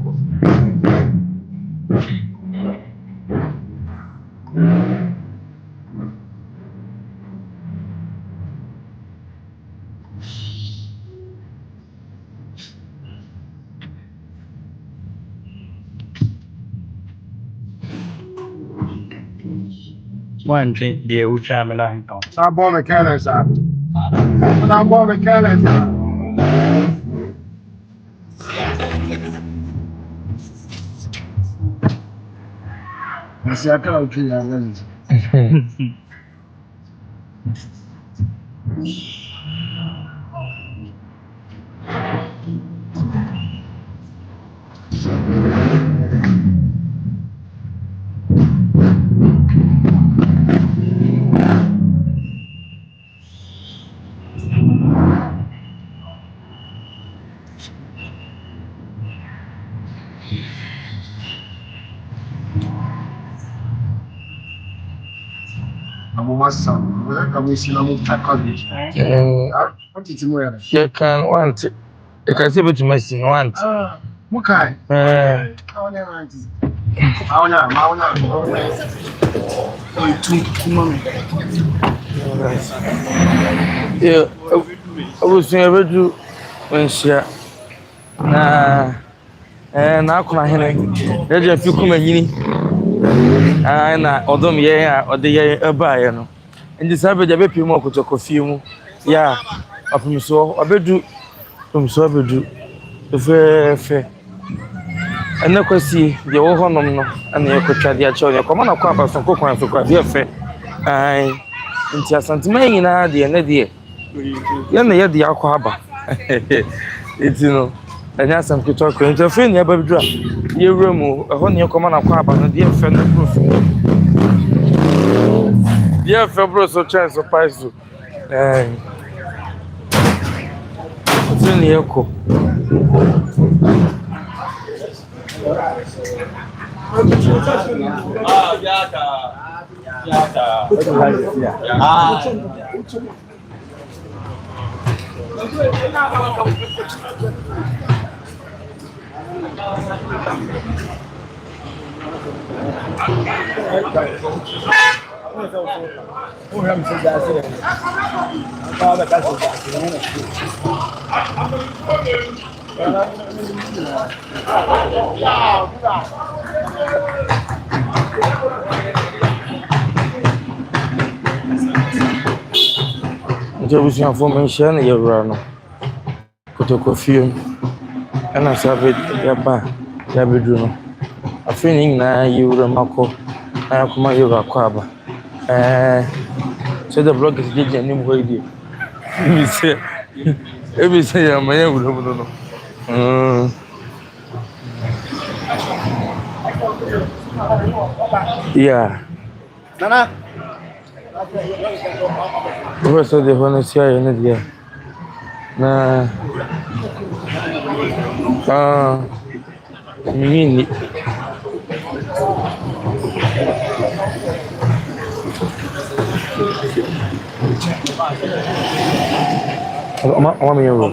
One thing, the old family line. I'm born mechanics. I'm born mechanics. I can't do that. You can want it. You can see what you must want. Okay. Yeah, I was never do when she na akona hene ya je fi kuma yini na odom ye ode ye abaye no ndi sabe je be pi mu okotoko fi mu ya afumso abedu fumso abedu fe ene kwasi je wo honom no ana ye kwatwa de a che o koma na kwa abaso kokwan so kwa de fe ai nti Asanteman nyina de ne de ya na ye de akwa aba itino anya sam kito ko nti fe ne aba bidura ye wremu ho ne koma na kwa aba no de fe no proof de fe bro so chance surprise itini yeko Jabusi information ya rano kutoko film ana sabe ya ba ya biduno afini na yura mako na kuma yura kwaba so the blog is jeje ni mo ide ebi se ya manya budo no yeah Nana. Professor de Honesia yana dia na mini Mama yero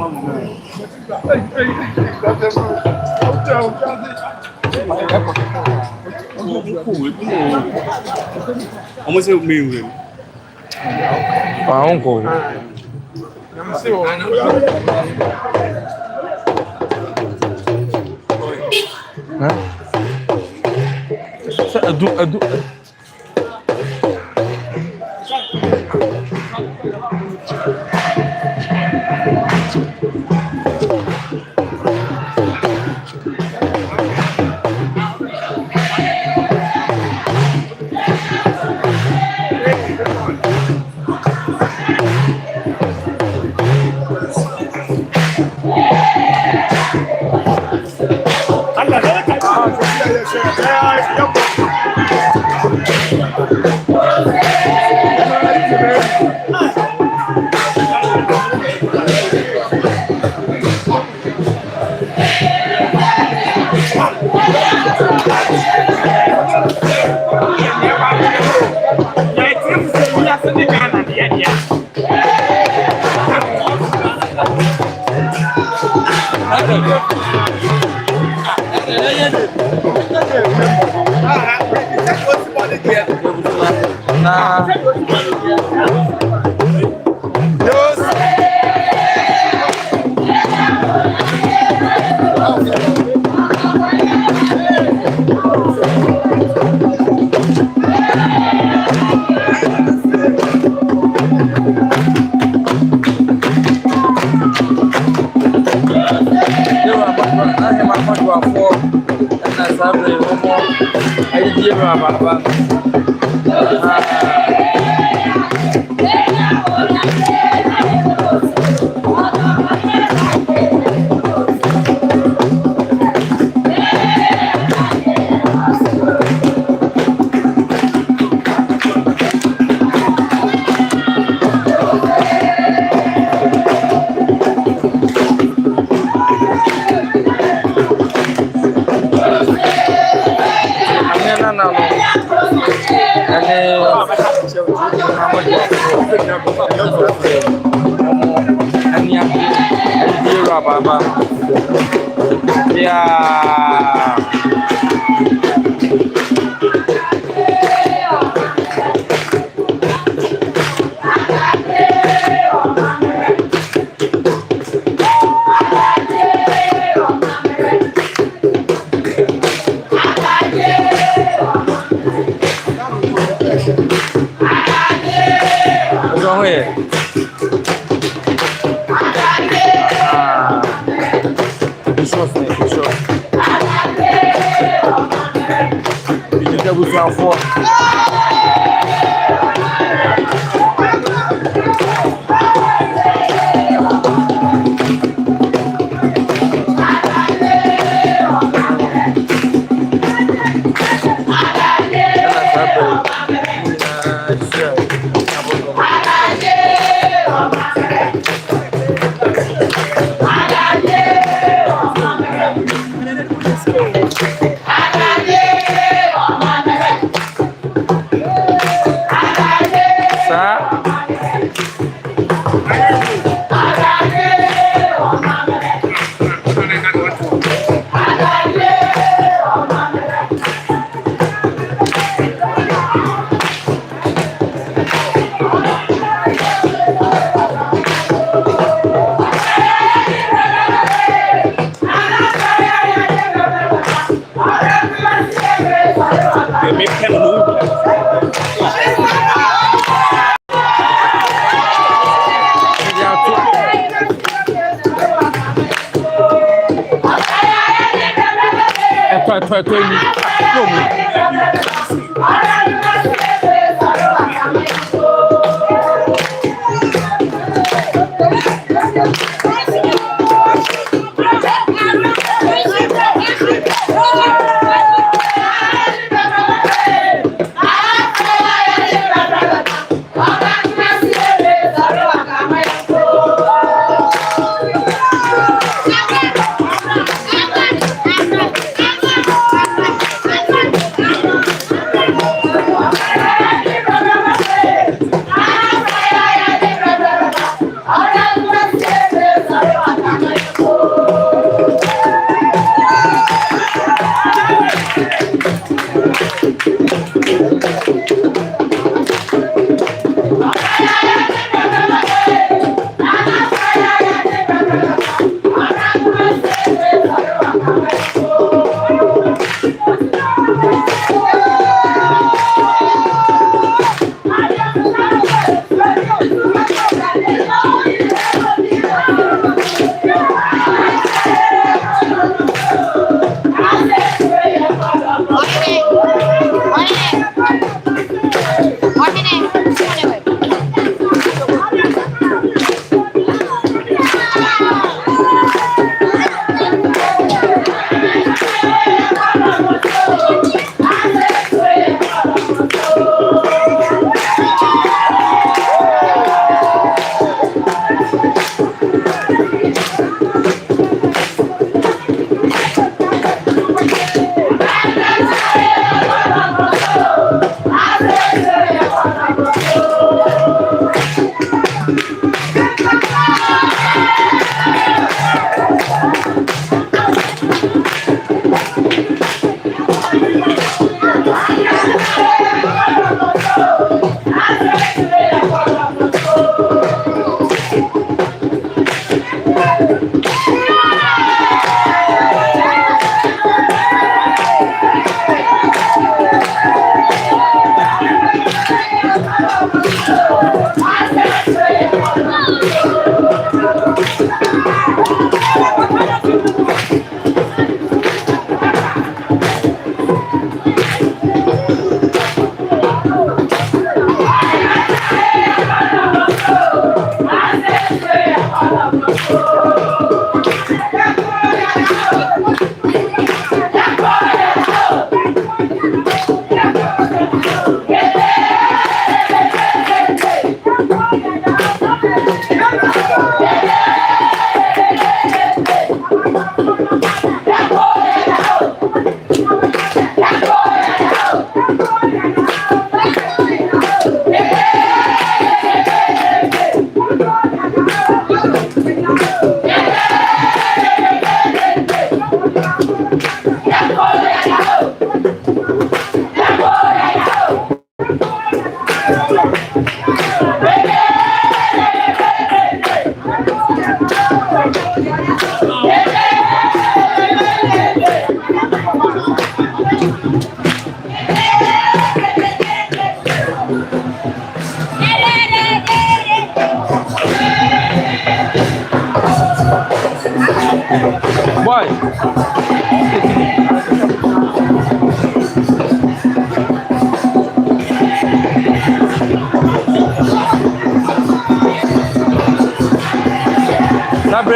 Almost a million. uncle adu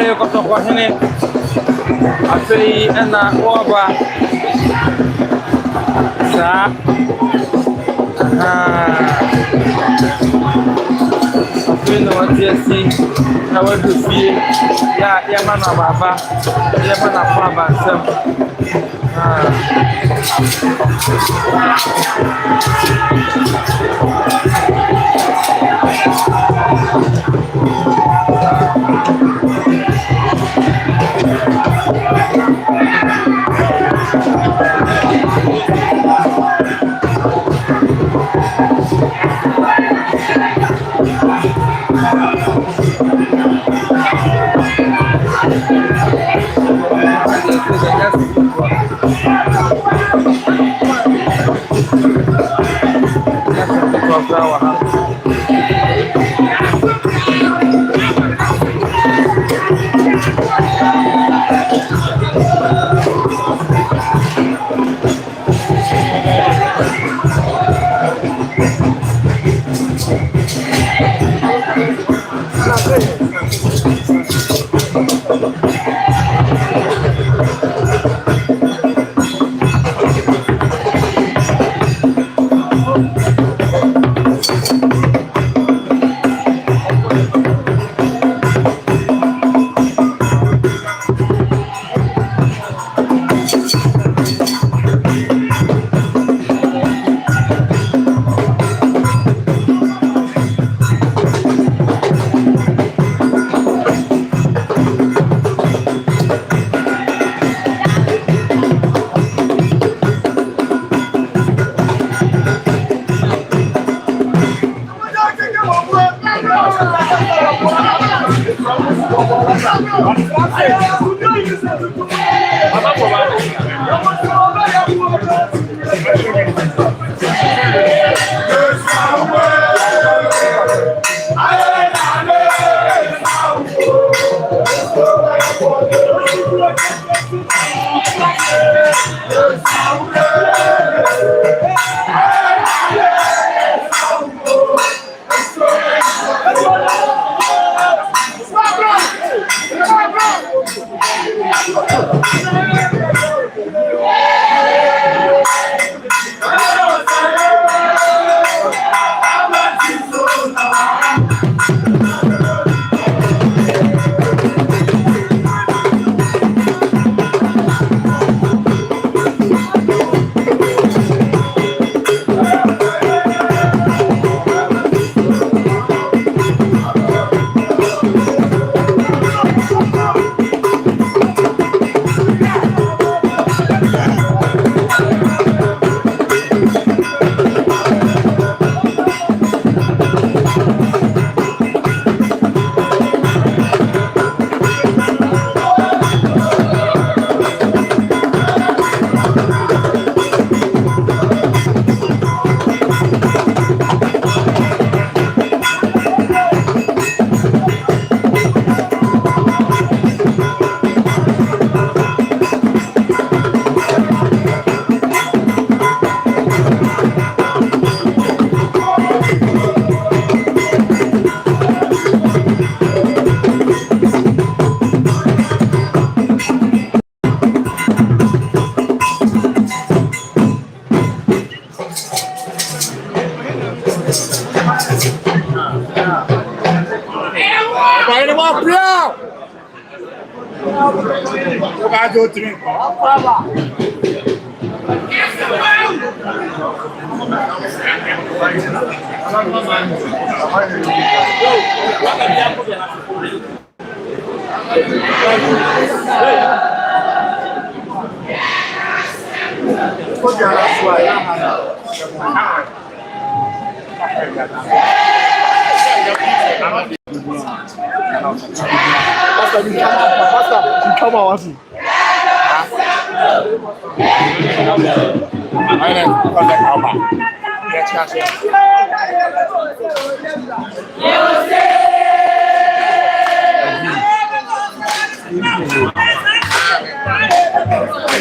afei kɔtɔkɔhene afei ɛna wɔba saa afei na wɔte asi na wɔadu fie yɛma no ababa yɛma no afɔ abansɛm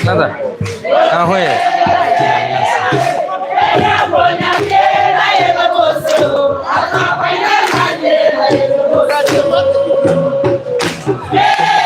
Nada. Yeah.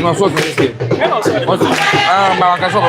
Non so se ma che so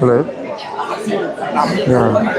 Hello? Yeah.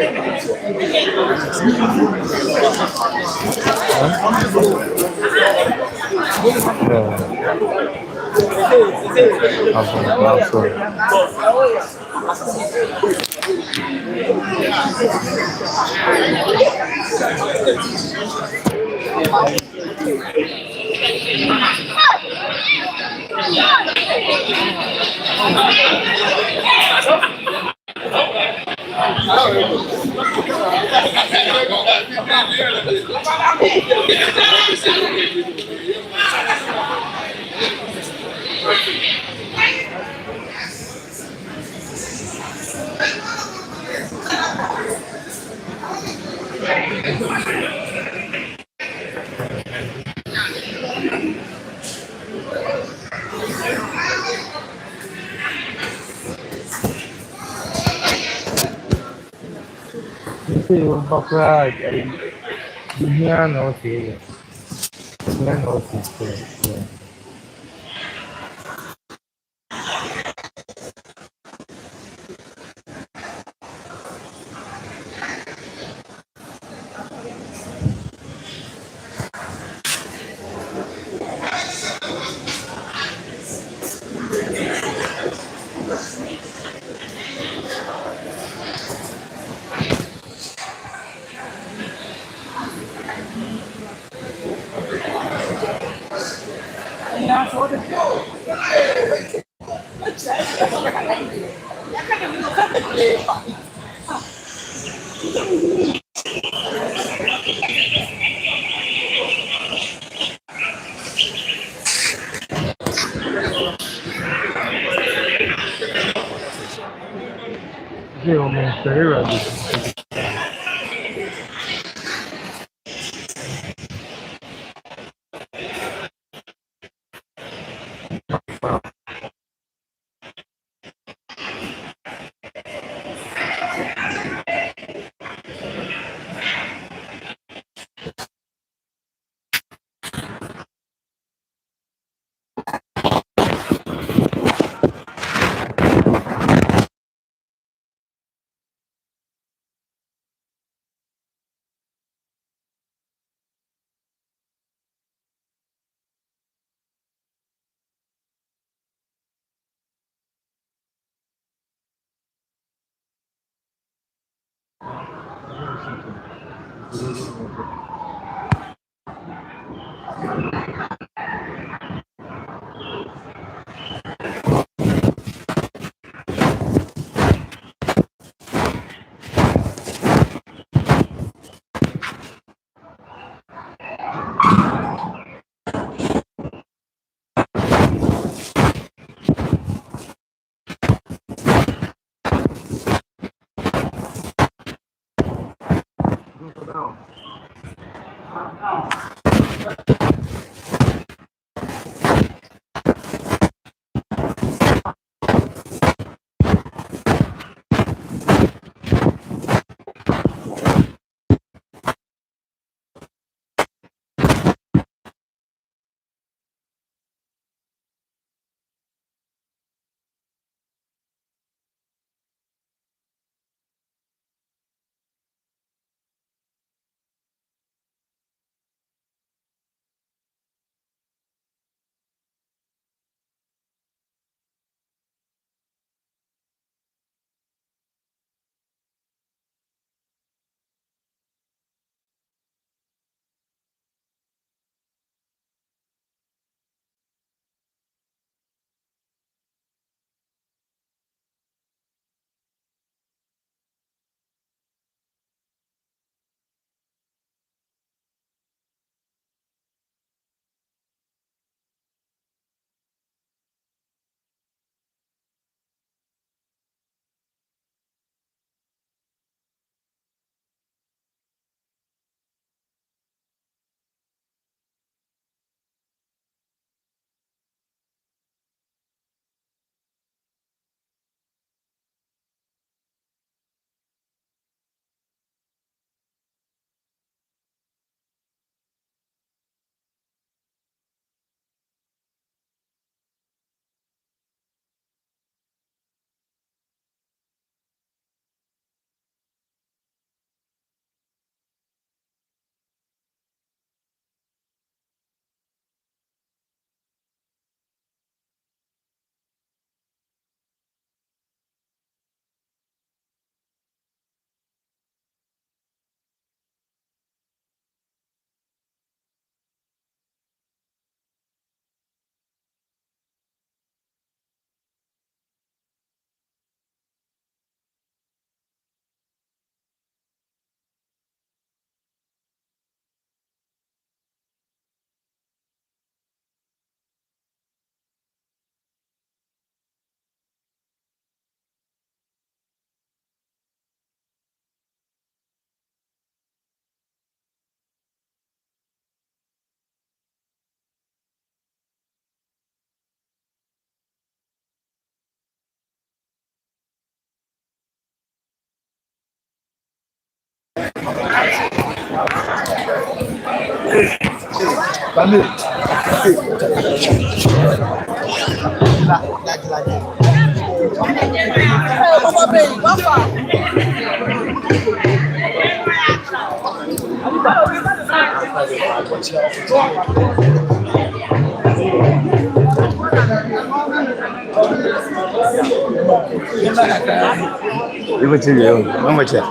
Ibu ciri, mama ciri.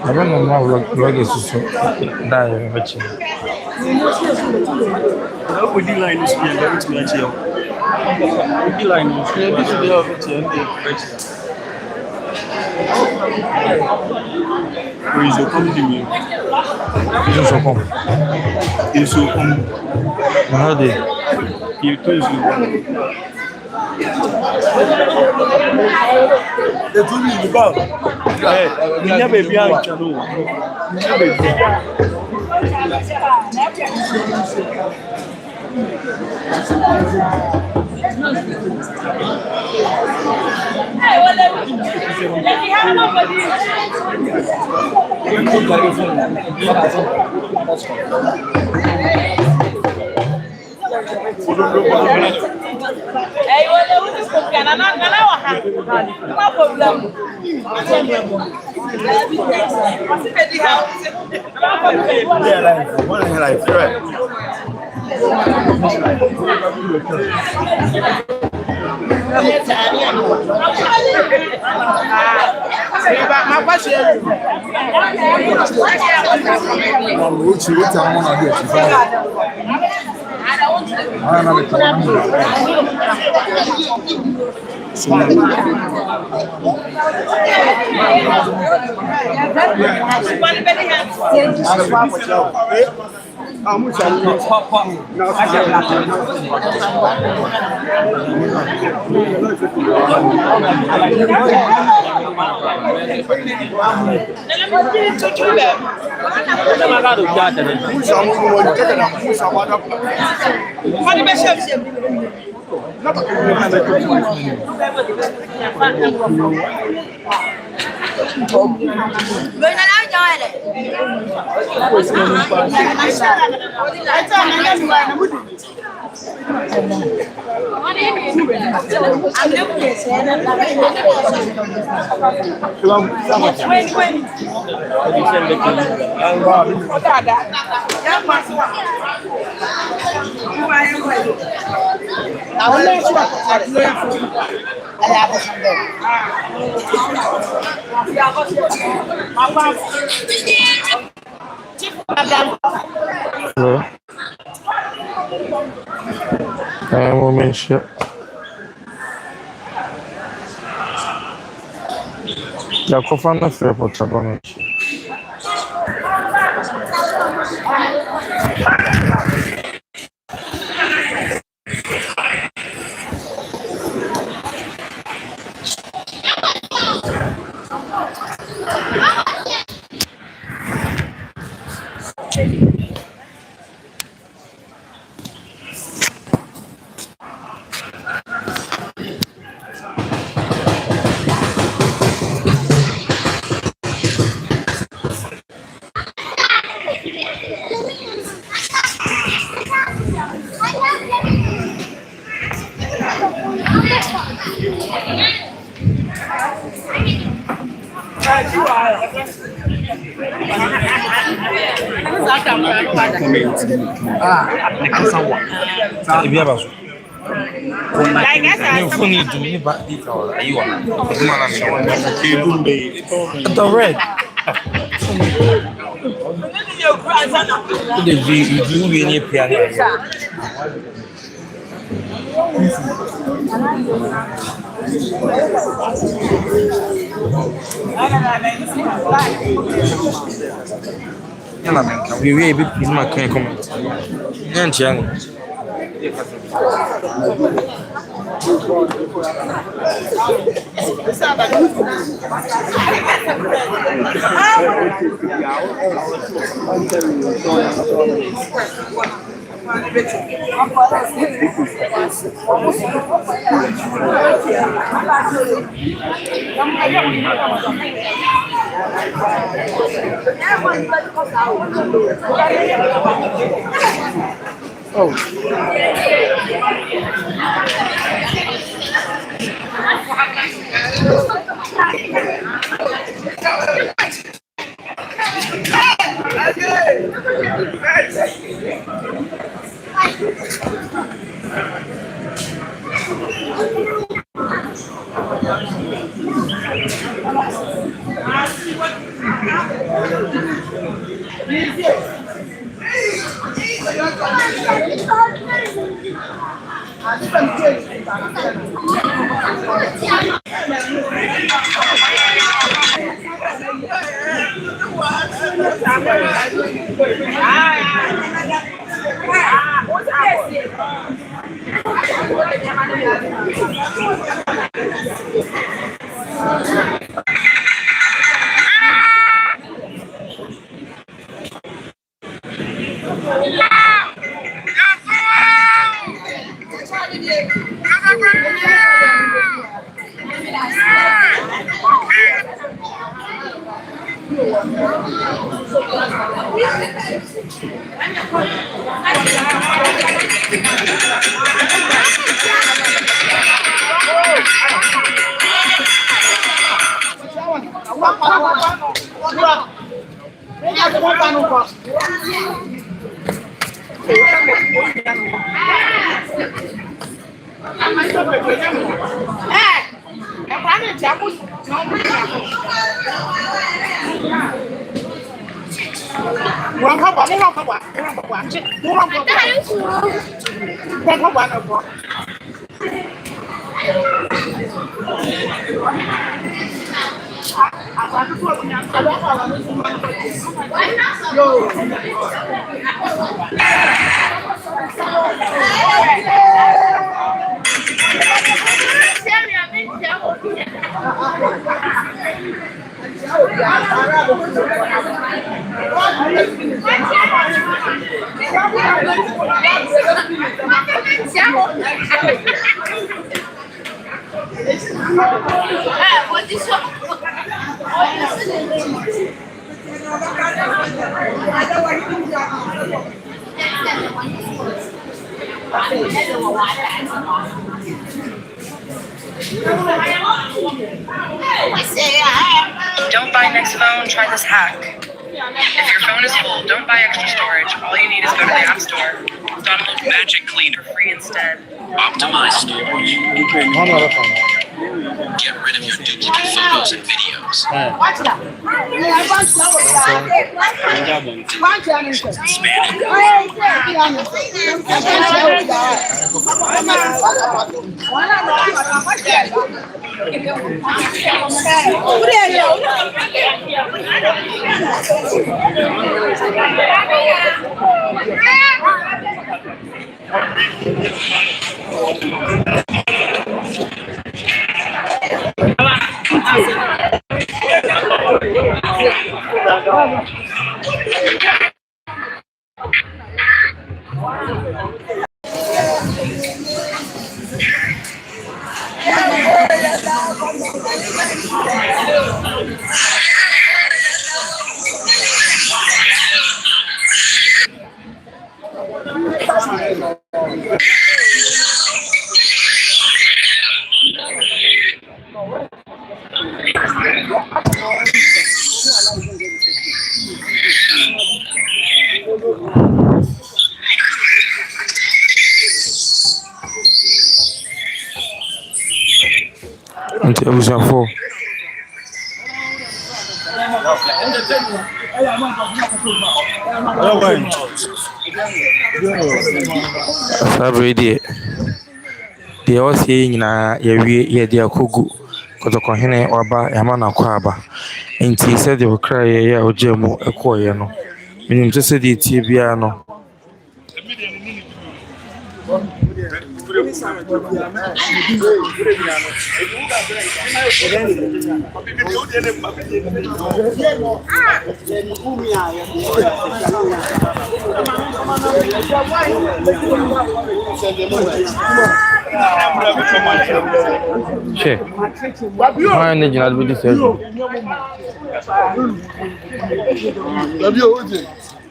I don't know how vlog is so die watching. How would you line this year? Very much here. Would you line this year? This is the other year. Where is your company? Just so come. Is your company? How they? You too. The two in the back. You never be out, you know. Yakofana frɛ pɔtaba no akyi. The red. You really piano. We will be in my comment. And young. Don't buy next phone, try this hack. If your phone is full, don't buy extra storage. All you need is go to the App Store. Download Magic Cleaner free instead. Optimize storage. Get rid of your duplicate photos and videos. Until it was a four. Sabrina, they all saying na ye dear Kugu, Kotokohene or Ba Yamana Kwaba. And he said they will cry a Ojemo a Koyano. Meaning to say the Tibiano. Che, why did you not be this?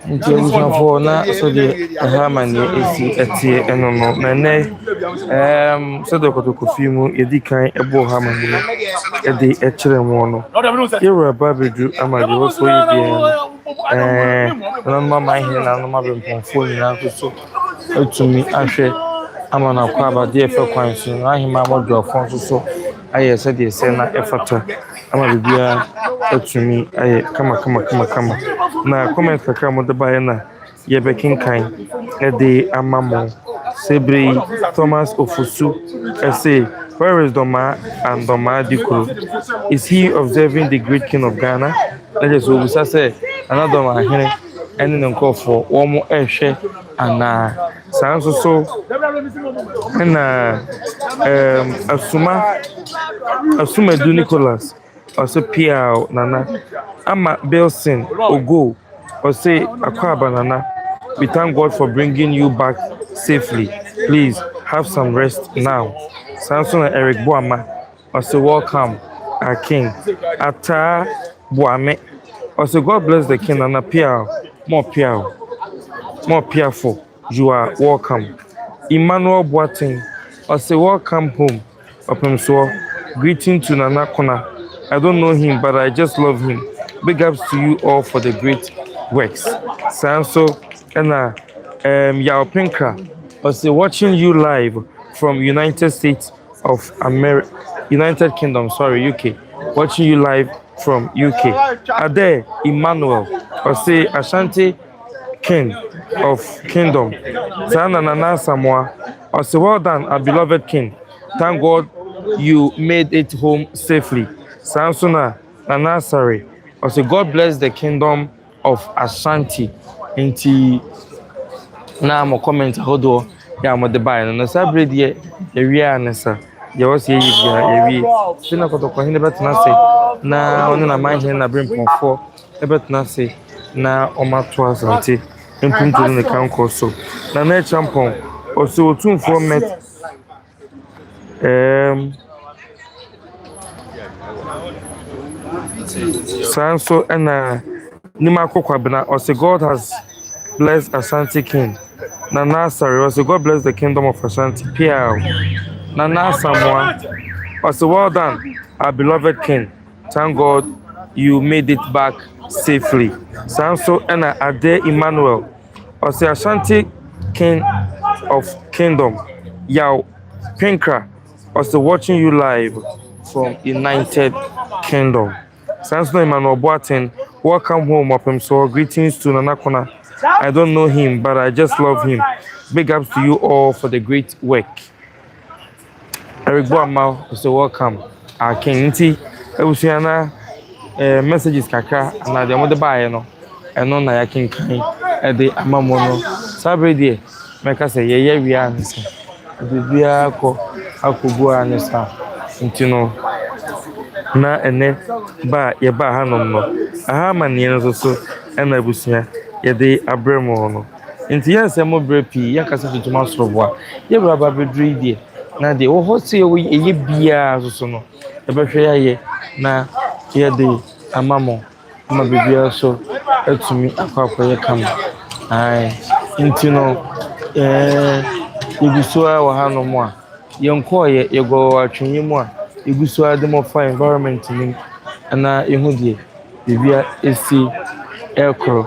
For now, so the Hamani is at the end of Nane. So the Kotokufimu, Edikan, Ebo Hamani, at the Echeremono. You were a baby, Amadi, was so you no my hand, and my phone now. So to me, I said, I'm on a quaba, dear for coins. I am my mother, so I said, the same effort. I'm a to me, I come. Na comment kakra mo de bae na ye bekin kan e de amamo Sebri Thomas Ofusu say where is Doma and Doma Dikuru? Is he observing the great king of Ghana? Let us go say another man here and then call for one more ehwe and sounds so and asuma do Nicholas also Pia Nana Ama Belson Ogo or say Akwa Banana. We thank God for bringing you back safely. Please have some rest now. Samson and Eric Boama also welcome our king. Ata Boame also God bless the king and appear more peaceful. You are welcome. Emmanuel Boating also welcome home. Open so greeting to Nana Kona. I don't know him, but I just love him. Big ups to you all for the great works. Sanso and Yao Pinka was watching you live from United States of America, United Kingdom, sorry, UK. Watching you live from UK. Ade Emmanuel, or say Ashanti King of Kingdom. Sana Nana Samoa, or say well done, our beloved King. Thank God you made it home safely. Sansona Nana Sari, or say God bless the kingdom of Ashanti. Inti na mo comment ahodo ya mo de buy no sa bread ye wi anesa ye was ye bia ye wi sina kotokwa hine betena se na onu na man hine na brempofo e betena se na omato Asante empumtu ne kan so na champon o so otumfo met sanso na nima kokwa bena o say God has blessed Asante King. Nana sorry, also God bless the kingdom of Ashanti. PL. Nana Samoa. Also well done, our beloved King. Thank God you made it back safely. Sanso and Ade Emmanuel. Also Ashanti King of Kingdom. Yao Pinkra. Also watching you live from United Kingdom. Sanso Emmanuel Boatin. Welcome home, up so greetings to Nanakona. I don't know him, but I just love him. Big ups to you all for the great work. Eric Boamau, so welcome. King Nti, Ebusiana messages kakra, and the mother buy no, and no na yakin kind at the Amamono. Sabre dear, make us say, yeah, we are. The beer ako go anesa. Intino na ene ba ye ba hanom no. Aha man yen so ena Ebusia. Yede abremo no nti yense mo brepi yakasa tutuma soroboa ye braba bedri die na de wo hose ye bia so no e behwe yaye na yede amamo ma bibia so etumi akwakoye kam ai nti no igusua wa hanom a yenko ye go atwenye mu a igusua de mo fa environment ni na ehudie bibia esi ekro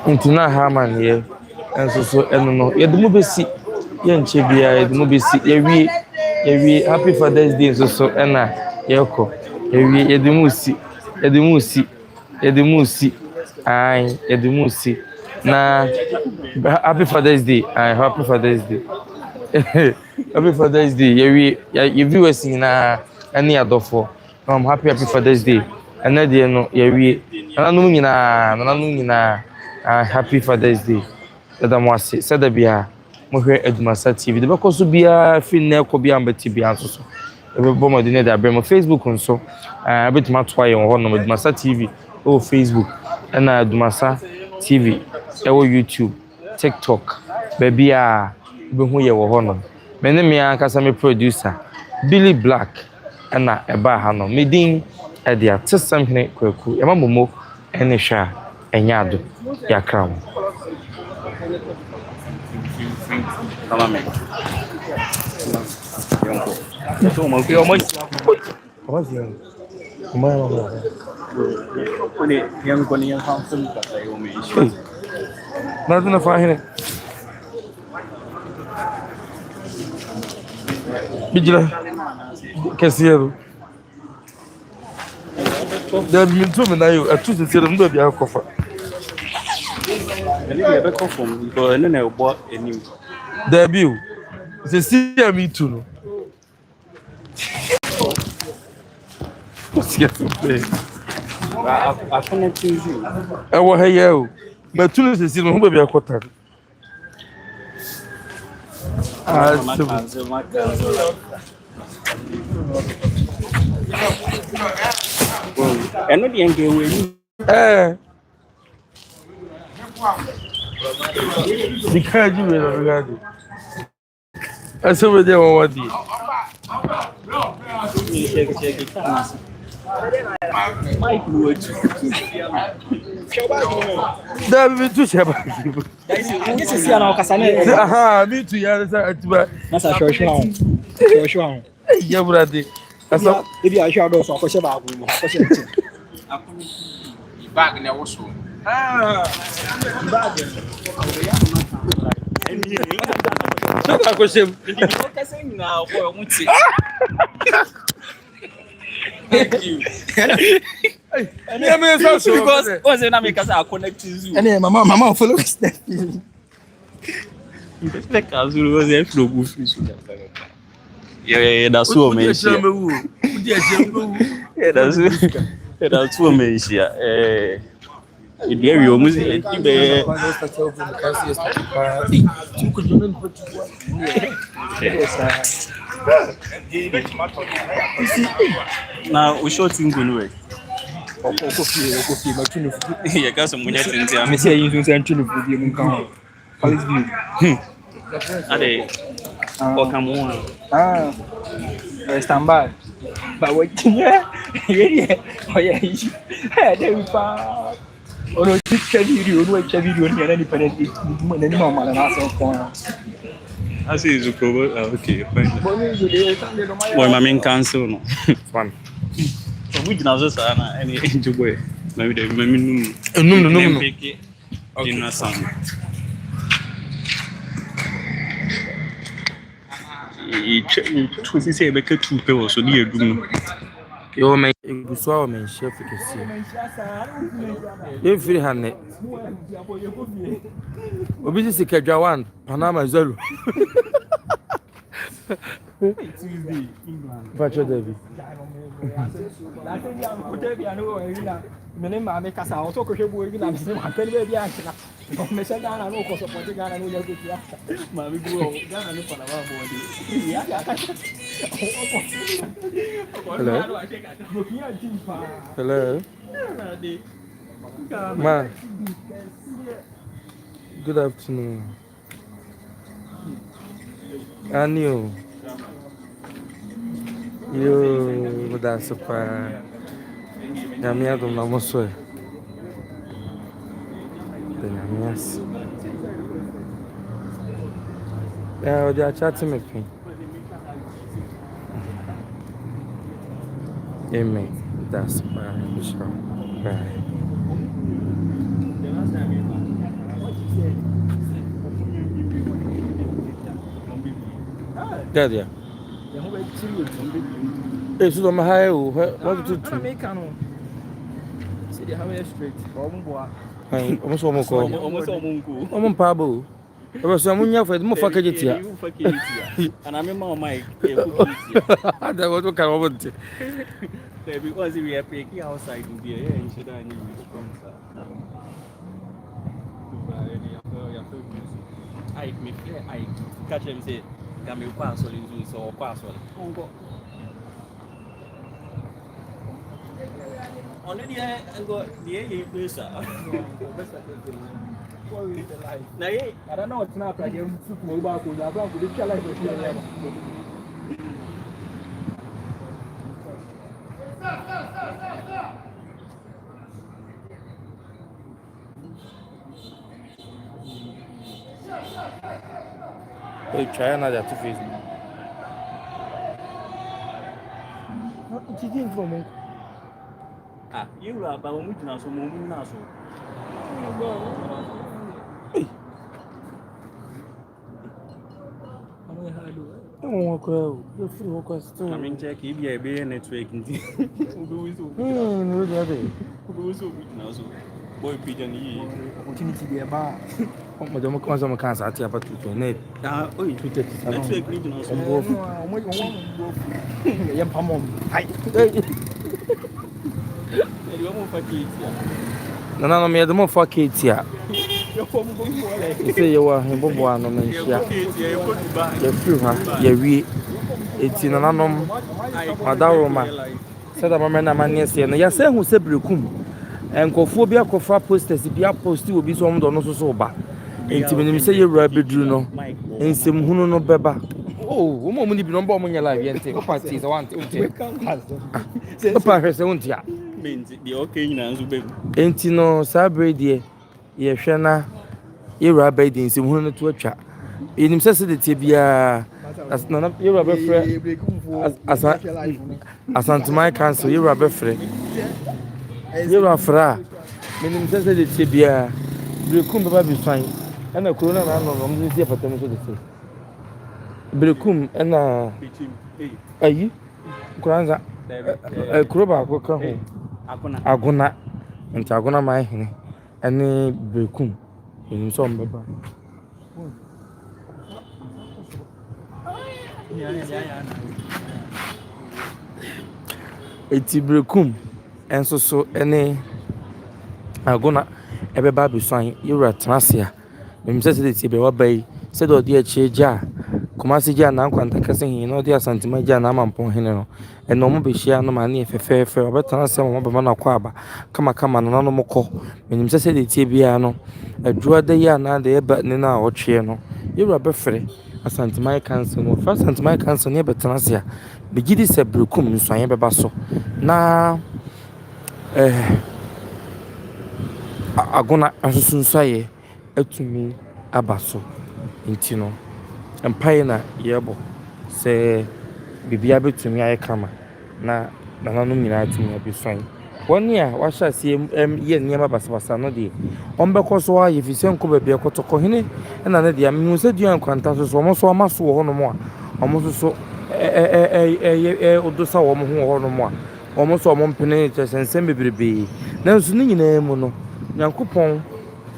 Intina Haman ye and so no yedumu besi ye nche bia yedumu besi ye happy Father's Day so na yeko ye yedumu si ai yedumu si na happy Father's Day ai happy Father's Day happy Father's Day ye viewers na any adofo happy Father's Day and then no ye nanu nyina happy Father's Day da mo ase sada bia mo hwe ADUMASA TV de bekoso bia fi na ekobia ambati bia so e be bomo de ne da bre mo Facebook nso betima to aye ho no ADUMASA TV o Facebook na ADUMASA TV e wo YouTube TikTok be bia be hu ye wo ho no me ne me ankasa me producer Billy Black na e ba ha no medin e dia Asantehene kwaku e mamomo ene hwa enyado yakram Tamam. Yonko. Mo ke o mo. Oni yonko ni yan hanfun ka tayo me ishi. Nada na fahine. Bijila. Kesiero. Da mintu me na yo atu se ndo bia kofa. Ele be confirm ko ene na obo enim. Da biu. Se si me too no. A connecting you. E wo haye o. Ma tulu se si no ho bia kota. Eno di enge we ni. Dikaji we no gadi. Aso de won wadi. Chega tá. Mike no Da bi tu cheba. Esse se ana okasane. Aha, mi tu ya sa atuba. Nasa shoshwa. Ya brade. Asa ebi a shodo so akose ba agu mo. Akose nti. Bag na wo so. Thank you. Because what's the name? Because I connect to you. And mama follow step. Like as you was there flow go free so that. Yeah, that's what me. Yeah, that's what me. The area almost now we short thing go nowhere. Yeah, got some money things. I say you say antunu for the mun police view. Ade come on. Stand by. But what yeah. Oh yeah. There we pa. Ono picture video, no picture video ni na ni penalty. Ni mama na so ko. I see you cover. Okay, fine. Boy, my main cancel no. Fun. So we now just any enjoy boy. Maybe the maybe no. Okay. Dinner sound. Tu say be ke tu pe so di edum. Yo me guswa o men chef kesi. Ye free hanne. Obi si kedwa 1 Panama 0. Tuesday England. Pacho David. Mene ma me kasa o to ko hwebu egi na me se ma pele be anke na me se Ghana no ko support Ghana no ya go tia ma me bu o Ghana no para ba bo di ya ka Hello. Ma. Good afternoon. Anio. Yo, that's a pa. Nyamia do na moso. Yes. Yeah, they are chatting with me. Amen. That's fine. Sure. Right. Yeah. Hey, so my high. What to do? See the how straight. Almost almost pabo. I was someone you for the more faculty. And I remember Mike. That was what I wanted. Because we are picking outside in the air, you should have any sponsor. I catch him say, "Come you pass all in so pass all." On the air and go the air place. Now, I don't know what's not like you football back with that back with the challenge of the Hey, try another to face. What did you for me? Ah, you are about moving now, so moving now. I mean, check if you have a network. Boy, pigeon, opportunity be a bar. Madame comes on cancer at about 2.8. Oh, you tweeted network regional. No, me the more for Kate here. You say you were him, Bobo, and Menshia. You're through her, you're re 18 and anom, Madaroma. Said a man, a man, yes, and yes, who said Brucum. And Cophobia Cofa posters, if you post, will be some don't know so bad. Intimate, say you're rabbi, Bruno, and some who no beba. Oh, woman, you don't bomb in your life, and take a party. I want to Papa has own tia. The okay, Ain't you no sabre, dear? Ye shana, ye rabbi, in some who to a chat. In necessity, be as none of your rabbi friend as Asanteman council, your rabbi friend. You are fra. Menim say the tibia. Brekum baba bi fan. And a corona no no see for them so the say. Brekum and ayi kuranza kuroba akoko ho agona nti agona mai hene ene brekum enim so mbaba eti brekum enso so ene agona ebeba bi fan yura trasia menim say the tibe wa bai say do de achieja Kumasi ja na kwanta kase hin no de Asanteman ja na mampon hin no eno mo be hia no ma na efefefe obetana se mo be na kwa aba kama no no mokọ menim se de tie bia no adua de ya na de eba ne na otwe no yewura be fere Asanteman council no first Asanteman council ne betana se a begidi se brekum nsuan be ba so na agona asusunsuaye atumi abaso intino Empire na yebo se bibia betumi aye kama na nanu nyina atumi abefan woni a washa se ye niam basabasa no de ombekọ so aye fisen ko bebia kotoko hene na na de amhu se duan kwanta so omo so amaso wo hono mo a omo so odosa wo mo ho wo hono mo a omo so omo mpene chesensem bebrebe na nso ni nyina mu no Nyankopon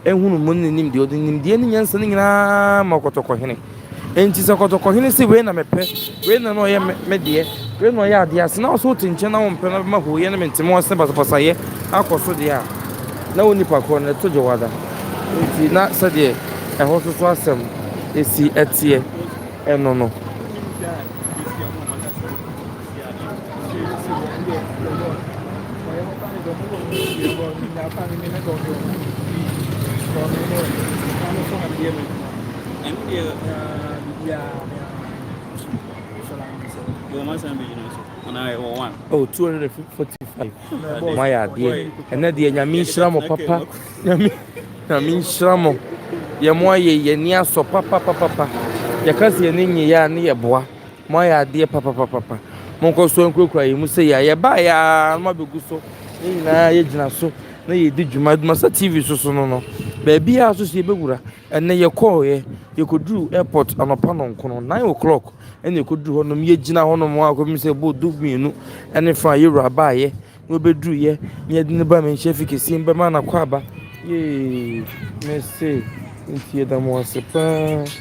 ehunu mo nim de odim de ni nyansa ni nyina makotoko hene enti se kotoko hene se we na mepe we na no ye medie we no ye ade ase na so tinche na won pe na ma ho ye na mentimo ase basapasa ye akoso de a na woni pa ko na to jowada enti na se de e ho so asem esi etie eno no Oh, 245. My idea. And then the Yamin Shramo papa. Yamin Shramo. Yamoye, Yania so papa. Yakasi Nini ya near bois. My idea, papa. Monko so and cry, you must say, ya buy a mabuguso. Na yejina so. Na ye did you Masa TV so no. Baby, I also see Begura. And then you call ye. You could do airport on a panel 9 o'clock. And you could do on the Yejina on the Mwako, say, Bo do me, no, and if I you rabbi, ye, no be do ye, ye didn't buy me, Chef, you see, by man, a quaba. Yea, may say, into the more surprise.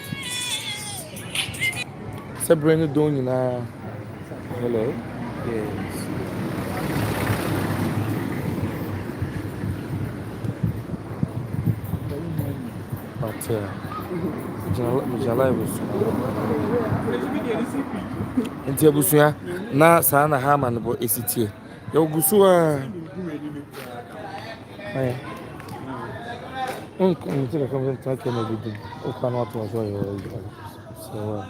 Sabrina doing now. Hello, yes. Jalai was nti abusua na saa na ha ma no bo esitie ya ogusu a ay nti na kam ta ka na bidu o ka na to so yo so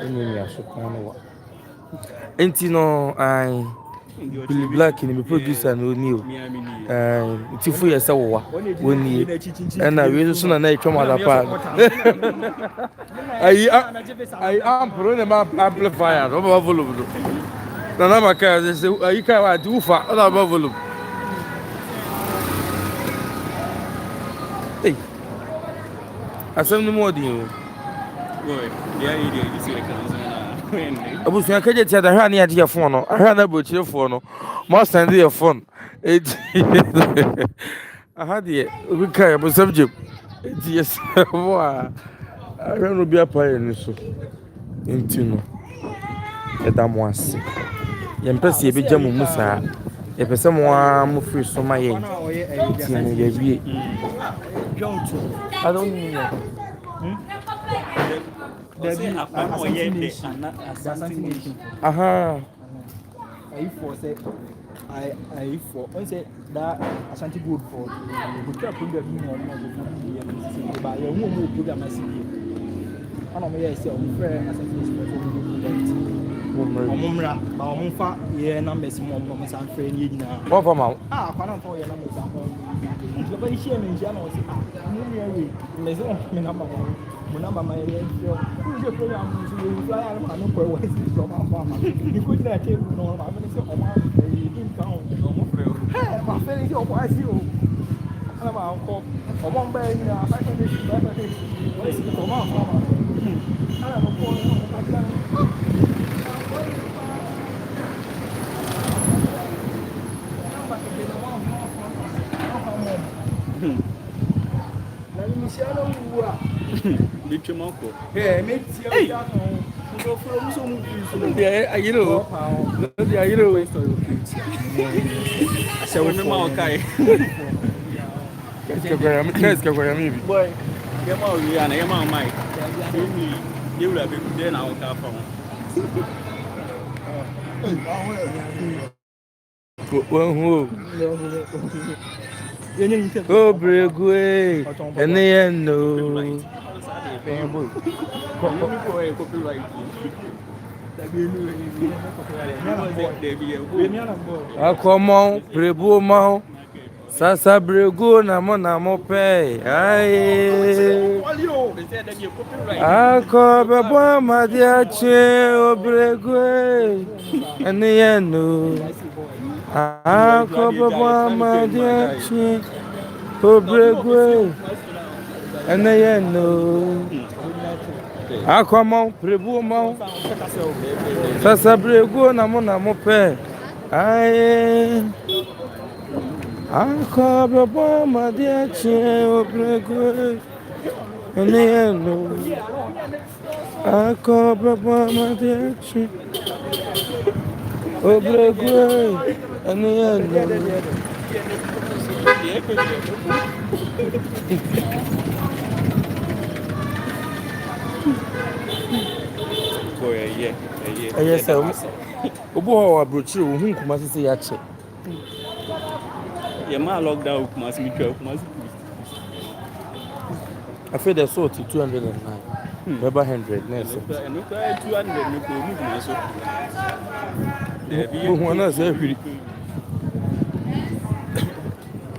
ni ya so ka no wa nti no ai Billy Black ni me producer no ni o nti fu yesa wo wa woni na we so na etwa ma da pa I am pro na amplifier no ba volume na maka se ayi ka wa du fa na ba volume eh asem ni mo di o boy ya ide di se ka abusuya kaje tia da hwa na ya phone no ahwa na bochire phone no mo send your phone aha de we kai abu subject yes wa ahwa no bia pa ni so intino edamo ase ye mpese ye beja mu musa ye pese mo a mo free so ma ye intino ye wie I don't know. Aha. I for say that Asante good for the program by your own program as I don't know say on friend Asante Omumra ba omfa ye numbers mo san friend ye nyina what for ma kwana for ye numbers nti ba share me njia na o say mu me we me say me number mo number my ye the program so you fly out ma no ko we see from am you could not take no ma me say o ma you didn't count no mo friend Hey, my friend, you're wise, you. I'm about a one bay, you know, I can do it. What is it? Come on. I don't know. Let me see. I don't know. Hey, make it. Yeah, you know. Yeah, you know. I shall remember. Okay. Qu'est-ce que vous avez mis? Boy, get more Rihanna, get more Mike. You will have been there now. Oh, Bregwe, and the end, no. Come on, Brebu Mao. Sasa Bregu namo pay. Aye. Ako bebo madiache o Bregu. And the end, no. Ako bebo madiache o Bregu. And the end, no. Ako mo Brebu Mao. Sasa Bregu namo pay. Aye. Ako bebo madiache o Bregu. And the end, no. Ako bebo madiache o Bregu. And the end, no. Yes, sir. Obo wa brochire wo hun kuma sese ya che. Ye ma lockdown kuma se mi twa kuma se. I feel the sort 209. Remember 100 next. And no 200 no ko mu kuma so. Who wanna say free?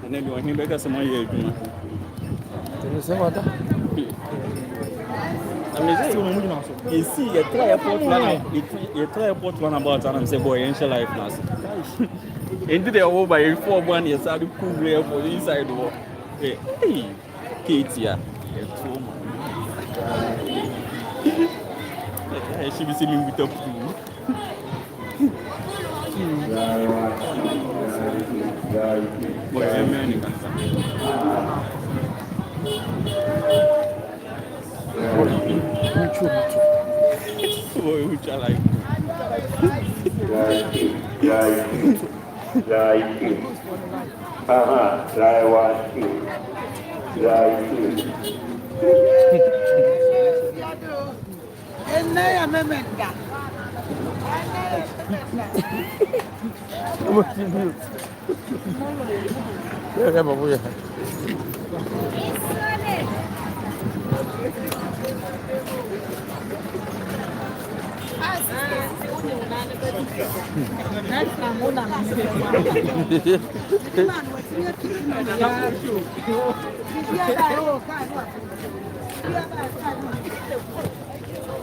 And then you want him back as someone here. You say what? You see, you try airport one about and say, boy, ancient life class. Into the over by 4 years, I do cool there for the inside door. Hey, Katie, she be sitting with up to which I like.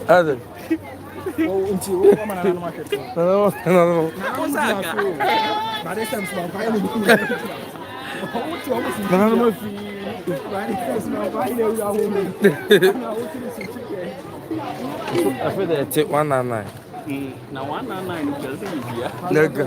Other. I feel they take 199. Now 199 is just easier. Nigga.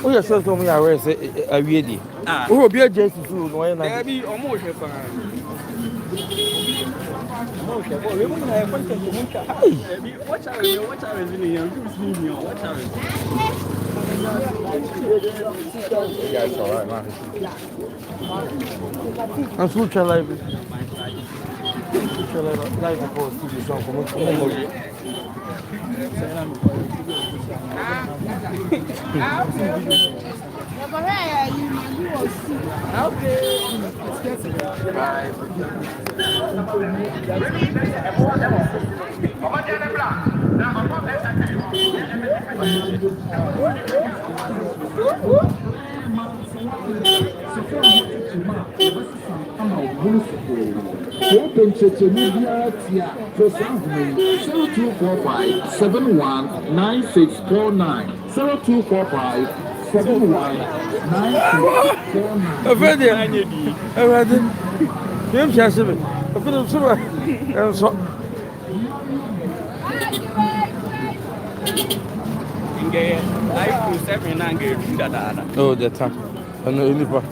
Oh, yes, so me are say a ready. Oh, be a just to no one. Maybe almost a fan. Watch out, yeah, it's all right, man. I'm so live. Live for TV song for Open to media 0245 719649 0245 oh, the time. I know anybody.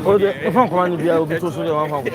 Oh, if I'm coming to be able to show you one pound.